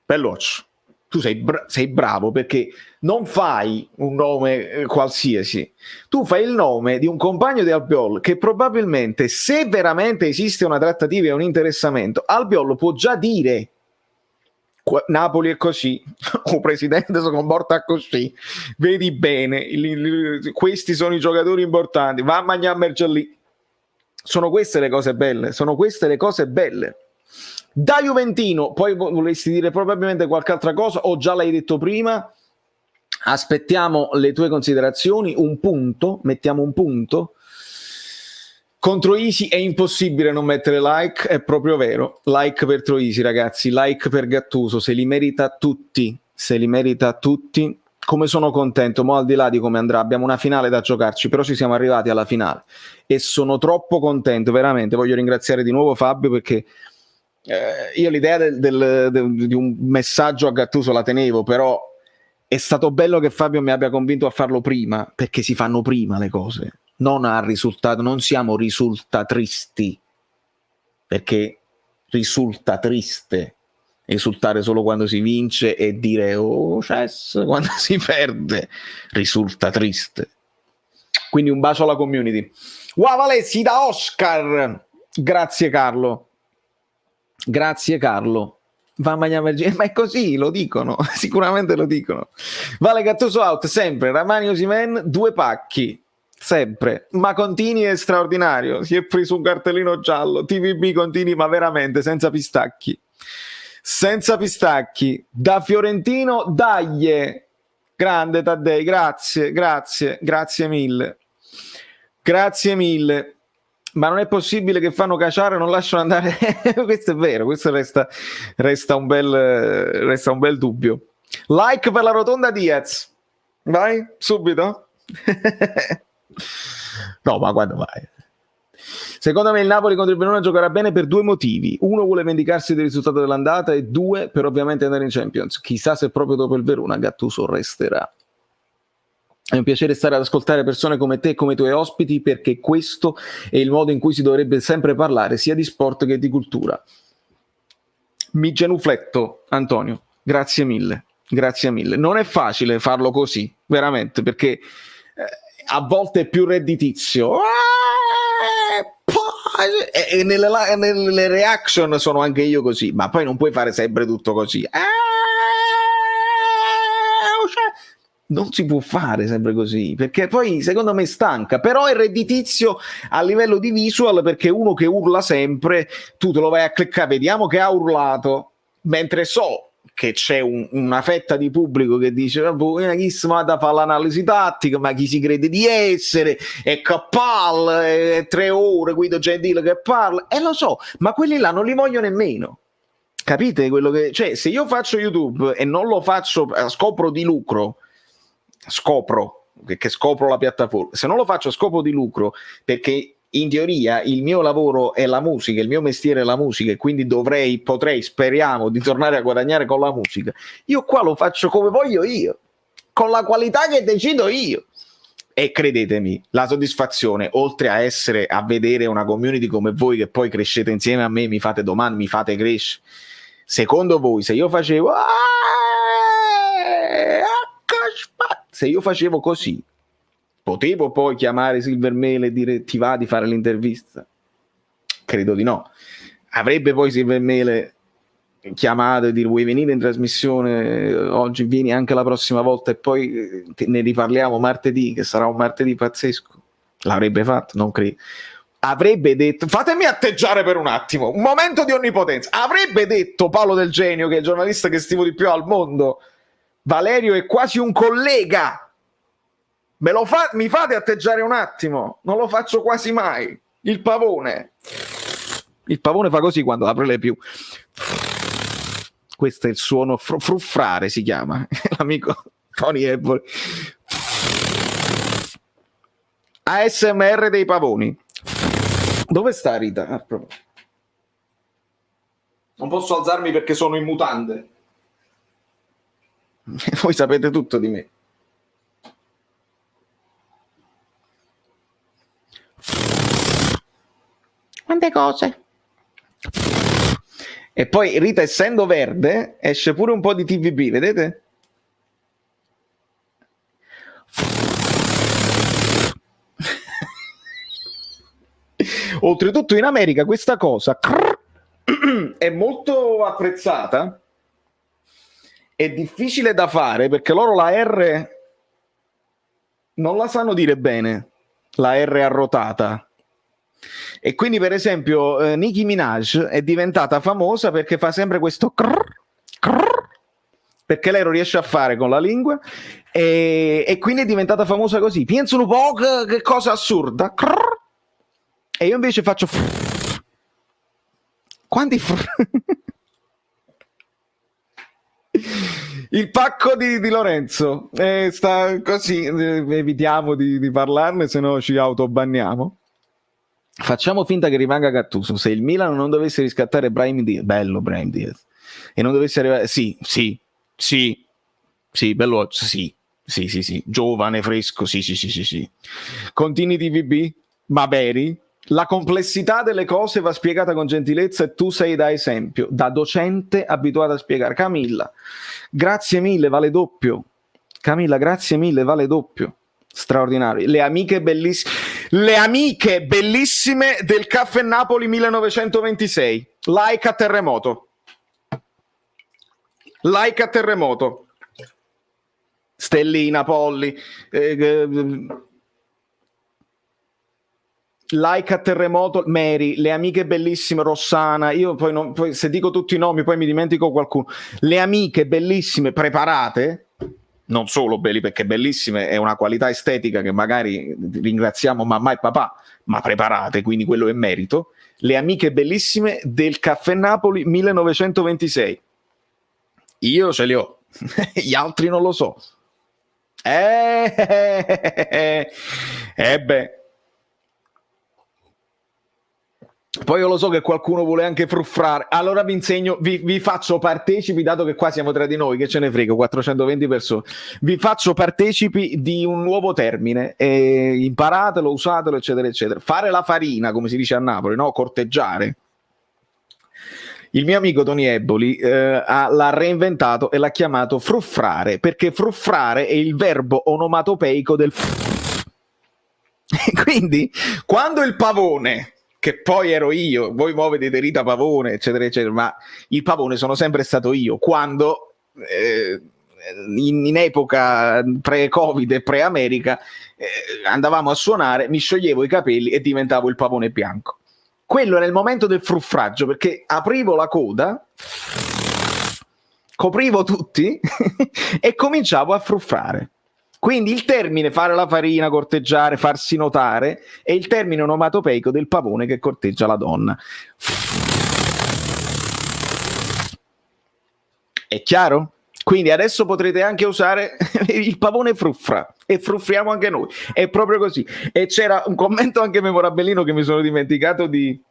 Belloccio, tu sei bravo, perché non fai un nome qualsiasi, tu fai il nome di un compagno di Albiol che probabilmente, se veramente esiste una trattativa e un interessamento, Albiol può già dire: Napoli è così, o presidente si comporta così, vedi bene, questi sono i giocatori importanti, va a mangiare lì. Sono queste le cose belle, sono queste le cose belle. Da Juventino, poi volessi dire probabilmente qualche altra cosa, o già l'hai detto prima? Aspettiamo le tue considerazioni. Un punto, mettiamo un punto. Contro Isi è impossibile non mettere like, è proprio vero. Like per Troisi, ragazzi, like per Gattuso, se li merita tutti, se li merita tutti. Come sono contento, mo al di là di come andrà, abbiamo una finale da giocarci, però ci siamo arrivati alla finale e sono troppo contento, veramente. Voglio ringraziare di nuovo Fabio, perché io l'idea di un messaggio a Gattuso la tenevo, però è stato bello che Fabio mi abbia convinto a farlo prima, perché si fanno prima le cose, non al risultato. Non siamo risultatristi, perché risulta triste esultare solo quando si vince e dire oh Cess quando si perde, risulta triste. Quindi un bacio alla community. Wow, Valessi da Oscar, grazie Carlo. Grazie Carlo. Va a mangiare, ma è così, lo dicono, sicuramente lo dicono. Vale Gattuso out, sempre. Ramani Osimhen, 2 pacchi, sempre. Ma Contini è straordinario, si è preso un cartellino giallo. TVB Contini, ma veramente senza pistacchi. Senza pistacchi. Da Fiorentino, daglie. Grande Taddei, grazie mille. Grazie mille. Ma non è possibile che fanno cacciare e non lasciano andare. Questo è vero, questo resta un bel dubbio. Like per la rotonda Diaz. Vai, subito. No, ma quando vai? Secondo me il Napoli contro il Verona giocherà bene per 2 motivi. 1, vuole vendicarsi del risultato dell'andata, e 2, per ovviamente andare in Champions. Chissà se proprio dopo il Verona Gattuso resterà. È un piacere stare ad ascoltare persone come te e come i tuoi ospiti, perché questo è il modo in cui si dovrebbe sempre parlare, sia di sport che di cultura. Mi genufletto, Antonio, grazie mille. Non è facile farlo così, veramente, perché a volte è più redditizio. E nelle reaction sono anche io così, ma poi non puoi fare sempre tutto così. Non si può fare sempre così, perché poi secondo me stanca, però è redditizio a livello di visual, perché uno che urla sempre, tu te lo vai a cliccare, vediamo che ha urlato, mentre so che c'è una fetta di pubblico che dice chi si va a fare l'analisi tattica, ma chi si crede di essere, è capalle, è 3 ore Guido Gentile che parla, e lo so, ma quelli là non li voglio nemmeno. Capite quello che, cioè, se io faccio YouTube e non lo faccio a scopo di lucro, scopro la piattaforma, se non lo faccio a scopo di lucro, perché in teoria il mio lavoro è la musica, il mio mestiere è la musica, e quindi potrei, speriamo di tornare a guadagnare con la musica, io qua lo faccio come voglio io, con la qualità che decido io, e credetemi, la soddisfazione, oltre a vedere una community come voi che poi crescete insieme a me, mi fate domande, mi fate crescere. Secondo voi, se io facevo così, potevo poi chiamare Silvermele e dire ti va di fare l'intervista? Credo di no. Avrebbe poi Silvermele chiamato e dire vuoi venire in trasmissione oggi, vieni anche la prossima volta, e poi ne riparliamo martedì, che sarà un martedì pazzesco? L'avrebbe fatto? Non credo. Avrebbe detto, fatemi atteggiare per un attimo, un momento di onnipotenza, avrebbe detto Paolo Del Genio, che è il giornalista che stimo di più al mondo, Valerio è quasi un collega, mi fate atteggiare un attimo, non lo faccio quasi mai. Il pavone fa così quando apre le più. Questo è il suono, fruffrare si chiama, l'amico Tony Eboli. ASMR dei pavoni. Dove sta Rita? Ah, proprio. Non posso alzarmi perché sono in mutande. Voi sapete tutto di me. Quante cose. E poi Rita, essendo verde, esce pure un po' di TVB, vedete? Oltretutto in America questa cosa è molto apprezzata, è difficile da fare perché loro la R non la sanno dire bene, la R arrotata. E quindi per esempio Nicki Minaj è diventata famosa perché fa sempre questo perché lei lo riesce a fare con la lingua e quindi è diventata famosa così. Penso un po' che cosa assurda. E io invece faccio quanti il pacco di Lorenzo sta così, evitiamo di parlarne, se no ci autobanniamo. Facciamo finta che rimanga Gattuso. Se il Milan non dovesse riscattare Brahim Diaz, bello Brahim Diaz, e non dovesse arrivare, sì, bello, sì, giovane, fresco, sì. Continui TVB, ma veri? La complessità delle cose va spiegata con gentilezza e tu sei da esempio, da docente abituato a spiegare. Camilla, grazie mille, vale doppio. Camilla, grazie mille, vale doppio. Straordinario. Le amiche bellissime del Caffè Napoli 1926. Like a terremoto. Like a terremoto. Stellina, Polli. Like a terremoto, Mary, le amiche bellissime, Rossana, io poi se dico tutti i nomi poi mi dimentico qualcuno. Le amiche bellissime, preparate, non solo belli, perché bellissime è una qualità estetica che magari ringraziamo mamma e papà, ma preparate, quindi quello è merito. Le amiche bellissime del Caffè Napoli 1926. Io ce li ho, gli altri non lo so. Beh. Poi io lo so che qualcuno vuole anche fruffrare, allora vi insegno, vi faccio partecipi, dato che qua siamo tra di noi, che ce ne frega, 420 persone, vi faccio partecipi di un nuovo termine, imparatelo, usatelo, eccetera, eccetera. Fare la farina, come si dice a Napoli, no? Corteggiare. Il mio amico Tony Eboli l'ha reinventato e l'ha chiamato fruffrare, perché fruffrare è il verbo onomatopeico del quindi, quando il pavone, che poi ero io, voi vedete Rita Pavone, eccetera, eccetera, ma il pavone sono sempre stato io, quando in epoca pre-Covid e pre-America andavamo a suonare, mi scioglievo i capelli e diventavo il pavone bianco. Quello era il momento del fruffraggio, perché aprivo la coda, coprivo tutti e cominciavo a fruffrare. Quindi il termine fare la farina, corteggiare, farsi notare è il termine onomatopeico del pavone che corteggia la donna. È chiaro? Quindi adesso potrete anche usare il pavone fruffra e fruffriamo anche noi. È proprio così. E c'era un commento anche memorabilino che mi sono dimenticato di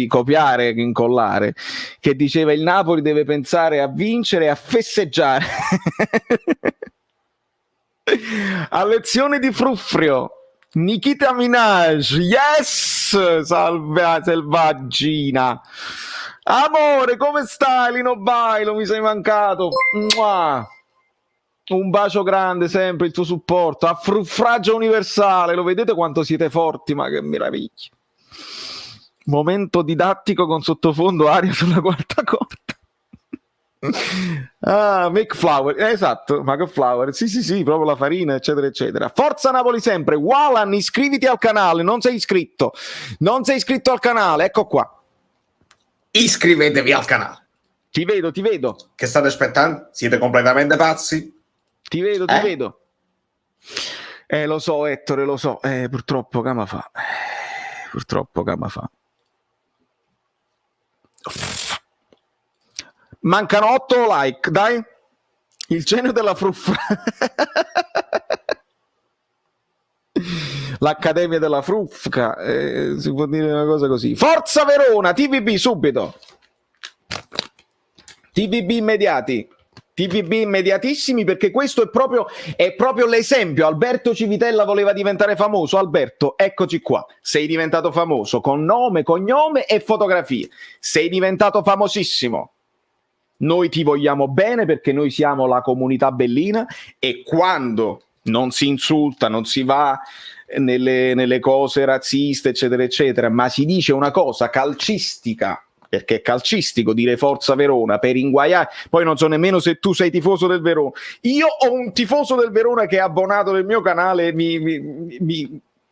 copiare, incollare, che diceva: il Napoli deve pensare a vincere e a festeggiare. A lezione di fruffrio, Nikita Minaj, yes, salve selvaggina, amore, come stai Lino Bailo, mi sei mancato. Mua. Un bacio grande, sempre il tuo supporto a Fruffraggio Universale, lo vedete quanto siete forti, ma che meraviglia. Momento didattico con sottofondo aria sulla quarta corda. McFlower, esatto, McFlower, sì, proprio la farina, eccetera, eccetera. Forza Napoli sempre. Walan, iscriviti al canale, non sei iscritto al canale, ecco qua. Iscrivetevi al canale. Ti vedo. Che state aspettando? Siete completamente pazzi? Ti vedo. Lo so, Ettore, lo so. Purtroppo, che ma fa. Mancano 8 like, dai. Il genio della fruffa. l'Accademia della Frufca, si può dire una cosa così. Forza Verona, TVB subito. TVB immediati. TVB immediatissimi, perché questo è proprio l'esempio. Alberto Civitella voleva diventare famoso. Alberto, eccoci qua. Sei diventato famoso con nome, cognome e fotografie. Sei diventato famosissimo. Noi ti vogliamo bene perché noi siamo la comunità bellina, e quando non si insulta, non si va nelle cose razziste, eccetera, eccetera, ma si dice una cosa calcistica, perché è calcistico dire Forza Verona per inguaiare. Poi non so nemmeno se tu sei tifoso del Verona. Io ho un tifoso del Verona che è abbonato nel mio canale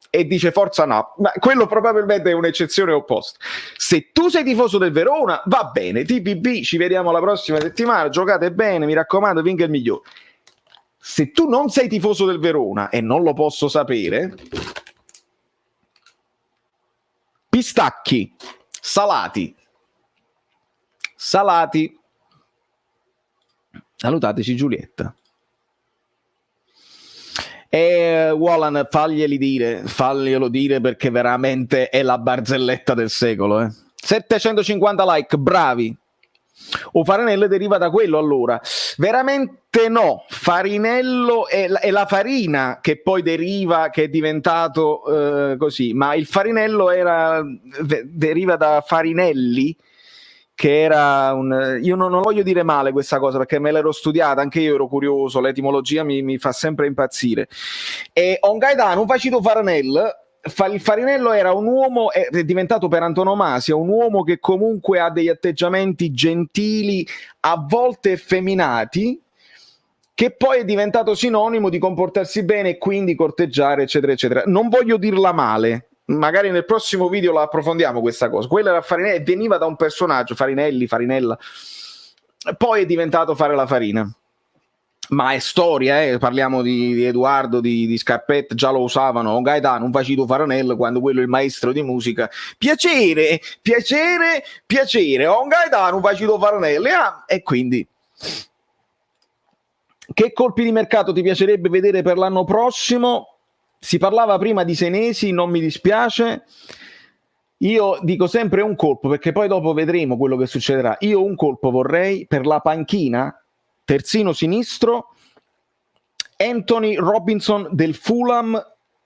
e dice Forza Napoli, ma quello probabilmente è un'eccezione opposta. Se tu sei tifoso del Verona, va bene, TPB, ci vediamo la prossima settimana, giocate bene, mi raccomando, vinca il migliore. Se tu non sei tifoso del Verona, e non lo posso sapere, pistacchi salati, salutateci Giulietta. E Wallan, faglielo dire perché veramente è la barzelletta del secolo. 750 like, bravi. O Farinello deriva da quello, allora? Veramente no. Farinello è la farina che poi deriva, che è diventato così, ma il farinello deriva da Farinelli, che era io non voglio dire male questa cosa perché me l'ero studiata, anche io ero curioso, l'etimologia mi fa sempre impazzire. E on Gaetano facito Farinello. Il Farinello era un uomo, è diventato per antonomasia un uomo che comunque ha degli atteggiamenti gentili, a volte effeminati, che poi è diventato sinonimo di comportarsi bene e quindi corteggiare, eccetera, eccetera. Non voglio dirla male, magari nel prossimo video la approfondiamo questa cosa. Quello era Farinelli, veniva da un personaggio, Farinelli, Farinella, poi è diventato fare la farina. Ma è storia, parliamo di Edoardo, di Scarpetta, già lo usavano. Gaetano, un facito Farinello, quando quello è il maestro di musica. Piacere, un Gaetano, un facito Farinello. E quindi, che colpi di mercato ti piacerebbe vedere per l'anno prossimo? Si parlava prima di Senesi, non mi dispiace. Io dico sempre un colpo, perché poi dopo vedremo quello che succederà. Io un colpo vorrei per la panchina, terzino sinistro, Anthony Robinson del Fulham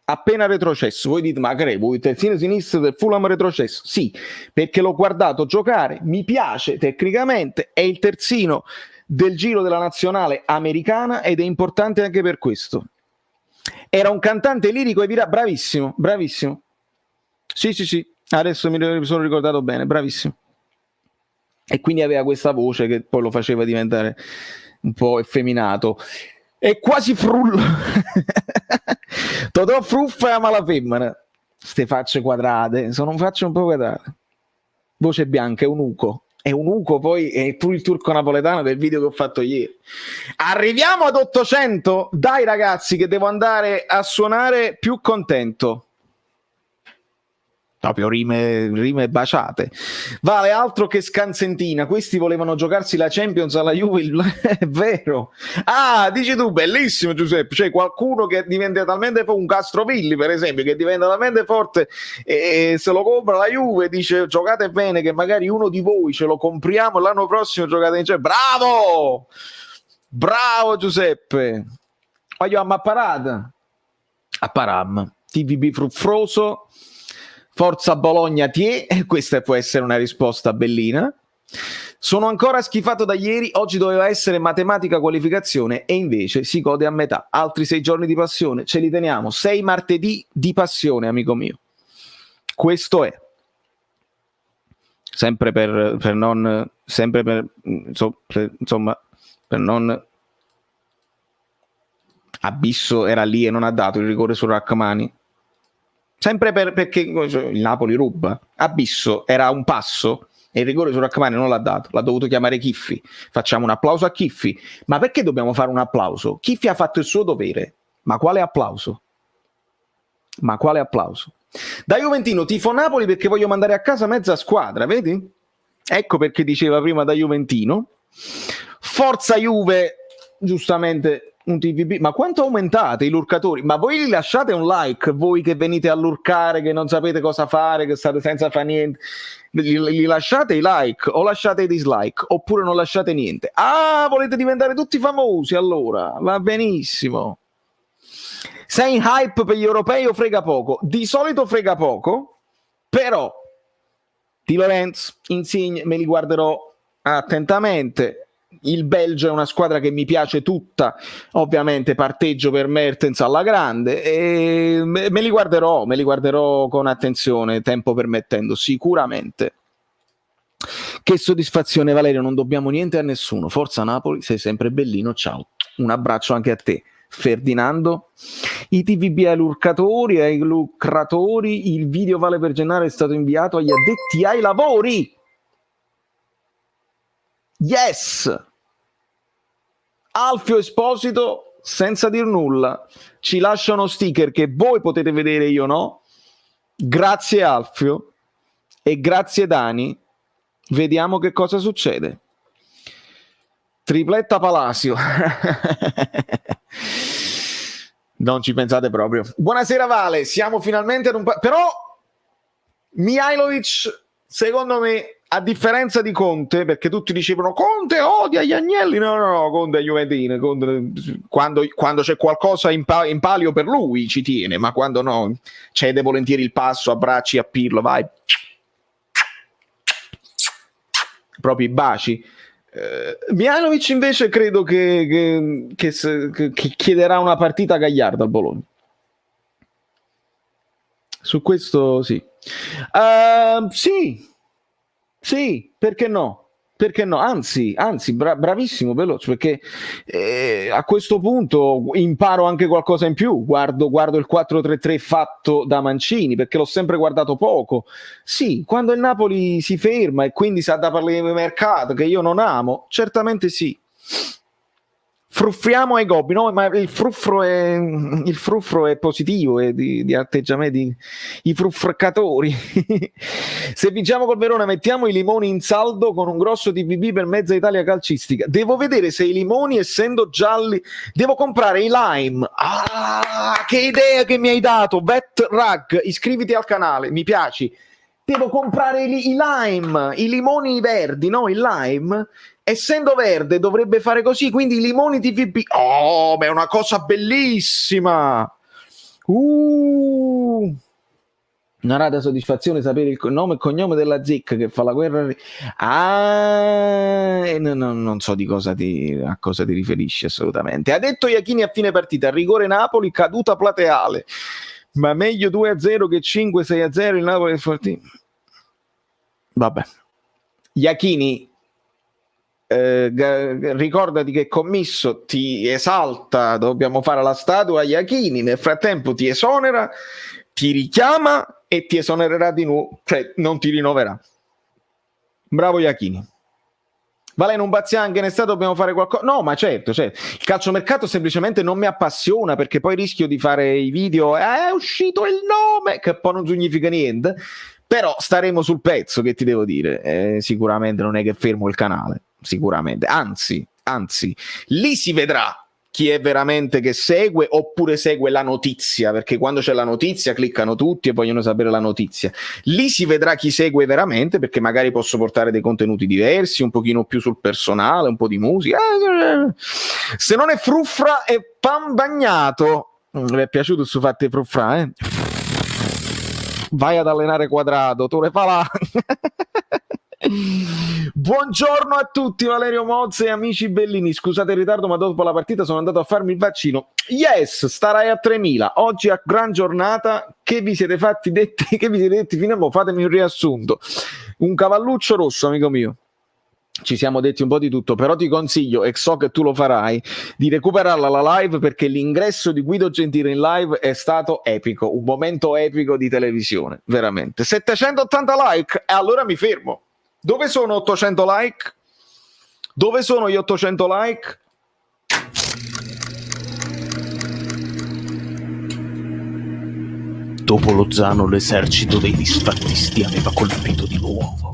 appena retrocesso. Voi dite, ma che vuoi terzino sinistro del Fulham retrocesso? Sì, perché l'ho guardato giocare, mi piace tecnicamente, è il terzino del giro della nazionale americana ed è importante anche per questo. Era un cantante lirico e bravissimo. Sì, adesso mi sono ricordato bene, bravissimo. E quindi aveva questa voce che poi lo faceva diventare un po' effeminato. È quasi frullo. Totò Fruffa e ama la femmina. Ste facce quadrate, sono facce un po' quadrate. Voce bianca, è un uco. È un uco, poi è pure il turco napoletano del video che ho fatto ieri. Arriviamo ad 800. Dai ragazzi, che devo andare a suonare più contento. Proprio rime baciate. Vale, altro che scansentina. Questi volevano giocarsi la Champions alla Juve. È vero. Ah, dici tu, bellissimo Giuseppe. Cioè qualcuno che diventa talmente forte, un Castrovilli per esempio, che diventa talmente forte e se lo compra la Juve, dice giocate bene che magari uno di voi ce lo compriamo l'anno prossimo, giocate in Champions. Bravo Giuseppe. Voglio a parata. A Param. TVB fruffroso. Forza Bologna tie, questa può essere una risposta bellina. Sono ancora schifato da ieri, oggi doveva essere matematica qualificazione e invece si gode a metà. Altri 6 giorni di passione, ce li teniamo. 6 martedì di passione, amico mio. Questo è. Sempre per non... Sempre per... Insomma, per non... Abisso era lì e non ha dato il rigore su Rachmani. Sempre perché il Napoli ruba. Abisso era un passo e il rigore su Rachmani non l'ha dato, l'ha dovuto chiamare Chiffi. Facciamo un applauso a Chiffi. Ma perché dobbiamo fare un applauso? Chiffi ha fatto il suo dovere. Ma quale applauso? Da Juventino tifo Napoli perché voglio mandare a casa mezza squadra, vedi? Ecco perché diceva prima da Juventino. Forza Juve, giustamente un TVB. Ma quanto aumentate i lurcatori? Ma voi li lasciate un like, voi che venite a lurcare, che non sapete cosa fare, che state senza fare niente, li lasciate i like o lasciate i dislike oppure non lasciate niente? Ah, volete diventare tutti famosi, allora va benissimo. Sei in hype per gli europei o frega poco? Di solito frega poco, però Di Lorenzo, Insigne me li guarderò attentamente. Il Belgio è una squadra che mi piace tutta, ovviamente parteggio per Mertens alla grande e me li guarderò con attenzione, tempo permettendo, sicuramente. Che soddisfazione, Valerio, non dobbiamo niente a nessuno, forza Napoli, sei sempre bellino, ciao, un abbraccio anche a te. Ferdinando, i TVB ai lurcatori, ai lucratori, il video vale per Gennaro è stato inviato agli addetti ai lavori. Yes, Alfio Esposito senza dir nulla ci lascia uno sticker che voi potete vedere, io no. Grazie Alfio e grazie Dani, vediamo che cosa succede. Tripletta Palacio. Non ci pensate proprio. Buonasera Vale, siamo finalmente ad un però Mihajlovic secondo me, a differenza di Conte, perché tutti dicevano Conte odia gli Agnelli, no, Conte è Juventino, Conte, quando c'è qualcosa in palio per lui ci tiene, ma quando no cede volentieri il passo, abbracci a Pirlo, vai, proprio i baci. Mihajlovic invece credo che chiederà una partita gagliarda al Bologna. Su questo sì. Sì, perché no? Perché no? Anzi, bravissimo veloce, perché a questo punto imparo anche qualcosa in più, guardo il 4-3-3 fatto da Mancini, perché l'ho sempre guardato poco. Sì, quando il Napoli si ferma e quindi sa da parlare di mercato, che io non amo, certamente sì. Fruffriamo ai gobbi, no? Ma il fruffro è positivo, è di atteggiamenti, i fruffracatori. Se vinciamo col Verona mettiamo i limoni in saldo con un grosso TVB per mezza Italia calcistica. Devo vedere se i limoni, essendo gialli, devo comprare i lime. Ah, che idea che mi hai dato, Vet Rag, iscriviti al canale, mi piaci. Devo comprare i lime, i limoni verdi, no? Il lime, essendo verde, dovrebbe fare così, quindi i limoni TVB. Oh, ma è una cosa bellissima! Una rara soddisfazione sapere il nome e cognome della zecca che fa la guerra. Non so a cosa ti riferisci assolutamente. Ha detto Iachini a fine partita, rigore Napoli, caduta plateale. Ma meglio 2-0 che 5-6-0 il Napoli è fortissimo. Vabbè. Iachini, ricordati che Commisso ti esalta, dobbiamo fare la statua a Iachini, nel frattempo ti esonera, ti richiama e ti esonererà di nuovo, cioè non ti rinnoverà. Bravo Iachini. Vale, non bazziamo anche in estate, dobbiamo fare qualcosa. No, ma certo, il calciomercato semplicemente non mi appassiona, perché poi rischio di fare i video è uscito il nome, che poi non significa niente, però staremo sul pezzo, che ti devo dire. Sicuramente non è che fermo il canale, sicuramente, anzi lì si vedrà chi è veramente che segue oppure segue la notizia, perché quando c'è la notizia cliccano tutti e vogliono sapere la notizia. Lì si vedrà chi segue veramente, perché magari posso portare dei contenuti diversi, un pochino più sul personale, un po' di musica. Se non è fruffra è pan bagnato. Mi è piaciuto su fatte fruffra, vai ad allenare Quadrato, tu le fa là. Buongiorno a tutti, Valerio Mozza e amici bellini, scusate il ritardo ma dopo la partita sono andato a farmi il vaccino. Yes, starai a 3000 oggi, a gran giornata. Che vi siete detti fino a mo'? Fatemi un riassunto. Un cavalluccio rosso, amico mio. Ci siamo detti un po' di tutto, però ti consiglio, e so che tu lo farai, di recuperarla la live, perché l'ingresso di Guido Gentile in live è stato epico, un momento epico di televisione, veramente. 780 like, e allora mi fermo. Dove sono 800 like? Dove sono gli 800 like? Dopo Lozano l'esercito dei disfattisti aveva colpito di nuovo.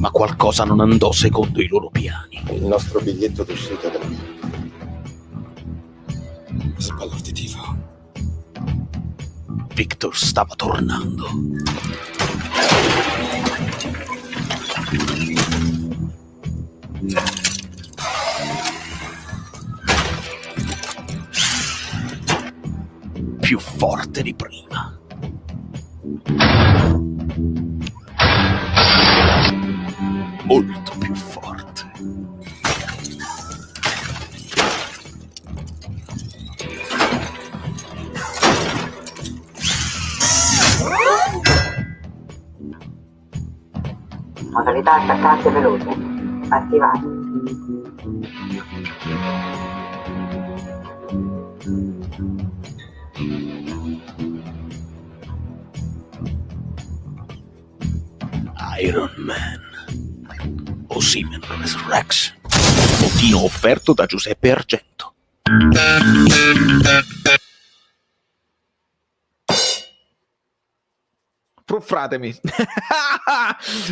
ma qualcosa non andò secondo i loro piani. Il nostro biglietto d'uscita del sbalorditivo. Victor stava tornando. Più forte di prima. Molto più forte. Modalità attaccante veloce. Attivate. Iron Man. Osimen Resurrection. Bottino offerto da Giuseppe Argento. Fruffratemi.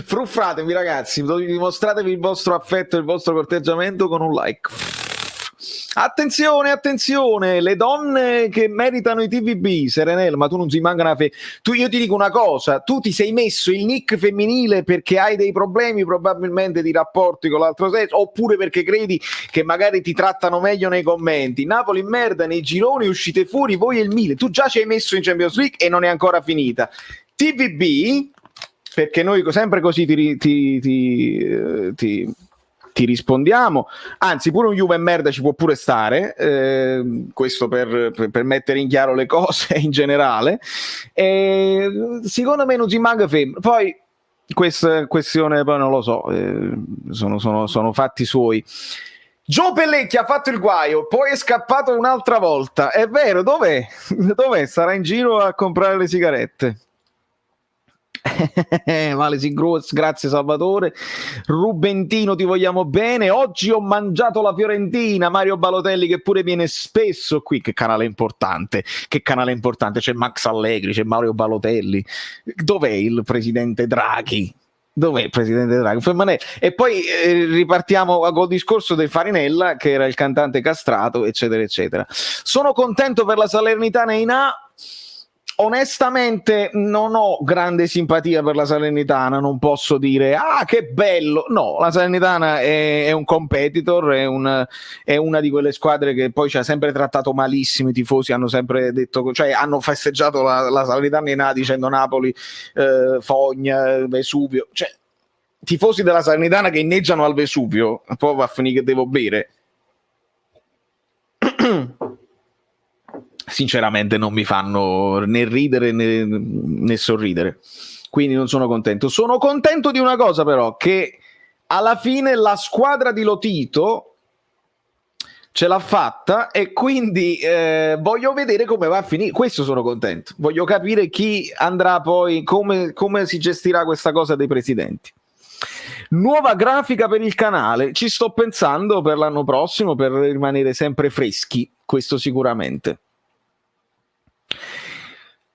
Fruffratemi ragazzi, dimostratevi il vostro affetto e il vostro corteggiamento con un like. Attenzione, attenzione, le donne che meritano i TVB, Serenella, ma tu non si manca una io ti dico una cosa, tu ti sei messo il nick femminile perché hai dei problemi probabilmente di rapporti con l'altro sesso, oppure perché credi che magari ti trattano meglio nei commenti. Napoli in merda, nei gironi uscite fuori voi e il Milan, tu già ci hai messo in Champions League e non è ancora finita. TVB, perché noi sempre così ti rispondiamo, anzi pure un Juve merda ci può pure stare, questo per mettere in chiaro le cose in generale, secondo me non si manca fermo. Poi questa questione poi non lo so, sono fatti suoi. Gio Pellecchi ha fatto il guaio, poi è scappato un'altra volta, è vero, dov'è? Sarà in giro a comprare le sigarette. Vale, sì, grazie Salvatore. Rubentino, ti vogliamo bene. Oggi ho mangiato la Fiorentina. Mario Balotelli che pure viene spesso qui. Che canale importante, c'è Max Allegri, c'è Mario Balotelli. Dov'è il presidente Draghi? Dov'è il presidente Draghi? E poi ripartiamo col discorso del Farinella, che era il cantante castrato, eccetera eccetera. Sono contento per la Salernitana in A. Onestamente non ho grande simpatia per la Salernitana, non posso dire che bello, no, la Salernitana è un competitor, è una di quelle squadre che poi ci ha sempre trattato malissimo, i tifosi hanno sempre detto, cioè hanno festeggiato la Salernitana in A dicendo Napoli, Fogna, Vesuvio, cioè tifosi della Salernitana che inneggiano al Vesuvio, poi va a finire che devo bere. Sinceramente non mi fanno né ridere né sorridere, quindi non sono contento. Sono contento di una cosa però, che alla fine la squadra di Lotito ce l'ha fatta e quindi voglio vedere come va a finire. Questo sono contento, voglio capire chi andrà poi, come si gestirà questa cosa dei presidenti. Nuova grafica per il canale, ci sto pensando per l'anno prossimo, per rimanere sempre freschi, questo sicuramente.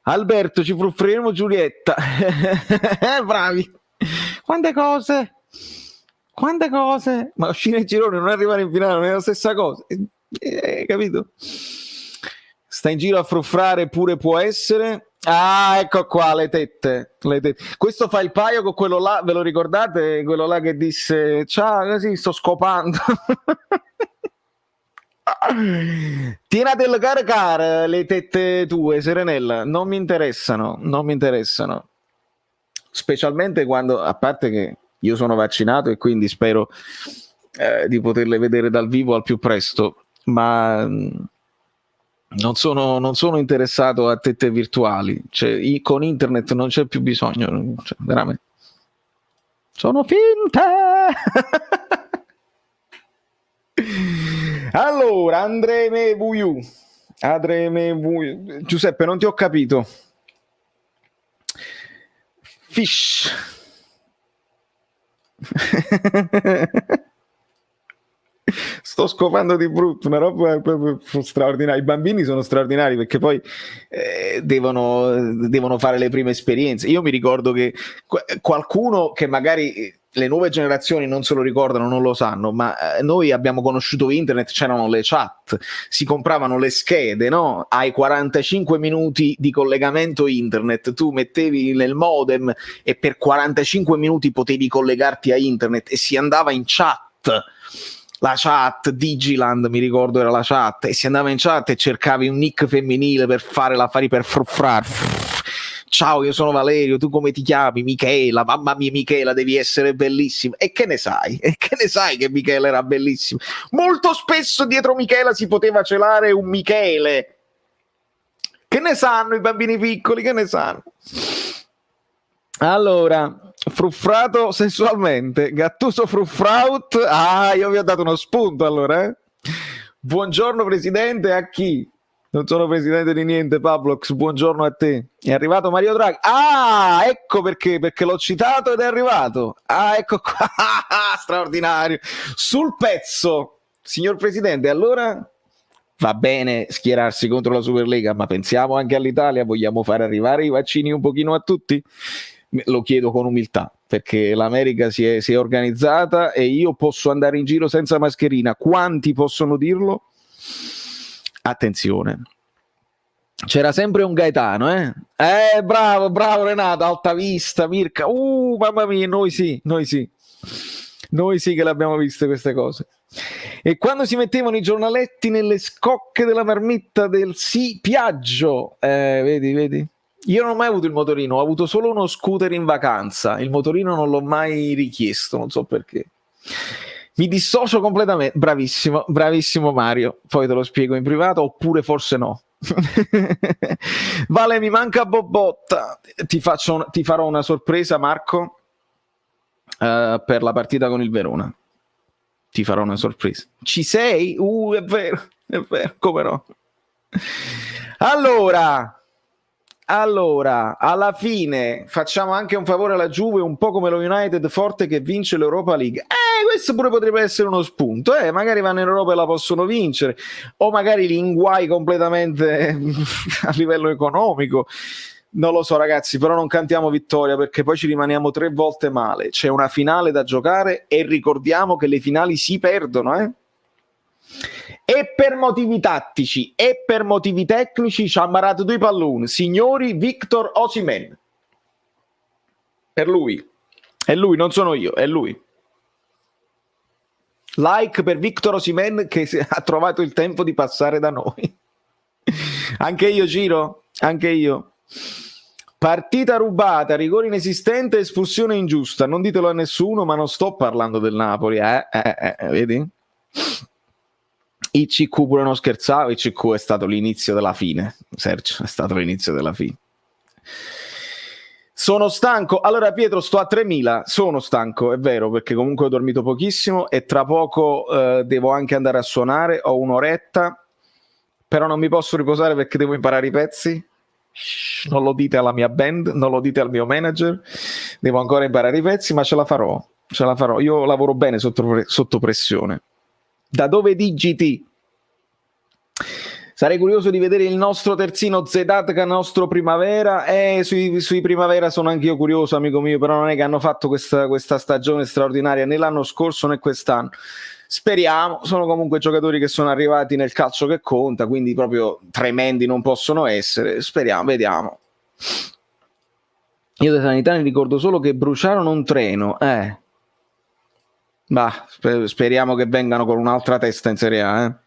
Alberto, ci frufferemo Giulietta. Bravi, quante cose, ma uscire in girone, non arrivare in finale non è la stessa cosa, capito? Sta in giro a fruffrare pure può essere. Ecco qua le tette. Questo fa il paio con quello là, ve lo ricordate? Quello là che disse ciao, così sto scopando. Tienate a caricare le tette tue, Serenella, non mi interessano, specialmente quando, a parte che io sono vaccinato e quindi spero di poterle vedere dal vivo al più presto, ma non sono interessato a tette virtuali, cioè, con internet non c'è più bisogno, cioè, veramente sono finte. Allora, Andreme Buiu. Giuseppe, non ti ho capito. Fish. sto scopando di brutto, una roba proprio straordinaria. I bambini sono straordinari perché poi devono fare le prime esperienze. Io mi ricordo che qualcuno che magari le nuove generazioni non se lo ricordano, non lo sanno, ma noi abbiamo conosciuto internet, c'erano le chat, si compravano le schede, no? Ai 45 minuti di collegamento internet tu mettevi nel modem e per 45 minuti potevi collegarti a internet e si andava in chat. La chat, Digiland mi ricordo era la chat, e si andava in chat e cercavi un nick femminile per fare l'affari, per fruffrar. Ciao, io sono Valerio, tu come ti chiami? Michela, mamma mia Michela, devi essere bellissima. E che ne sai? E che ne sai che Michela era bellissima? Molto spesso dietro Michela si poteva celare un Michele. Che ne sanno i bambini piccoli? Che ne sanno? Allora, fruffrato sessualmente, Gattuso fruffraut. Ah, io vi ho dato uno spunto allora, eh? Buongiorno presidente, a chi? Non sono presidente di niente, Pablox, buongiorno a te. È arrivato Mario Draghi. Ah, ecco perché l'ho citato ed è arrivato. Ah, ecco qua, straordinario. Sul pezzo, signor presidente, allora va bene schierarsi contro la Superlega, ma pensiamo anche all'Italia, vogliamo fare arrivare i vaccini un pochino a tutti? Lo chiedo con umiltà, perché l'America si è organizzata e io posso andare in giro senza mascherina. Quanti possono dirlo? Attenzione, c'era sempre un Gaetano, bravo Renato, Alta Vista, Mirka, mamma mia, noi sì che le abbiamo viste queste cose. E quando si mettevano i giornaletti nelle scocche della marmitta del sì Piaggio, vedi? Io non ho mai avuto il motorino, ho avuto solo uno scooter in vacanza, il motorino non l'ho mai richiesto, non so perché. Mi dissocio completamente, bravissimo Mario, poi te lo spiego in privato, oppure forse no. Vale, mi manca Bobotta, ti farò una sorpresa Marco, per la partita con il Verona, ti farò una sorpresa. Ci sei? È vero, come no? Allora, alla fine facciamo anche un favore alla Juve, un po' come lo United forte che vince l'Europa League. Questo pure potrebbe essere uno spunto, magari vanno in Europa e la possono vincere, o magari li inguai completamente a livello economico. Non lo so ragazzi, però non cantiamo vittoria perché poi ci rimaniamo 3 volte male. C'è una finale da giocare e ricordiamo che le finali si perdono, E per motivi tattici e per motivi tecnici ci ha ammarato 2 palloni. Signori, Victor Osimhen. Per lui. È lui, non sono io, è lui. Like per Victor Osimhen che ha trovato il tempo di passare da noi. Anche io, Giro? Anche io. Partita rubata, rigore inesistente, espulsione ingiusta. Non ditelo a nessuno, ma non sto parlando del Napoli, vedi? ICQ pure non scherzavo, ICQ è stato l'inizio della fine, Sergio, è stato l'inizio della fine. Sono stanco, allora Pietro sto a 3000, sono stanco, è vero, perché comunque ho dormito pochissimo e tra poco devo anche andare a suonare, ho un'oretta, però non mi posso riposare perché devo imparare i pezzi. Non lo dite alla mia band, non lo dite al mio manager, devo ancora imparare i pezzi, ma ce la farò, io lavoro bene sotto pressione. Da dove digiti? Sarei curioso di vedere il nostro terzino Zedatka, nostro Primavera. Sui Primavera sono anche io curioso, amico mio, però non è che hanno fatto questa stagione straordinaria né l'anno scorso né quest'anno. Speriamo, sono comunque giocatori che sono arrivati nel calcio che conta, quindi proprio tremendi non possono essere. Speriamo, vediamo. Io dei Sanitari ricordo solo che bruciarono un treno, speriamo che vengano con un'altra testa in Serie A,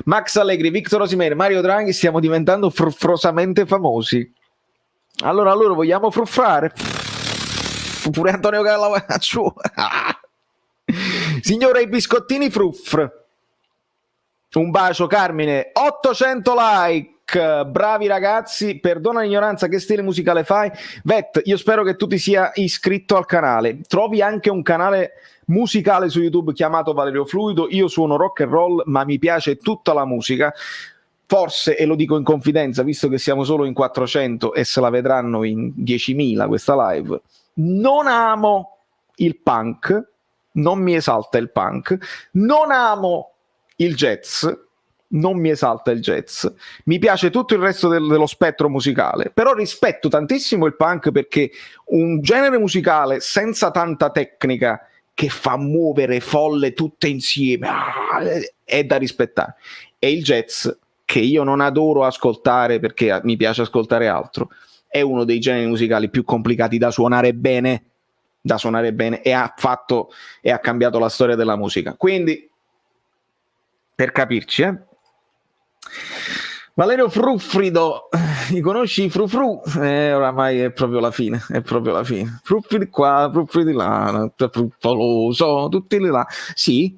Max Allegri, Victor Osimhen, Mario Draghi, stiamo diventando fruffrosamente famosi. Allora vogliamo fruffrare? Pure Antonio Gallavaccio. Signora, i biscottini fruffr. Un bacio Carmine, 800 like. Bravi ragazzi, perdona l'ignoranza, che stile musicale fai? Vet, io spero che tu ti sia iscritto al canale. Trovi anche un canale musicale su YouTube chiamato Valerio Fluido. Io suono rock and roll, ma mi piace tutta la musica. Forse, e lo dico in confidenza, visto che siamo solo in 400 e se la vedranno in 10.000 questa live, non amo il punk, non mi esalta il punk, non amo il jazz, non mi esalta il jazz, mi piace tutto il resto dello spettro musicale, però rispetto tantissimo il punk perché un genere musicale senza tanta tecnica che fa muovere folle tutte insieme è da rispettare. E il jazz, che io non adoro ascoltare perché mi piace ascoltare altro, è uno dei generi musicali più complicati da suonare bene e ha cambiato la storia della musica. Quindi, per capirci, Valerio Fruffrido, li conosci i Frufru? Oramai è proprio la fine, Fruffri di qua, Fruffri di là, Fruffoloso, tutti di là. Sì.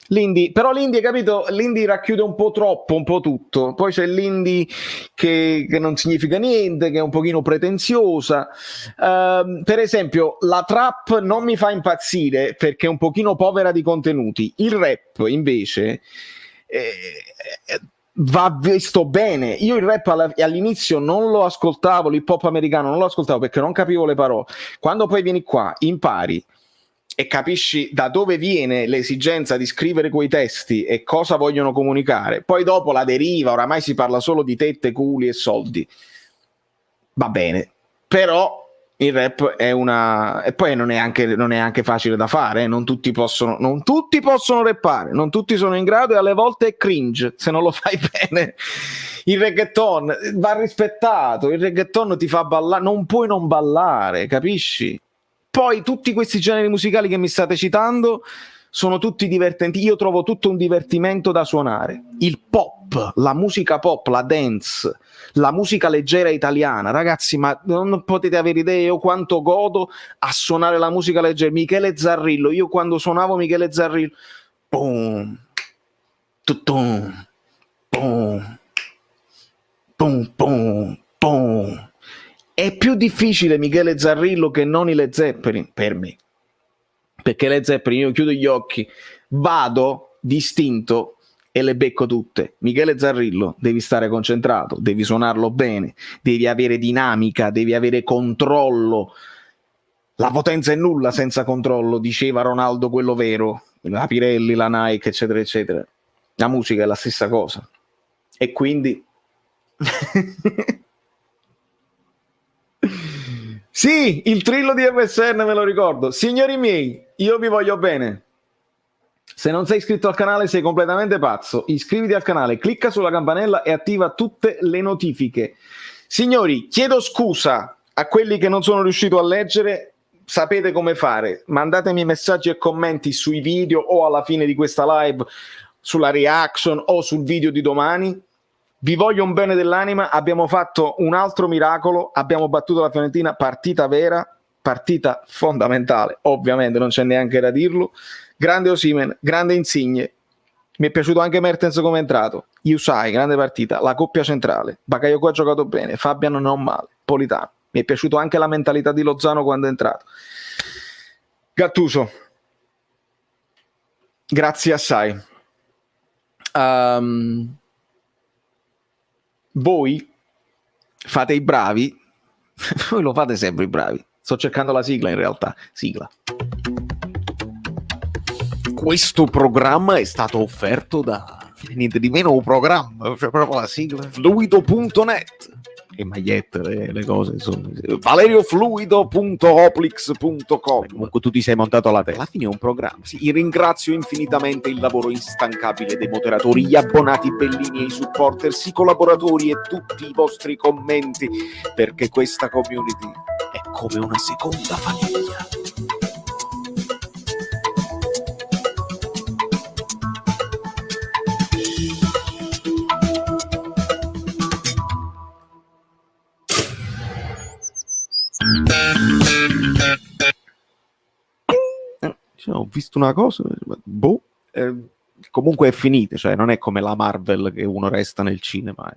L'indie, però l'indie, capito? L'indie racchiude un po' troppo, un po' tutto. Poi c'è l'indie che non significa niente, che è un pochino pretenziosa. Per esempio, la trap non mi fa impazzire perché è un pochino povera di contenuti. Il rap, invece, va visto bene. Io il rap all'inizio non lo ascoltavo, l'hip hop americano non lo ascoltavo perché non capivo le parole. Quando poi vieni qua, impari e capisci da dove viene l'esigenza di scrivere quei testi e cosa vogliono comunicare, poi dopo la deriva, oramai si parla solo di tette, culi e soldi, va bene, però il rap è e poi non è anche facile da fare, non tutti possono rappare, non tutti sono in grado e alle volte è cringe se non lo fai bene. Il reggaeton va rispettato, il reggaeton ti fa ballare, non puoi non ballare, capisci? Poi tutti questi generi musicali che mi state citando sono tutti divertenti, io trovo tutto un divertimento da suonare. Il pop, la musica pop, la dance, la musica leggera italiana, ragazzi, ma non potete avere idea io quanto godo a suonare la musica leggera. Michele Zarrillo, io quando suonavo Michele Zarrillo, boom, tutum, boom, boom, boom, boom. È più difficile Michele Zarrillo che non i Led Zeppelin per me, perché Led Zeppelin io chiudo gli occhi, vado distinto e le becco tutte. Michele Zarrillo devi stare concentrato, devi suonarlo bene, devi avere dinamica, devi avere controllo. La potenza è nulla senza controllo, diceva Ronaldo quello vero, la Pirelli, la Nike, eccetera eccetera. La musica è la stessa cosa e quindi sì, il trillo di MSN me lo ricordo. Signori miei, io vi voglio bene. Se non sei iscritto al canale sei completamente pazzo. Iscriviti al canale, clicca sulla campanella e attiva tutte le notifiche. Signori, chiedo scusa a quelli che non sono riuscito a leggere. Sapete come fare. Mandatemi messaggi e commenti sui video o alla fine di questa live, sulla reaction o sul video di domani. Vi voglio un bene dell'anima, abbiamo fatto un altro miracolo, abbiamo battuto la Fiorentina, partita vera, partita fondamentale, ovviamente non c'è neanche da dirlo. Grande Osimhen, grande Insigne, mi è piaciuto anche Mertens come è entrato, Yusai, grande partita, la coppia centrale, Bakayoko ha giocato bene, Fabian non male, Politano, mi è piaciuto anche la mentalità di Lozano quando è entrato. Gattuso, grazie assai. Voi fate i bravi, voi lo fate sempre i bravi. Sto cercando la sigla in realtà. Sigla. Questo programma è stato offerto da niente di meno un programma, cioè proprio la sigla. Fluido.net e magliette, le cose insomma. valeriofluido.hoplix.com. Comunque tu ti sei montato alla testa. Alla fine è un programma. Sì, ringrazio infinitamente il lavoro instancabile dei moderatori, gli abbonati bellini e i supporters, i collaboratori e tutti i vostri commenti, perché questa community è come una seconda famiglia. Ho visto una cosa, comunque è finita, cioè non è come la Marvel che uno resta nel cinema,